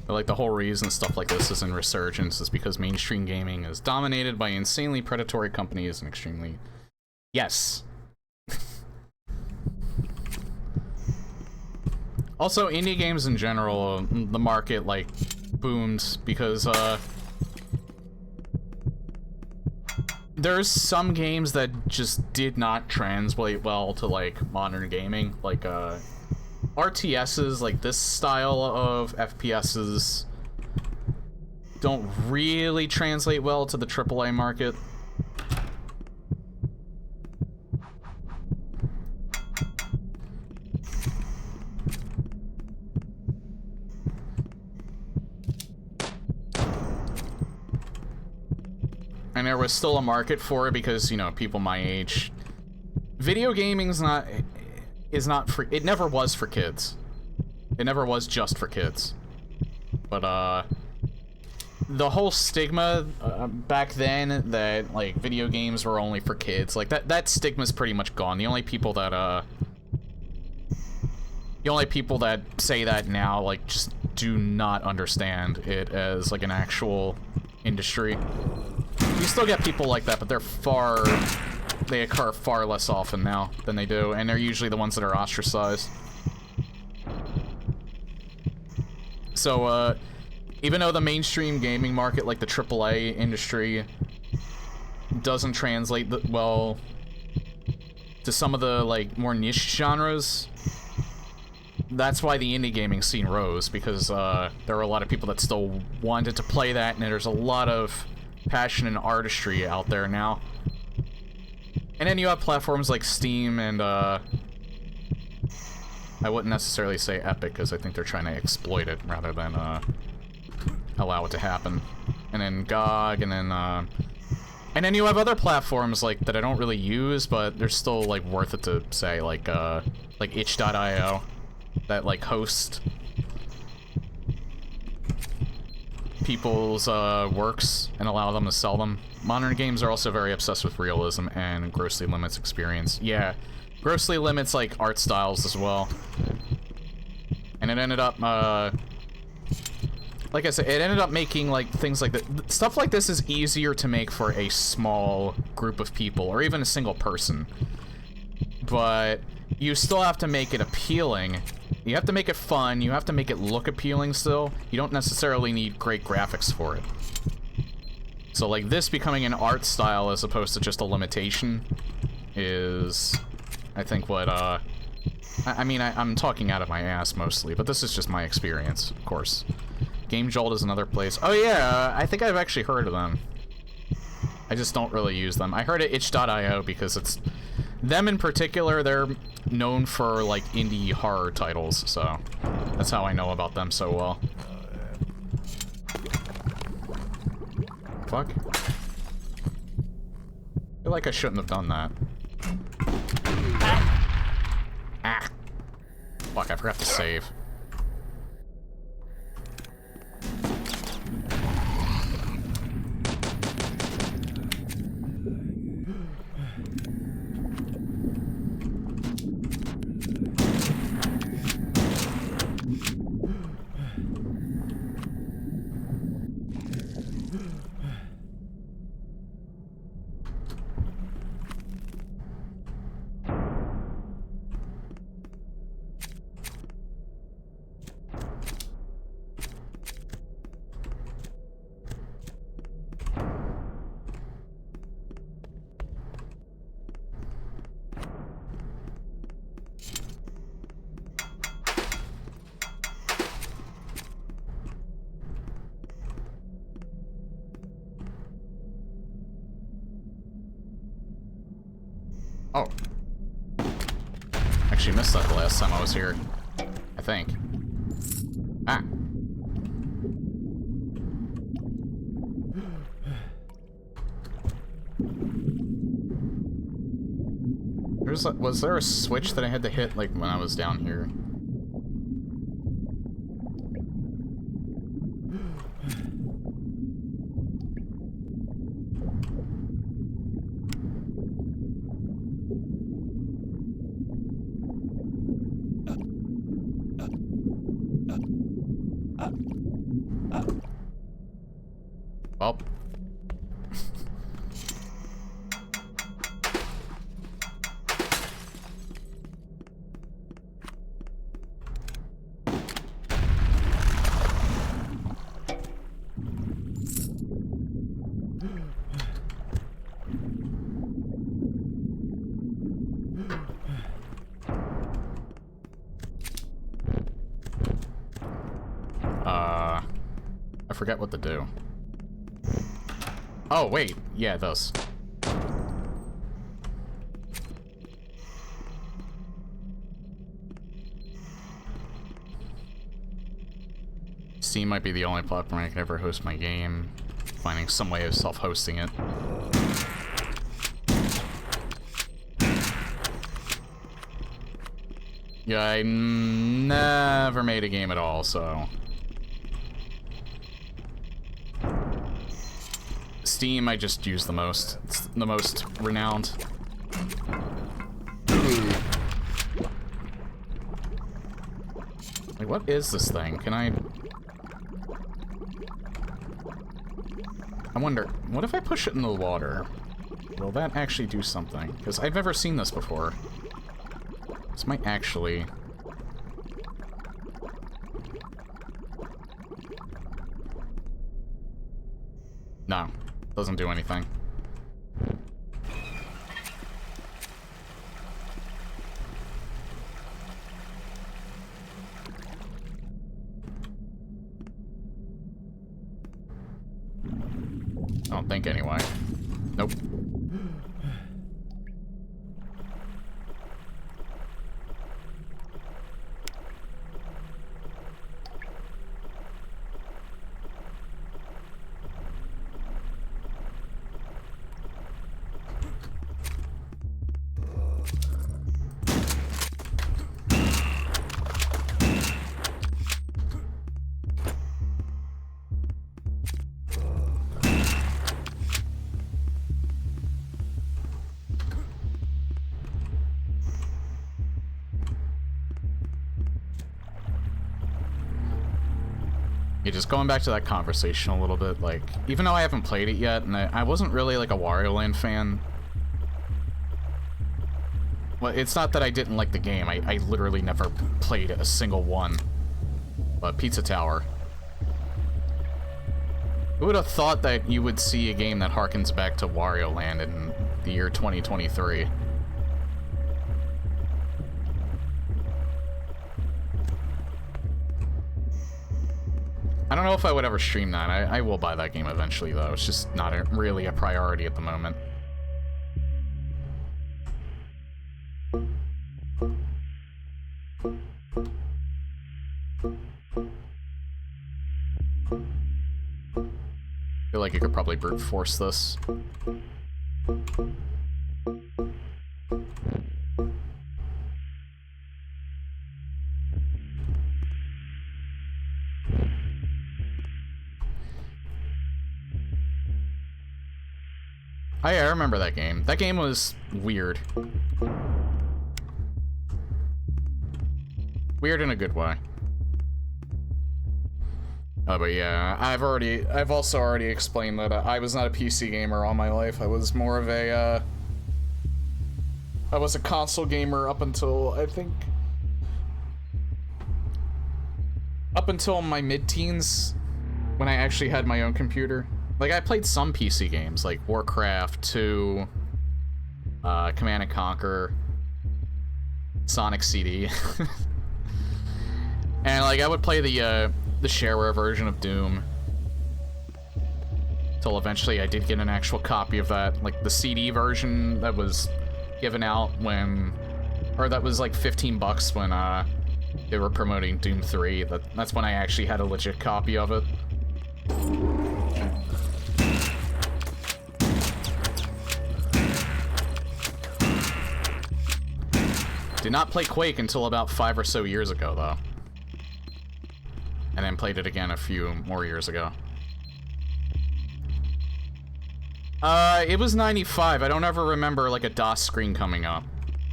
Like, the whole reason stuff like this is in resurgence is because mainstream gaming is dominated by insanely predatory companies and extremely... Yes. Also, indie games in general, the market, like, boomed because, there's some games that just did not translate well to, like, modern gaming. Like, RTSs, like this style of FPSs, don't really translate well to the AAA market. And there was still a market for it because, you know, people my age... Video gaming's not... is not for... It never was for kids. It never was just for kids. But, the whole stigma back then that, like, video games were only for kids, like, that stigma's pretty much gone. The only people that, say that now, like, just do not understand it as, like, an actual industry. You still get people like that, but they occur far less often now than they do, and they're usually the ones that are ostracized. So, even though the mainstream gaming market, like the AAA industry, doesn't translate well to some of the, like, more niche genres, that's why the indie gaming scene rose, because there were a lot of people that still wanted to play that, and there's a lot of passion and artistry out there now. And then you have platforms like Steam and, I wouldn't necessarily say Epic, because I think they're trying to exploit it rather than, allow it to happen. And then GOG, and then you have other platforms, like, that I don't really use, but they're still, like, worth it to say, like itch.io, that, like, host people's, works and allow them to sell them. Modern games are also very obsessed with realism and grossly limits experience. Yeah, grossly limits, like, art styles as well. And it ended up, like I said, it ended up making, like, things like that. Stuff like this is easier to make for a small group of people, or even a single person. But you still have to make it appealing. You have to make it fun. You have to make it look appealing still. You don't necessarily need great graphics for it. So, like, this becoming an art style as opposed to just a limitation is, I think, what, I mean, I'm talking out of my ass mostly, but this is just my experience, of course. Game Jolt is another place. Oh yeah, I think I've actually heard of them. I just don't really use them. I heard of itch.io because it's... them in particular, they're known for, like, indie horror titles, so... that's how I know about them so well. Fuck. I feel like I shouldn't have done that. Ah! Fuck, I forgot to save. Oh. Actually missed that the last time I was here. I think. Ah. Was there a switch that I had to hit, like, when I was down here? Well. I forget what to do. Oh, wait. Yeah, those. Steam might be the only platform I can ever host my game. Finding some way of self-hosting it. Yeah, I never made a game at all, so... Steam, I just use the most. It's the most renowned. Like, what is this thing? Can I wonder, what if I push it in the water? Will that actually do something? Because I've never seen this before. This might actually... No. Doesn't do anything. don't think anyway. Nope. Yeah, just going back to that conversation a little bit, like, even though I haven't played it yet, and I wasn't really, like, a Wario Land fan. Well, it's not that I didn't like the game, I literally never played a single one. But Pizza Tower. Who would have thought that you would see a game that harkens back to Wario Land in the year 2023? I don't know if I would ever stream that. I will buy that game eventually, though. It's just not really a priority at the moment. I feel like you could probably brute force this. Oh yeah, I remember that game. That game was weird. Weird in a good way. Oh, but yeah, I've also already explained that I was not a PC gamer all my life. I was more of a, I was a console gamer up until, I think, up until my mid-teens, when I actually had my own computer. Like, I played some PC games, like Warcraft 2, Command & Conquer, Sonic CD. And, like, I would play the shareware version of Doom. Till eventually I did get an actual copy of that. Like, the CD version that was given out when... Or that was, like, 15 bucks when, they were promoting Doom 3. That's when I actually had a legit copy of it. Did not play Quake until about 5 or so years ago, though. And then played it again a few more years ago. It was 95. I don't ever remember, like, a DOS screen coming up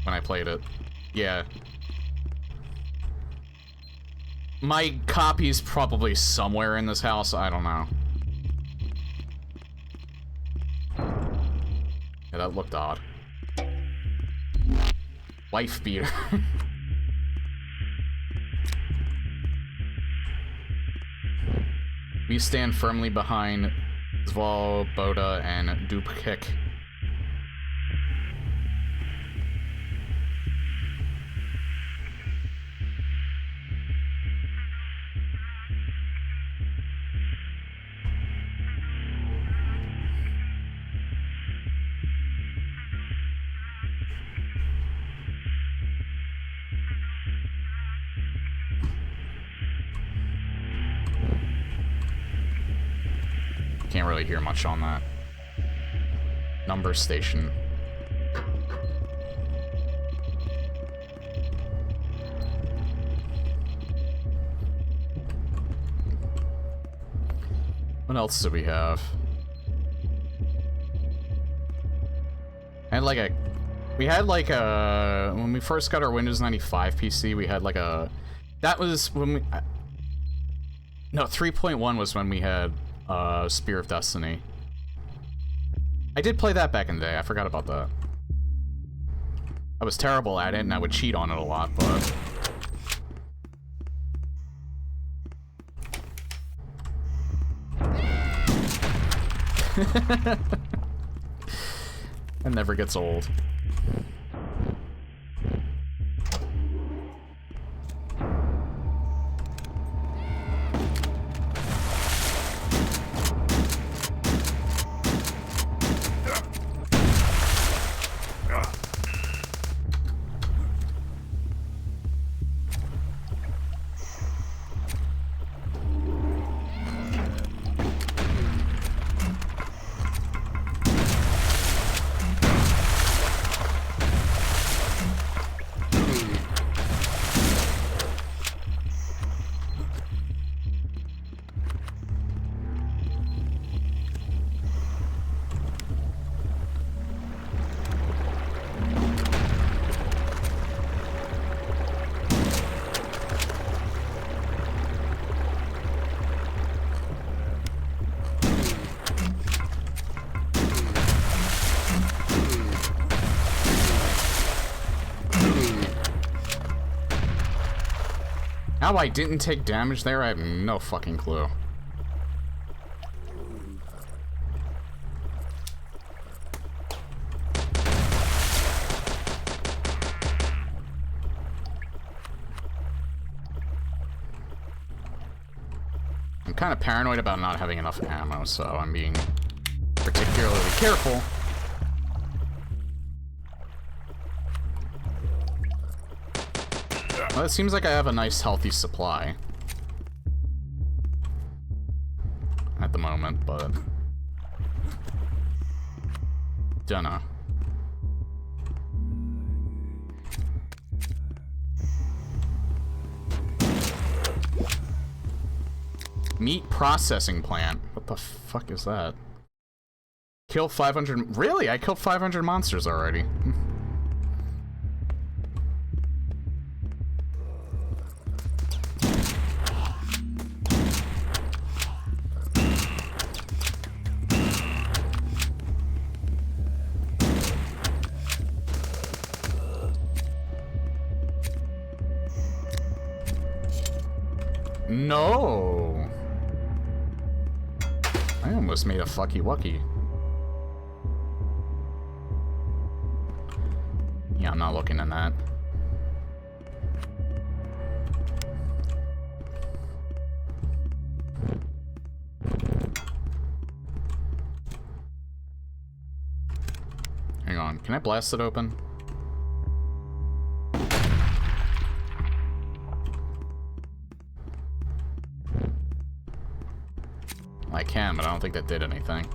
when I played it. Yeah. My copy's probably somewhere in this house. I don't know. Yeah, that looked odd. Wife beater. We stand firmly behind Svoboda and Dupkik. Can't really hear much on that. Number station. What else do we have? And we had like a, when we first got our Windows 95 PC, we had like a, that was when we, no, 3.1 was when we had Spear of Destiny. I did play that back in the day. I forgot about that. I was terrible at it, and I would cheat on it a lot, but... It never gets old. How I didn't take damage there, I have no fucking clue. I'm kind of paranoid about not having enough ammo, so I'm being particularly careful. Well, it seems like I have a nice, healthy supply at the moment, but dunno. Meat processing plant. What the fuck is that? Kill 500. Really? I killed 500 monsters already. No! I almost made a fucky wucky. Yeah, I'm not looking in that. Hang on, can I blast it open? I can, but I don't think that did anything.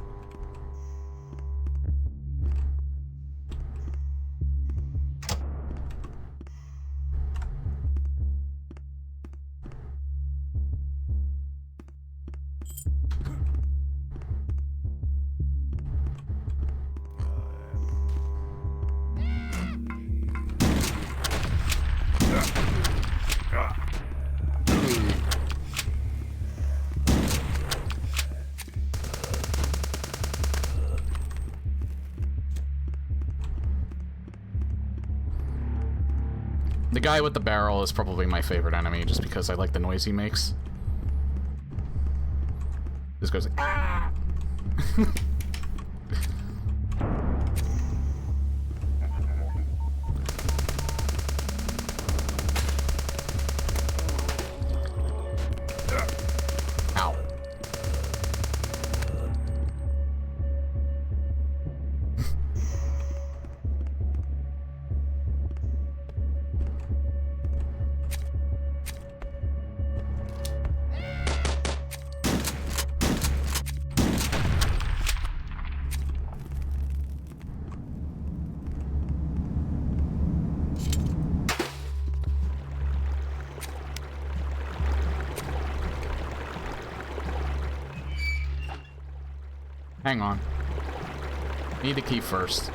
The guy with the barrel is probably my favorite enemy, just because I like the noise he makes. This goes, ah! Ow. Hang on. Need the key first.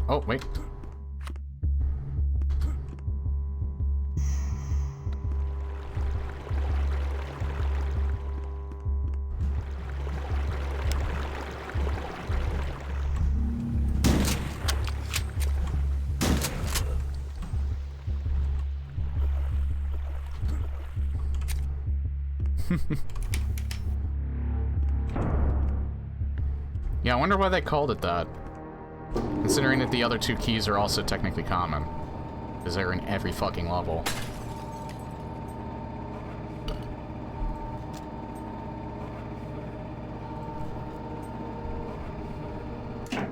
Oh, wait. Yeah, I wonder why they called it that. Considering that the other two keys are also technically common. Because they're in every fucking level. I'm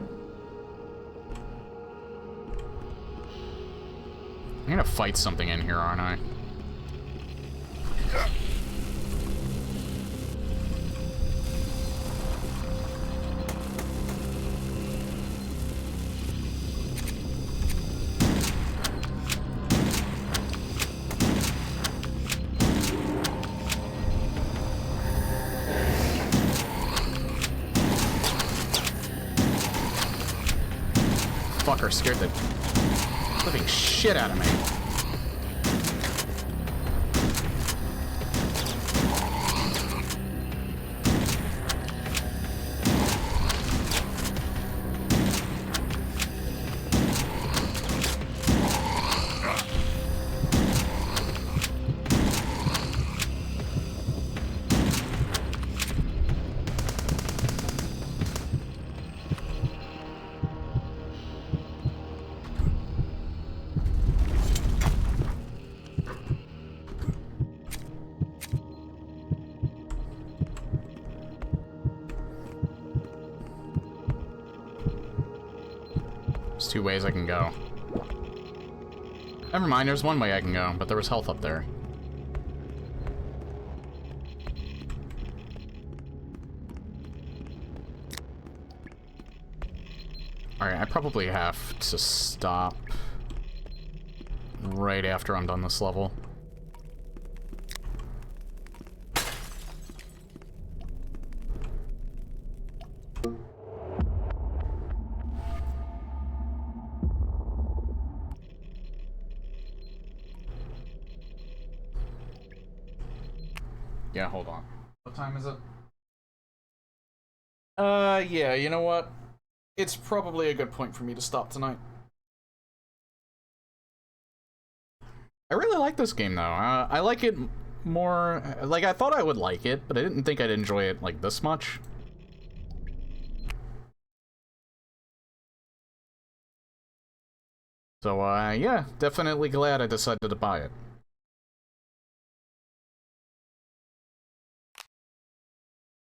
gonna fight something in here, aren't I? Fucker scared the living shit out of me. 2 ways I can go. Never mind, there's 1 way I can go, but there was health up there. Alright, I probably have to stop right after I'm done this level. Yeah, hold on. What time is it? Yeah, you know what? It's probably a good point for me to stop tonight. I really like this game, though. I like it more... Like, I thought I would like it, but I didn't think I'd enjoy it, like, this much. So, yeah, definitely glad I decided to buy it.